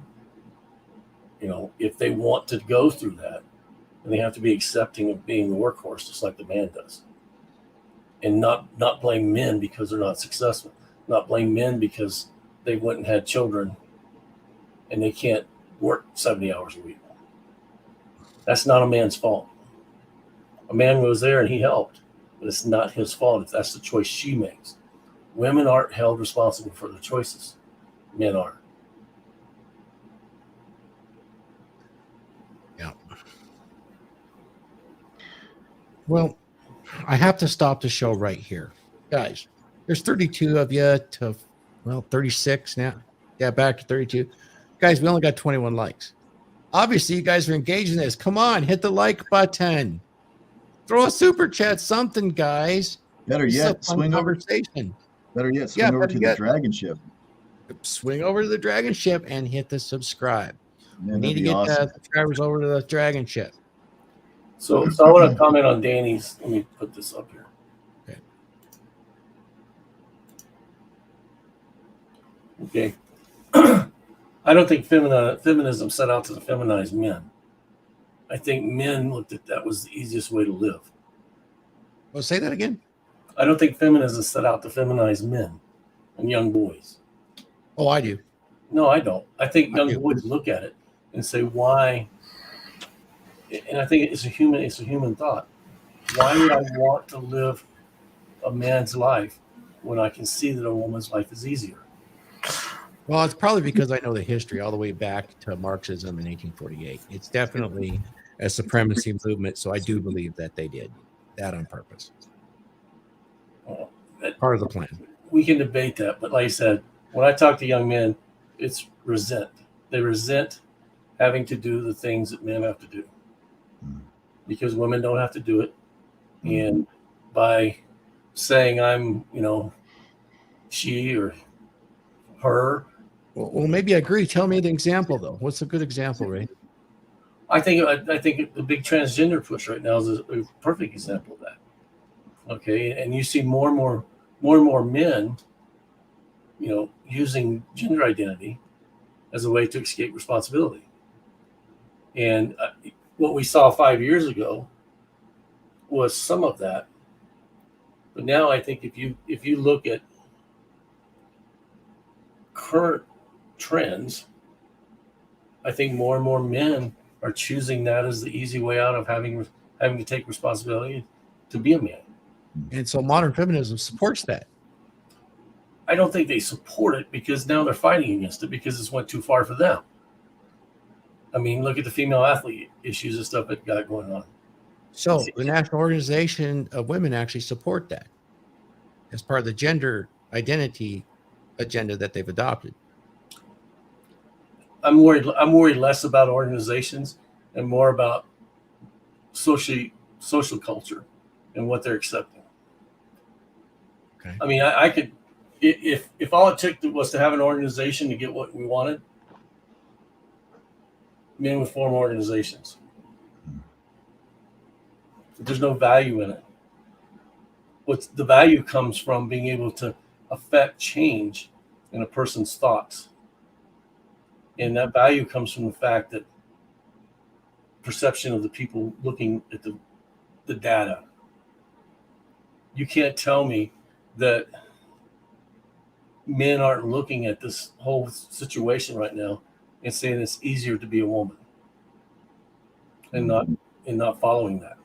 Speaker 14: if they want to go through that, then they have to be accepting of being the workhorse just like the man does. And not blame men because they're not successful. Not blame men because they went and had children and they can't work 70 hours a week. That's not a man's fault. A man was there and he helped, but it's not his fault if that's the choice she makes. Women aren't held responsible for their choices. Men are.
Speaker 13: Yeah. Well, I have to stop the show right here. Guys, there's 32 of you to, 36 now. Yeah, back to 32. Guys, we only got 21 likes. Obviously, you guys are engaged in this. Come on, hit the like button. Throw a super chat, something, guys.
Speaker 17: Better yet, swing over to the Dragon Ship.
Speaker 13: Swing over to the Dragon Ship and hit the subscribe.
Speaker 17: Man,
Speaker 13: we need to get subscribers over to the Dragon Ship.
Speaker 14: So I want to comment on Danny's. Let me put this up here. Okay. I don't think feminism set out to feminize men. I think men looked at that was the easiest way to live.
Speaker 13: Well, say that again.
Speaker 14: I don't think feminism set out to feminize men and young boys.
Speaker 13: Oh, I do.
Speaker 14: No, I don't. I think young boys look at it and say, why? And I think it's a human thought. Why would I want to live a man's life when I can see that a woman's life is easier?
Speaker 13: Well, it's probably because I know the history all the way back to Marxism in 1848. It's definitely a supremacy movement, so I do believe that they did that on purpose. Part of the plan.
Speaker 14: We can debate that, but like I said, when I talk to young men, it's resent. They resent having to do the things that men have to do because women don't have to do it. And by saying I'm, she or her.
Speaker 13: Well, maybe I agree. Tell me the example, though. What's a good example, Ray?
Speaker 14: I think the big transgender push right now is a perfect example of that. Okay, and you see more and more men, using gender identity as a way to escape responsibility. And what we saw 5 years ago was some of that. But now I think if you look at current trends, I think more and more men are choosing that as the easy way out of having to take responsibility to be a man.
Speaker 13: And so modern feminism supports that.
Speaker 14: I don't think they support it because now they're fighting against it because it's went too far for them. I mean, look at the female athlete issues and stuff that got going on.
Speaker 13: So the National Organization of Women actually support that as part of the gender identity agenda that they've adopted.
Speaker 14: I'm worried less about organizations and more about social culture and what they're accepting.
Speaker 13: Okay.
Speaker 14: I mean, I could, if all it took was to have an organization to get what we wanted, men would form organizations. But there's no value in it. The value comes from being able to affect change in a person's thoughts. And that value comes from the fact that perception of the people looking at the data. You can't tell me that men aren't looking at this whole situation right now and saying it's easier to be a woman and not following that.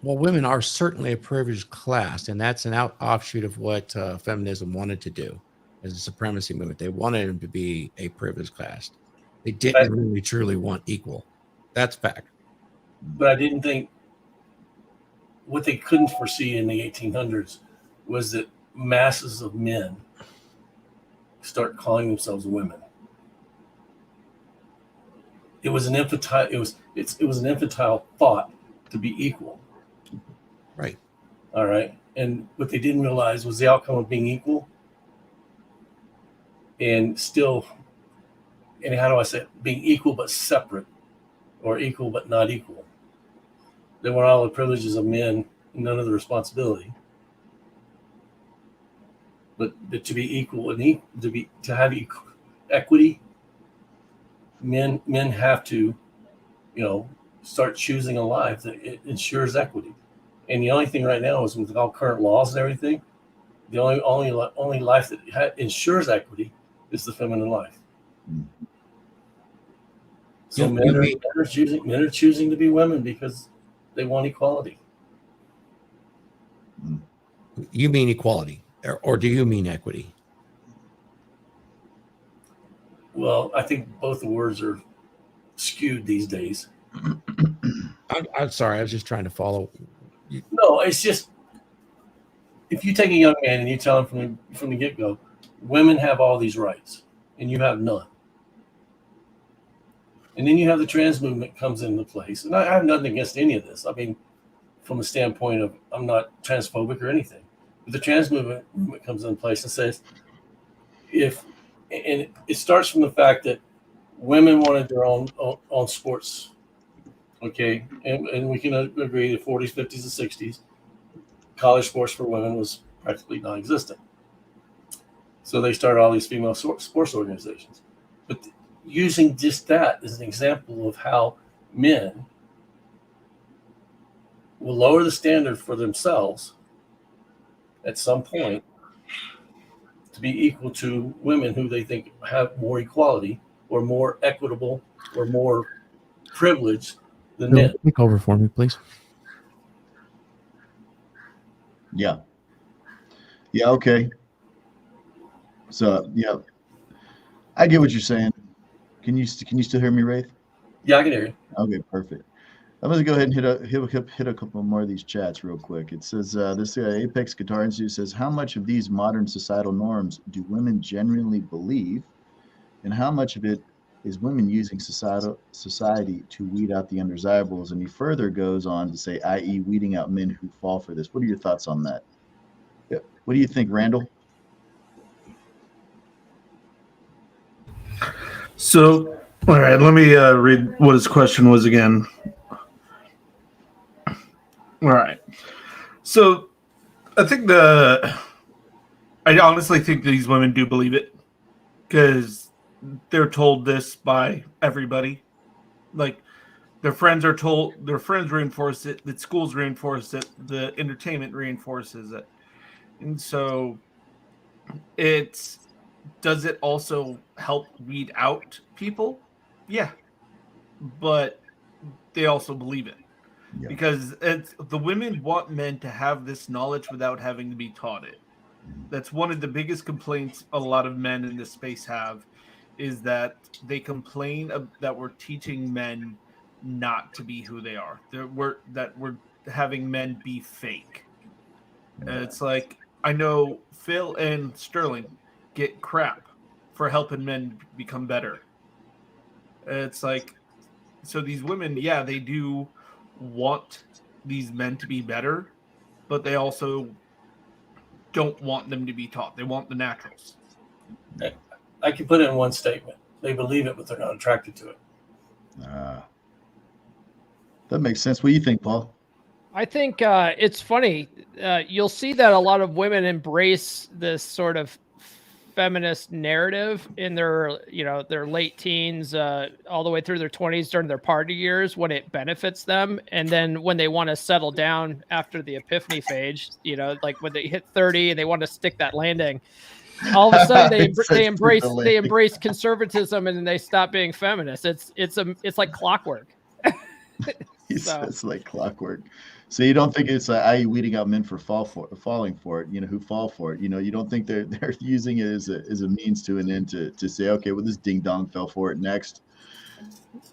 Speaker 13: Well, women are certainly a privileged class, and that's an offshoot of what feminism wanted to do as a supremacy movement. They wanted them to be a privileged class. They didn't really truly want equal. That's fact.
Speaker 14: But I didn't think what they couldn't foresee in the 1800s was that masses of men start calling themselves women. It was an infantile. It was an infantile thought to be equal.
Speaker 13: Right.
Speaker 14: All right. And what they didn't realize was the outcome of being equal and still, and how do I say it? Being equal but separate, or equal but not equal. They want all the privileges of men, none of the responsibility. But to be equal and to have equity, men have to, start choosing a life that it ensures equity. And the only thing right now is with all current laws and everything, the only life that ensures equity is the feminine life. So men are choosing to be women because they want equality.
Speaker 13: You mean equality, or do you mean equity?
Speaker 14: Well, I think both the words are skewed these days.
Speaker 13: I'm sorry, I was just trying to follow.
Speaker 14: No, it's just if you take a young man and you tell him from the get-go, women have all these rights and you have none. And then you have the trans movement comes into place. And I have nothing against any of this. I mean, from a standpoint of I'm not transphobic or anything. But the trans movement comes into place and says, and it starts from the fact that women wanted their own sports. Okay, and we can agree the 40s, 50s, and 60s, college sports for women was practically non-existent. So they started all these female sports organizations. But using just that as an example of how men will lower the standard for themselves at some point to be equal to women who they think have more equality or more equitable or more privilege than men.
Speaker 13: Take over for me, please.
Speaker 17: Yeah. Yeah. Okay. So yeah, I get what you're saying. Can you still hear me, Raith?
Speaker 14: Yeah, I can hear you.
Speaker 17: Okay, perfect. I'm going to go ahead and hit a couple more of these chats real quick. It says this Apex Guitar Institute says, how much of these modern societal norms do women genuinely believe, and how much of it is women using society to weed out the undesirables? And he further goes on to say, i.e. weeding out men who fall for this. What are your thoughts on that? Yeah. What do you think, Randall?
Speaker 19: So, all right, let me read what his question was again. All right. So, I honestly think these women do believe it because they're told this by everybody. Like, their friends are told, their friends reinforce it, the schools reinforce it, the entertainment reinforces it. And so, does it also help weed out people? Yeah. But they also believe it. Yeah. Because the women want men to have this knowledge without having to be taught it. That's one of the biggest complaints a lot of men in this space have, is that they complain that we're teaching men not to be who they are. That we're having men be fake. It's like, I know Phil and Sterling get crap for helping men become better. It's like, so these women, yeah, they do want these men to be better, but they also don't want them to be taught. They want the naturals.
Speaker 14: I can put it in one statement. They believe it, but they're not attracted to it.
Speaker 17: That makes sense. What do you think, Paul?
Speaker 16: I think it's funny. You'll see that a lot of women embrace this sort of feminist narrative in their late teens, all the way through their 20s during their party years when it benefits them. And then when they want to settle down after the epiphany phase, like when they hit 30 and they want to stick that landing, all of a sudden they embrace conservatism and then they stop being feminists. It's like clockwork. So
Speaker 17: It's like clockwork. So you don't think it's i.e. weeding out men for falling for it, who fall for it. You don't think they're using it as a means to an end to say, okay, well, this ding dong fell for it next.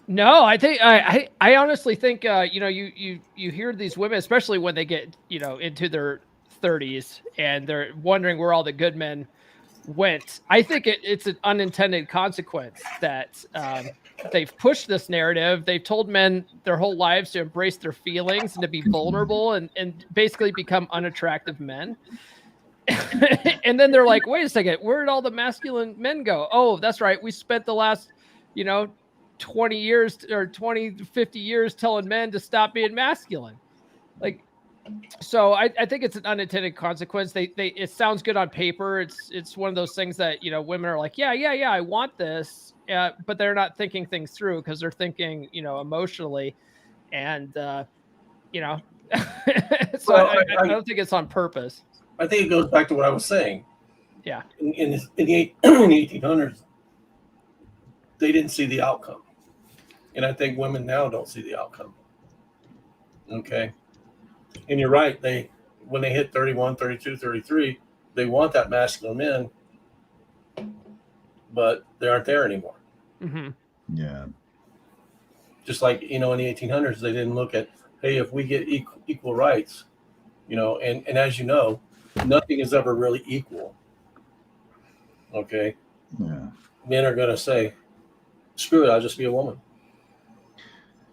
Speaker 16: no, I think I honestly think you hear these women, especially when they get into their 30s and they're wondering where all the good men went. I think it's an unintended consequence that they've pushed this narrative. They've told men their whole lives to embrace their feelings and to be vulnerable and basically become unattractive men. And then they're like, wait a second, where did all the masculine men go? Oh, that's right. We spent the last, 20 years or 20, 50 years telling men to stop being masculine. So I think it's an unintended consequence. It sounds good on paper. It's one of those things that, women are like, yeah, I want this. But they're not thinking things through because they're thinking, emotionally. And, So
Speaker 14: Well,
Speaker 16: I don't think it's on purpose.
Speaker 14: I think it goes back to what I was saying.
Speaker 16: Yeah.
Speaker 14: In the 1800s, they didn't see the outcome. And I think women now don't see the outcome. Okay. And you're right. When they hit 31, 32, 33, they want that masculine men, but they aren't there anymore.
Speaker 16: Mm-hmm.
Speaker 17: Yeah.
Speaker 14: Just like, in the 1800s, they didn't look at, hey, if we get equal rights, and as you know, nothing is ever really equal. Okay.
Speaker 17: Yeah.
Speaker 14: Men are going to say, screw it, I'll just be a woman.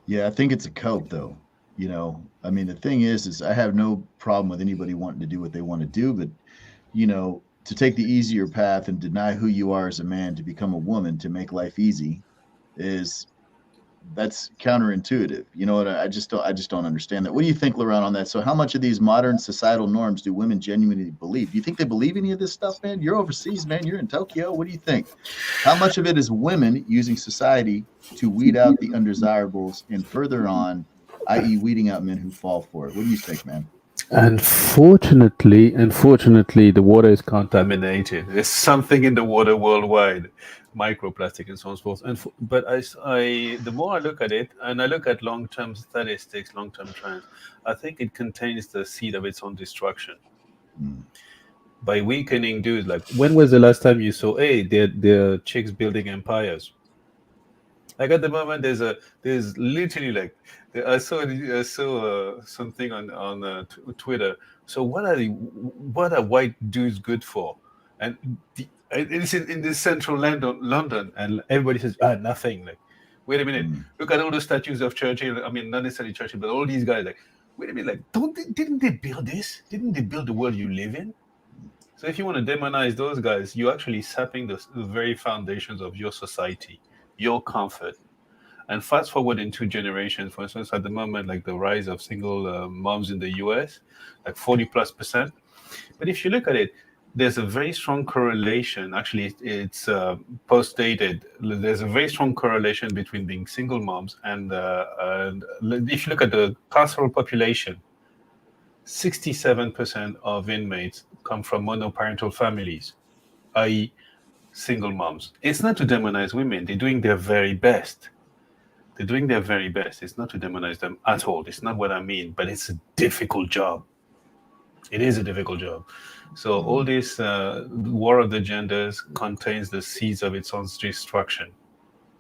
Speaker 17: Yeah, I think it's a cope, though. The thing is I have no problem with anybody wanting to do what they want to do, but, to take the easier path and deny who you are as a man to become a woman to make life easy that's counterintuitive. I just don't understand that. What do you think, Laurent, on that? So how much of these modern societal norms do women genuinely believe? Do you think they believe any of this stuff, man? You're overseas, man. You're in Tokyo. What do you think? How much of it is women using society to weed out the undesirables and further on, i.e. weeding out men who fall for it? What do you think, man?
Speaker 18: Unfortunately, the water is contaminated. There's something in the water worldwide, microplastic and so on and so forth. But the more I look at it, and I look at long-term statistics, long-term trends, I think it contains the seed of its own destruction. By weakening dudes, like when was the last time you saw, they're chicks building empires? Like at the moment, there's literally I saw something on Twitter. So what are white dudes good for? And it's in the central London, and everybody says nothing. Like, wait a minute, look at all the statues of Churchill. I mean, not necessarily Churchill, but all these guys. Like, wait a minute, didn't they build this? Didn't they build the world you live in? So if you want to demonize those guys, you're actually sapping the very foundations of your society, your comfort. And fast forward in 2 generations, for instance, at the moment, like the rise of single moms in the US, like 40+%. But if you look at it, there's a very strong correlation. Actually, it's post-dated. There's a very strong correlation between being single moms and if you look at the carceral population, 67% of inmates come from monoparental families, i.e. single moms. It's not to demonize women. They're doing their very best. It's not to demonize them at all. It's not what I mean, but it's a difficult job. It is a difficult job. So all this war of the genders contains the seeds of its own destruction.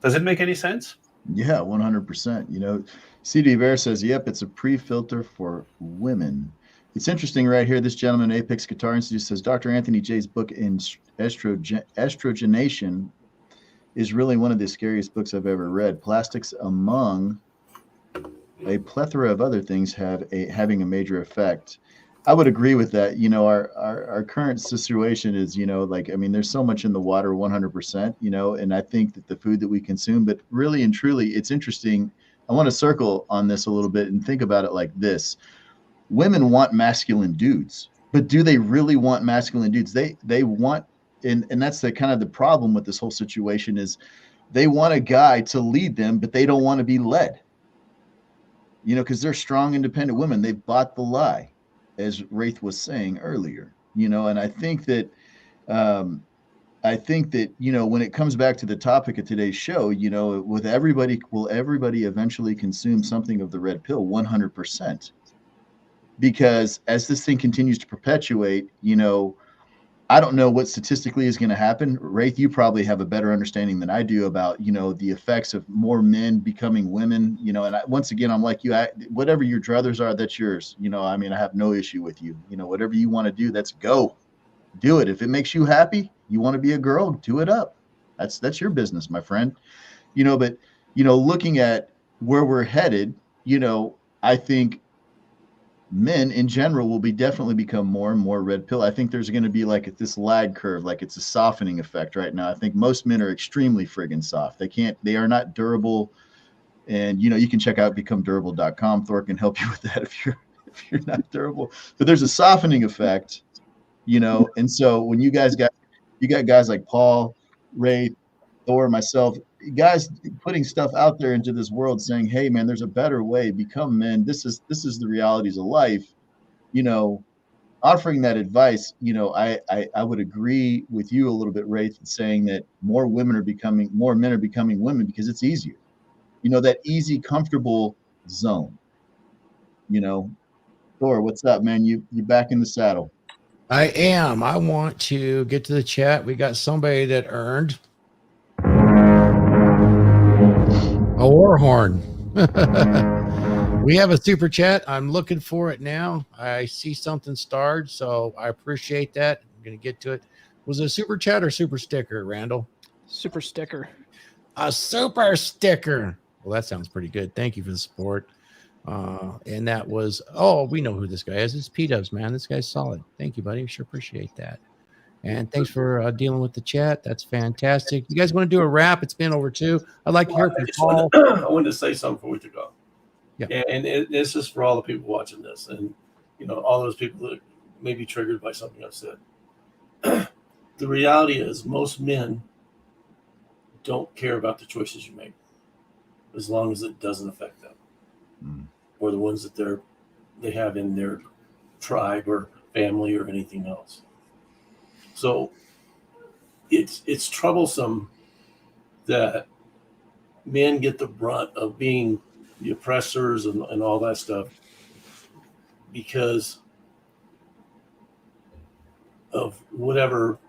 Speaker 18: Does it make any sense?
Speaker 17: Yeah, 100%. CD Bear says, yep, it's a pre-filter for women. It's interesting right here. This gentleman, Apex Guitar Institute, says, Dr. Anthony J's book in Estrogenation is really one of the scariest books I've ever read. Plastics, among a plethora of other things, having a major effect. I would agree with that. Our current situation is, there's so much in the water, 100%, and I think that the food that we consume, but really and truly, it's interesting. I want to circle on this a little bit and think about it like this. Women want masculine dudes, but do they really want masculine dudes? They want, and that's the kind of the problem with this whole situation is they want a guy to lead them, but they don't want to be led, because they're strong, independent women. They've bought the lie, as Raith was saying earlier, and I think that I think that, when it comes back to the topic of today's show, with everybody, will everybody eventually consume something of the red pill? 100%. Because as this thing continues to perpetuate, I don't know what statistically is going to happen. Raith, you probably have a better understanding than I do about, the effects of more men becoming women, and once again, I'm like you, whatever your druthers are, that's yours. I have no issue with you. Whatever you want to do, let's go. Do it. If it makes you happy, you want to be a girl, do it up. That's your business, my friend. But, looking at where we're headed, I think men in general will definitely become more and more red pill. I think there's going to be like this lag curve, like it's a softening effect right now. I think most men are extremely friggin' soft. They are not durable. And, you can check out becomedurable.com. Thor can help you with that if you're not durable. But there's a softening effect, and so when you got guys like Paul, Raith, Thor, myself, guys putting stuff out there into this world saying, hey man, there's a better way, become men, this is the realities of life, offering that advice. I would agree with you a little bit, Raith, saying that more men are becoming women because it's easier, that easy, comfortable zone. Thor, what's up, man? You back in the saddle?
Speaker 13: I am. I want to get to the chat. We got somebody that earned a war horn. We have a super chat. I'm looking for it now. I see something starred, so I appreciate that. I'm going to get to it. Was it a super chat or super sticker, Randall?
Speaker 16: Super sticker.
Speaker 13: A super sticker. Well, that sounds pretty good. Thank you for the support. And that was, we know who this guy is. It's P-Dubs, man. This guy's solid. Thank you, buddy. Sure appreciate that. And thanks for dealing with the chat. That's fantastic. You guys want to do a wrap? It's been over 2. I'd like to hear from Paul.
Speaker 14: I wanted to say something before we took off.
Speaker 13: Yeah.
Speaker 14: And it's just for all the people watching this and, all those people that may be triggered by something I've said. The reality is most men don't care about the choices you make as long as it doesn't affect them. Or the ones that they have in their tribe or family or anything else. So it's troublesome that men get the brunt of being the oppressors and all that stuff because of whatever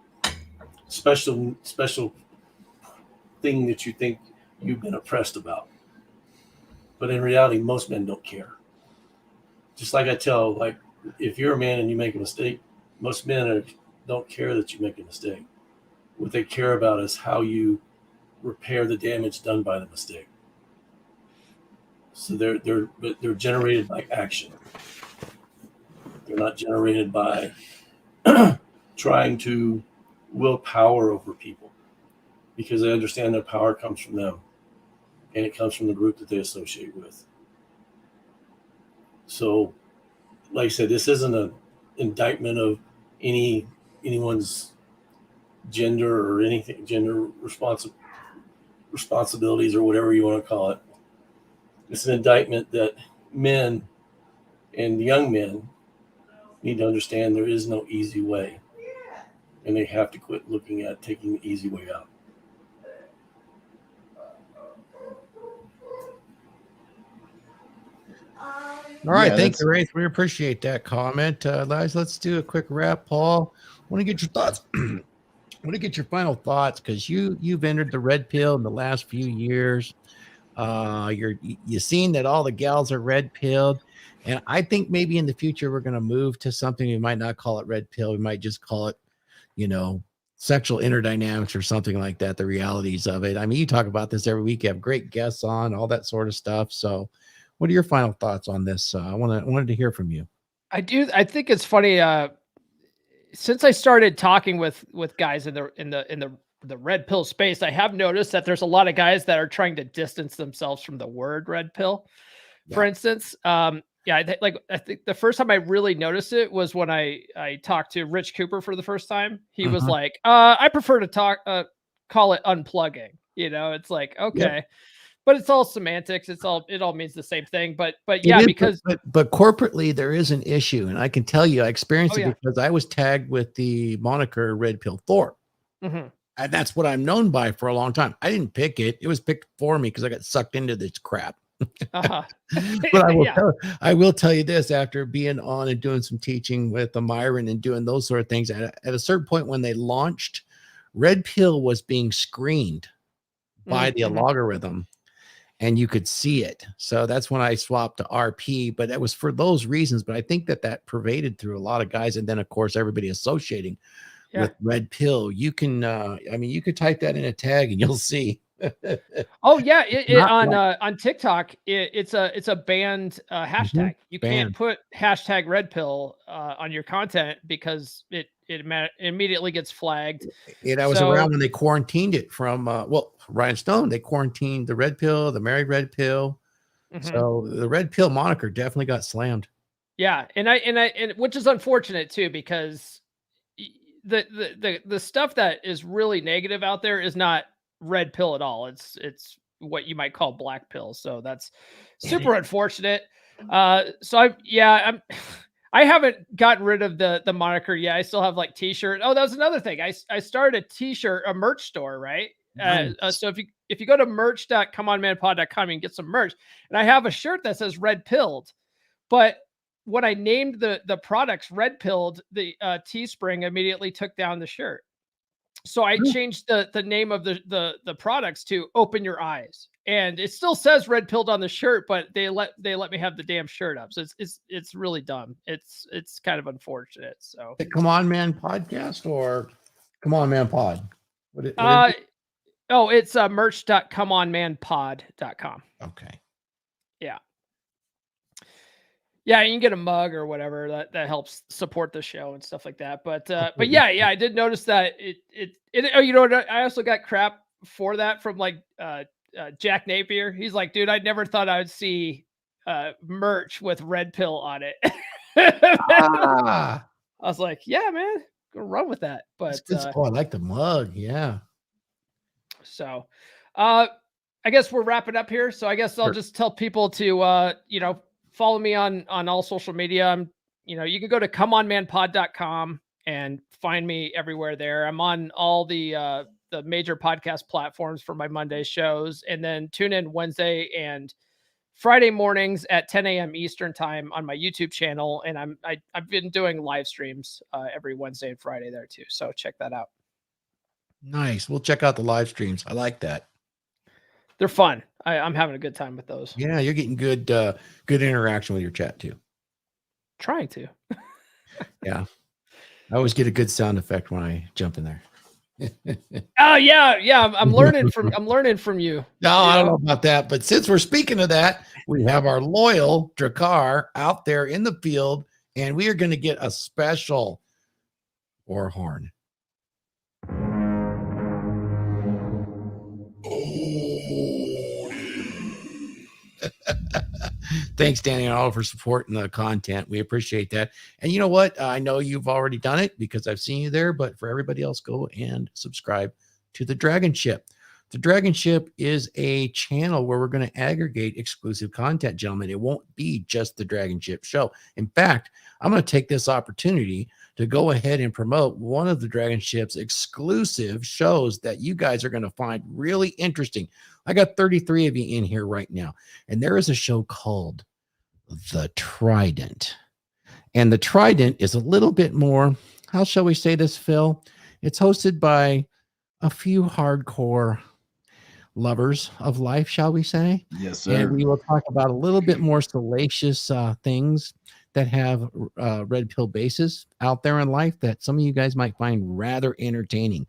Speaker 14: special thing that you think you've been oppressed about. But in reality, most men don't care. Just like I tell, like, if you're a man and you make a mistake, most men don't care that you make a mistake. What they care about is how you repair the damage done by the mistake. So they're generated by action. They're not generated by trying to will power over people because they understand their power comes from them. And it comes from the group that they associate with. So, like I said, this isn't an indictment of anyone's gender or anything, gender responsibilities or whatever you want to call it. It's an indictment that men and young men need to understand there is no easy way. And they have to quit looking at taking the easy way out.
Speaker 13: All right, thank you, Raith. We appreciate that comment. Guys, let's do a quick wrap. Paul, I want to get your thoughts. I want to get your final thoughts because you've entered the red pill in the last few years. You've seen that all the gals are red pilled, and I think maybe in the future we're going to move to something we might not call it red pill. We might just call it, sexual interdynamics or something like that. The realities of it. I mean, you talk about this every week. You have great guests on, all that sort of stuff. So. What are your final thoughts on this? I wanted to hear from you.
Speaker 16: I think it's funny. Since I started talking with guys in the red pill space, I have noticed that there's a lot of guys that are trying to distance themselves from the word red pill. Yeah. For instance, I think the first time I really noticed it was when I talked to Rich Cooper for the first time. He was like, I prefer to call it unplugging. It's like, okay. Yeah. But it's all semantics. It all means the same thing. But yeah, because
Speaker 13: but corporately there is an issue, and I can tell you I experienced it because I was tagged with the moniker Red Pill Thor.
Speaker 16: Mm-hmm.
Speaker 13: And that's what I'm known by for a long time. I didn't pick it. It was picked for me because I got sucked into this crap.
Speaker 16: Uh-huh.
Speaker 13: But
Speaker 16: Yeah.
Speaker 13: I will tell you this, after being on and doing some teaching with Myron and doing those sort of things, at a certain point when they launched, Red Pill was being screened by the algorithm, and you could see it. So that's when I swapped to RP, but it was for those reasons. But I think that pervaded through a lot of guys. And then, of course, everybody associating with Red Pill. You can, I mean, you could type that in a tag and you'll see.
Speaker 16: Oh yeah, on TikTok, it's a banned hashtag. You can't put hashtag Red Pill on your content because it immediately gets flagged.
Speaker 13: I was around when they quarantined it from Ryan Stone. They quarantined the Red Pill, the Married Red Pill. So the Red Pill moniker definitely got slammed.
Speaker 16: Yeah, and which is unfortunate too, because the stuff that is really negative out there is not Red Pill at all. It's what you might call black pill. So that's super unfortunate. So I haven't gotten rid of the moniker yet. I still have like t-shirt. Oh, that was another thing. I started a merch store, right?
Speaker 13: Nice.
Speaker 16: So if you go to merch.comeonmanpod.com, you can get some merch. And I have a shirt that says Red Pilled, but when I named the products Red Pilled, the Teespring immediately took down the shirt. So I changed the name of the products to Open Your Eyes, and it still says Red Pilled on the shirt, but they let me have the damn shirt up. So it's really dumb. It's kind of unfortunate. So
Speaker 13: Come On Man podcast or Come On Man Pod?
Speaker 16: It's merch.comeonmanpod.com.
Speaker 13: Okay.
Speaker 16: Yeah. Yeah, you can get a mug or whatever that helps support the show and stuff like that. But yeah, I did notice that it you know what, I also got crap for that from like Jack Napier. He's like, dude, I never thought I would see merch with Red Pill on it. I was like, yeah, man, go run with that. But
Speaker 13: I like the mug. Yeah.
Speaker 16: So I guess we're wrapping up here. So I guess I'll just tell people to follow me on all social media. You can go to comeonmanpod.com and find me everywhere there. I'm on all the major podcast platforms for my Monday shows, and then tune in Wednesday and Friday mornings at 10 a.m. Eastern time on my YouTube channel. And I've been doing live streams every Wednesday and Friday there too. So check that out.
Speaker 13: Nice. We'll check out the live streams. I like that.
Speaker 16: They're fun. I'm having a good time with those.
Speaker 13: Yeah, you're getting good interaction with your chat too.
Speaker 16: Trying to.
Speaker 13: Yeah. I always get a good sound effect when I jump in there.
Speaker 16: Oh yeah. I'm learning from you.
Speaker 13: No, I don't know about that. But since we're speaking of that, we have our loyal Drakkar out there in the field, and we are going to get a special war horn. Thanks, Danny and all, for supporting the content. We appreciate that. And you know what? I know you've already done it because I've seen you there, but for everybody else, go and subscribe to the DragonShip. The DragonShip is a channel where we're going to aggregate exclusive content, gentlemen. It won't be just the DragonShip show. In fact, I'm going to take this opportunity to go ahead and promote one of the DragonShip's exclusive shows that you guys are going to find really interesting. I got 33 of you in here right now, and there is a show called The Trident. And The Trident is a little bit more, how shall we say this, Phil? It's hosted by a few hardcore lovers of life, shall we say?
Speaker 17: Yes, sir.
Speaker 13: And we will talk about a little bit more salacious things that have red pill bases out there in life that some of you guys might find rather entertaining.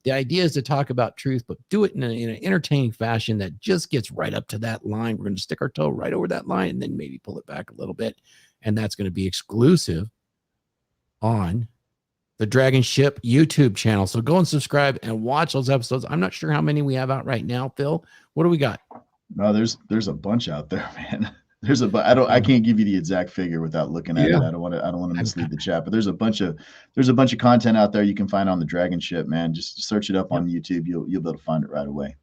Speaker 13: The idea is to talk about truth, but do it in an entertaining fashion that just gets right up to that line. We're going to stick our toe right over that line and then maybe pull it back a little bit. And that's going to be exclusive on the DragonShip YouTube channel. So go and subscribe and watch those episodes. I'm not sure how many we have out right now, Phil. What do we got?
Speaker 17: No, there's a bunch out there, man. I can't give you the exact figure without looking at it. I don't want to mislead the chat, but there's a bunch of content out there you can find on the DragonShip, man. Just search it up on YouTube. You'll be able to find it right away.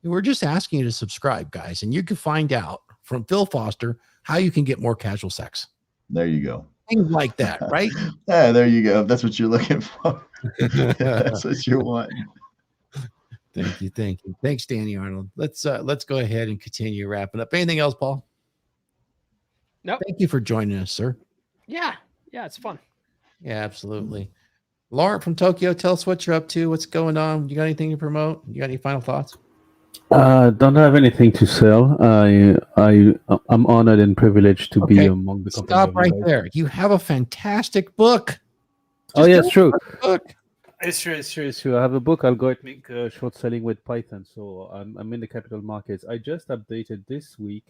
Speaker 13: We're just asking you to subscribe, guys, and you can find out from Phil Foster how you can get more casual sex.
Speaker 17: There you go.
Speaker 13: Things like that, right?
Speaker 17: Yeah, there you go. That's what you're looking for. That's what you want.
Speaker 13: Thank you. Thanks, Danny Arnold. Let's go ahead and continue wrapping up. Anything else, Paul?
Speaker 16: Nope.
Speaker 13: Thank you for joining us, sir.
Speaker 16: Yeah, it's fun.
Speaker 13: Yeah, absolutely. Laurent from Tokyo, tell us what you're up to. What's going on? You got anything to promote? You got any final thoughts?
Speaker 20: Don't have anything to sell. I'm honored and privileged to be among the company.
Speaker 13: Stop right there. You have a fantastic book.
Speaker 20: It's true.
Speaker 13: Book.
Speaker 20: It's true. I have a book, Algorithmic Short Selling with Python. So I'm in the capital markets. I just updated this week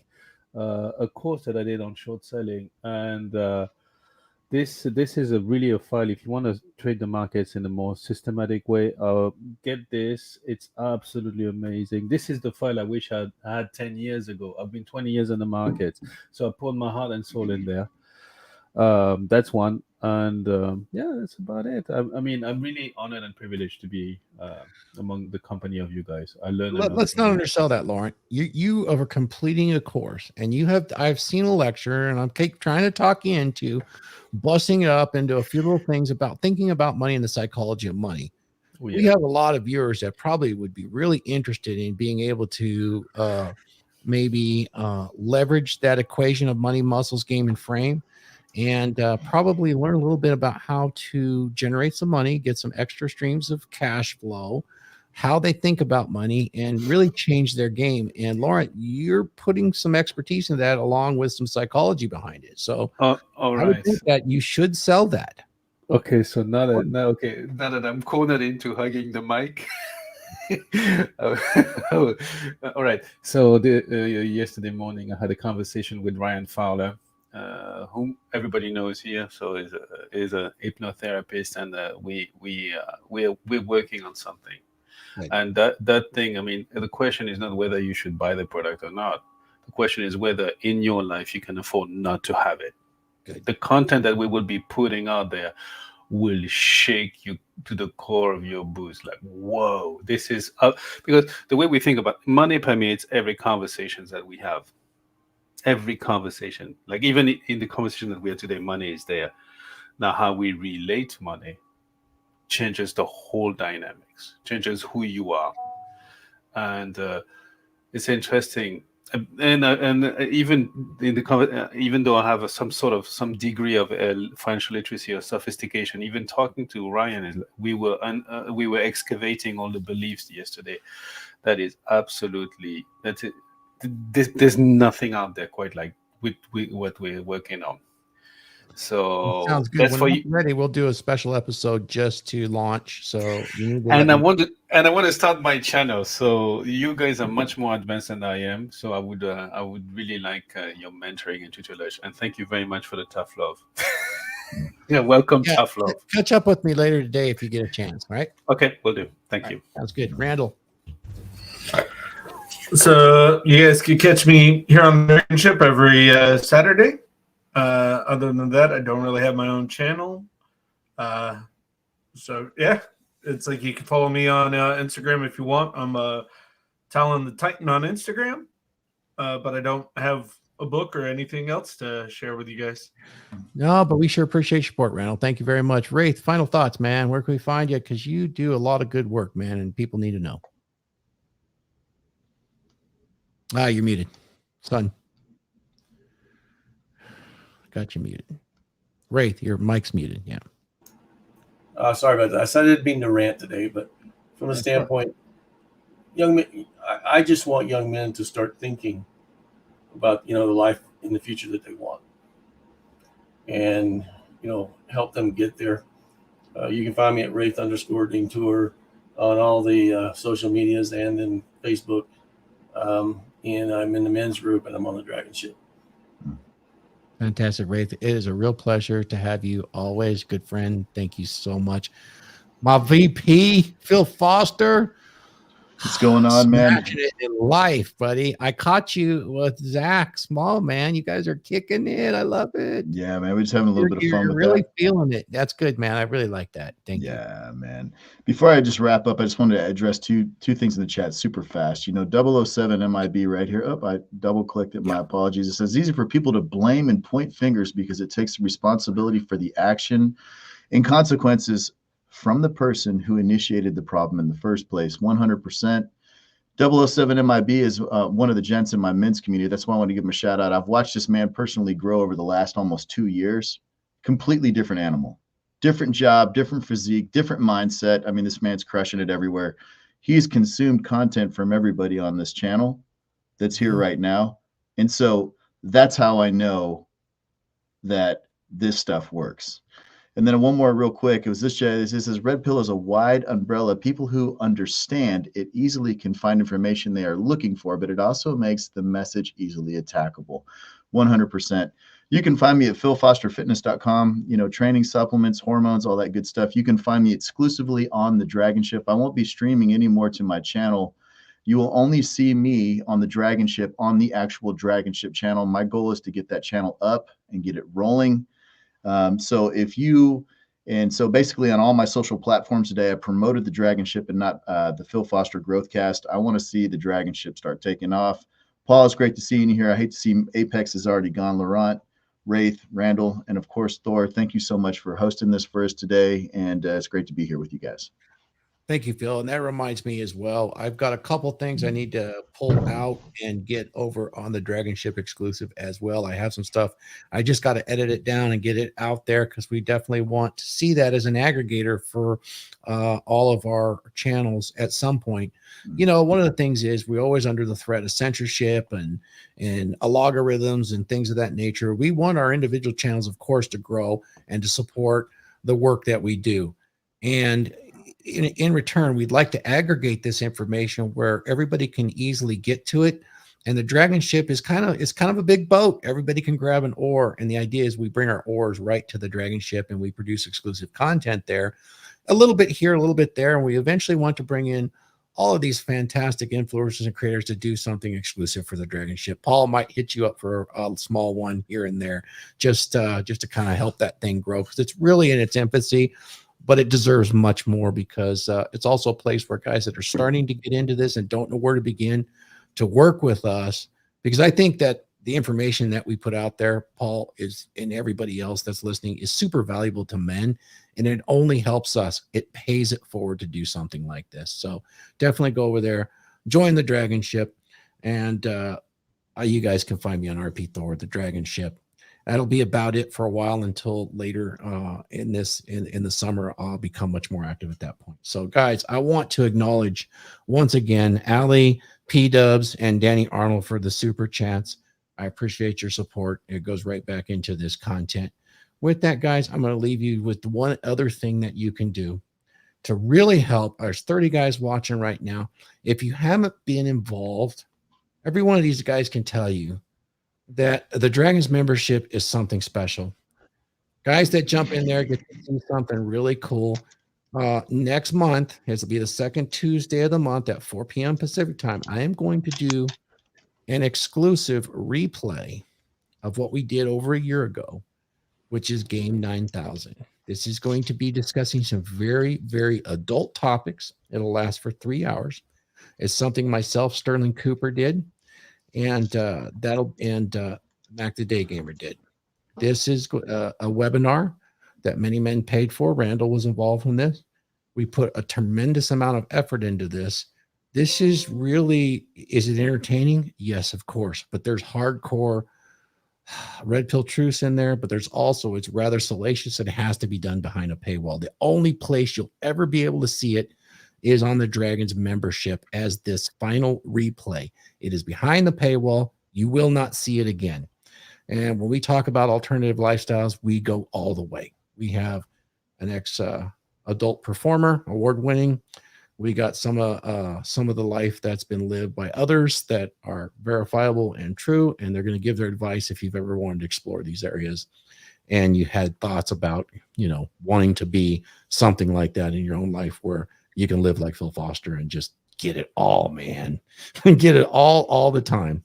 Speaker 20: a course that I did on short selling, and this is really a file. If you want to trade the markets in a more systematic way, get this. It's absolutely amazing. This is the file I wish I had 10 years ago. I've been 20 years in the market, so I put my heart and soul in there. That's one. And that's about it. I mean, I'm really honored and privileged to be among the company of you guys. I learned.
Speaker 13: Let's not undersell that, Laurent. You are completing a course, and I've seen a lecture, and I'm trying to talk you into busting it up into a few little things about thinking about money and the psychology of money.
Speaker 20: Oh, yeah.
Speaker 13: We have a lot of viewers that probably would be really interested in being able to maybe leverage that equation of money, muscles, game, and frame, and probably learn a little bit about how to generate some money, get some extra streams of cash flow, how they think about money, and really change their game. And Laurent, you're putting some expertise in that along with some psychology behind it. So
Speaker 20: all
Speaker 13: I would
Speaker 20: right.
Speaker 13: think that you should sell that.
Speaker 20: Okay, so now that I'm cornered into hugging the mic. All right. So yesterday morning, I had a conversation with Ryan Fowler, whom everybody knows here. So is a hypnotherapist, and we're working on something. Right. And that thing, I mean, the question is not whether you should buy the product or not. The question is whether in your life you can afford not to have it. Good. The content that we will be putting out there will shake you to the core of your boots. Like, whoa, this is because the way we think about money permeates every conversations that we have. Every conversation, like even in the conversation that we have today, money is there. Now, how we relate money changes the whole dynamics, changes who you are, and it's interesting. And even in the even though I have some degree of financial literacy or sophistication, even talking to Ryan, we were excavating all the beliefs yesterday. That is absolutely that's it. There's nothing out there quite like with what we're working on. So
Speaker 13: sounds good. When I'm ready, we'll do a special episode just to launch. So you need to
Speaker 20: I want to start my channel. So you guys are much more advanced than I am. So I would really like your mentoring and tutelage. And thank you very much for the tough love. Yeah, welcome, tough love.
Speaker 13: Catch up with me later today if you get a chance. All right.
Speaker 20: Okay, will do. Thank you.
Speaker 13: Sounds good, Randall.
Speaker 19: So you guys can catch me here on DragonShip every Saturday. Other than that, I don't really have my own channel. So yeah, it's like you can follow me on Instagram if you want. I'm Talon the Titan on Instagram, but I don't have a book or anything else to share with you guys.
Speaker 13: No, but we sure appreciate your support, Randall. Thank you very much. Raith, final thoughts, man. Where can we find you? Because you do a lot of good work, man, and people need to know. You're muted, son. Got you muted. Raith, your mic's muted. Yeah.
Speaker 14: Sorry about that. I said I didn't mean to rant today, but from a standpoint, young men, I just want young men to start thinking about, the life in the future that they want, and help them get there. You can find me at Raith_Deantior on all the social medias and in Facebook. And I'm in the men's group, and I'm on the DragonShip.
Speaker 13: Fantastic, Raith. It is a real pleasure to have you always. Good friend. Thank you so much. My VP, Phil Foster.
Speaker 17: What's going on, man?
Speaker 13: Smashing it in life, buddy. I caught you with Zach Small, man. You guys are kicking it. I love it.
Speaker 17: Yeah, man. We're just having a little bit of fun with
Speaker 13: really
Speaker 17: that.
Speaker 13: Feeling it. That's good, man. I really like that. Thank you.
Speaker 17: Yeah, man. Before I just wrap up, I just wanted to address two things in the chat super fast. 007 MIB right here. I double clicked it. My apologies. It says easy for people to blame and point fingers because it takes responsibility for the action and consequences from the person who initiated the problem in the first place. 100%. 007 MIB is one of the gents in my men's community. That's why I want to give him a shout out. I've watched this man personally grow over the last almost 2 years. Completely different animal, different job, different physique, different mindset. I mean, this man's crushing it everywhere. He's consumed content from everybody on this channel that's here right now. And so that's how I know that this stuff works. And then one more real quick. It was this, Jay. This says, Red Pill is a wide umbrella. People who understand it easily can find information they are looking for, but it also makes the message easily attackable. 100%. You can find me at philfosterfitness.com, you know, training supplements, hormones, all that good stuff. You can find me exclusively on the DragonShip. I won't be streaming anymore to my channel. You will only see me on the DragonShip, on the actual DragonShip channel. My goal is to get that channel up and get it rolling. So basically on all my social platforms today, I promoted the DragonShip and not the Phil Foster Growthcast. I want to see the DragonShip start taking off. Paul, it's great to see you here. I hate to see Apex is already gone. Laurent, Raith, Randall, and of course, Thor, thank you so much for hosting this for us today. And it's great to be here with you guys.
Speaker 13: Thank you, Phil. And that reminds me as well, I've got a couple things I need to pull out and get over on the DragonShip exclusive as well. I have some stuff. I just got to edit it down and get it out there because we definitely want to see that as an aggregator for all of our channels at some point. You know, one of the things is we're always under the threat of censorship and algorithms and things of that nature. We want our individual channels, of course, to grow and to support the work that we do. And in return, we'd like to aggregate this information where everybody can easily get to it. And the DragonShip is kind of a big boat. Everybody can grab an oar. And the idea is we bring our oars right to the DragonShip and we produce exclusive content there, a little bit here, a little bit there. And we eventually want to bring in all of these fantastic influencers and creators to do something exclusive for the DragonShip. Paul might hit you up for a small one here and there, just to kind of help that thing grow, because it's really in its infancy. But it deserves much more because it's also a place where guys that are starting to get into this and don't know where to begin to work with us, because I think that the information that we put out there, Paul, is, and everybody else that's listening, is super valuable to men, and it only helps us. It pays it forward to do something like this. So definitely go over there, join the DragonShip, and you guys can find me on RP Thor, the DragonShip. That'll be about it for a while until later in the summer. I'll become much more active at that point. So, guys, I want to acknowledge once again Allie, P-Dubs, and Danny Arnold for the super chats. I appreciate your support. It goes right back into this content. With that, guys, I'm going to leave you with one other thing that you can do to really help. There's 30 guys watching right now. If you haven't been involved, every one of these guys can tell you that the Dragons membership is something special. Guys that jump in there get to see something really cool. Next month, it will be the second Tuesday of the month at 4 p.m. Pacific time. I am going to do an exclusive replay of what we did over a year ago, which is Game 9000. This is going to be discussing some very, very adult topics. It'll last for 3 hours. It's something myself, Sterling Cooper, did. And Mac the Day Gamer did. This is a webinar that many men paid for. Randall was involved in this. We put a tremendous amount of effort into this. This is really, is it entertaining? Yes, of course. But there's hardcore red pill truths in there, but there's also, it's rather salacious. It has to be done behind a paywall. The only place you'll ever be able to see it is on the Dragons membership as this final replay. It is behind the paywall. You will not see it again. And when we talk about alternative lifestyles, we go all the way. We have an ex-adult performer, award-winning. We got some of the life that's been lived by others that are verifiable and true, and they're going to give their advice if you've ever wanted to explore these areas and you had thoughts about, you know, wanting to be something like that in your own life where you can live like Phil Foster and just get it all, man. Get it all the time.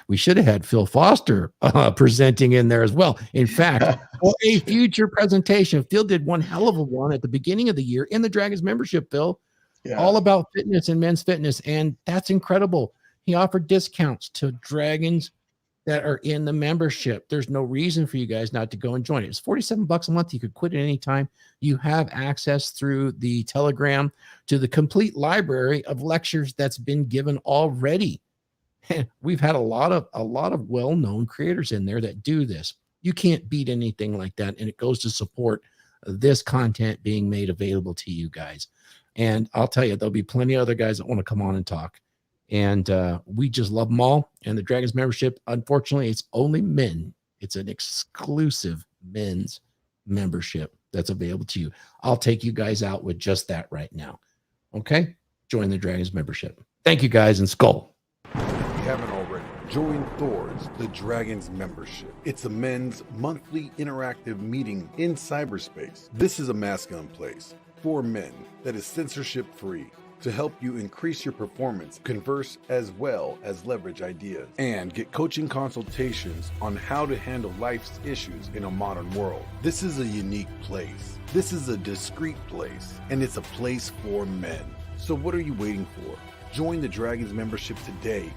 Speaker 13: We should have had Phil Foster presenting in there as well. In fact, for a future presentation, Phil did one hell of a one at the beginning of the year in the Dragons membership, Phil, all about fitness and men's fitness. And that's incredible. He offered discounts to Dragons that are in the membership. There's no reason for you guys not to go and join it. It's $47 a month. You could quit at any time. You have access through the Telegram to the complete library of lectures that's been given already. We've had a lot of well-known creators in there that do this. You can't beat anything like that, and it goes to support this content being made available to you guys. And I'll tell you, there'll be plenty of other guys that want to come on and talk. And we just love them all. And the Dragons membership, unfortunately, it's only men. It's an exclusive men's membership that's available to you. I'll take you guys out with just that right now. Okay? Join the Dragons membership. Thank you guys, and Skull.
Speaker 1: If you haven't already, join Thor's The Dragons membership. It's a men's monthly interactive meeting in cyberspace. This is a masculine place for men that is censorship free, to help you increase your performance, converse as well as leverage ideas, and get coaching consultations on how to handle life's issues in a modern world. This is a unique place. This is a discreet place, and it's a place for men. So what are you waiting for? Join the Dragons membership today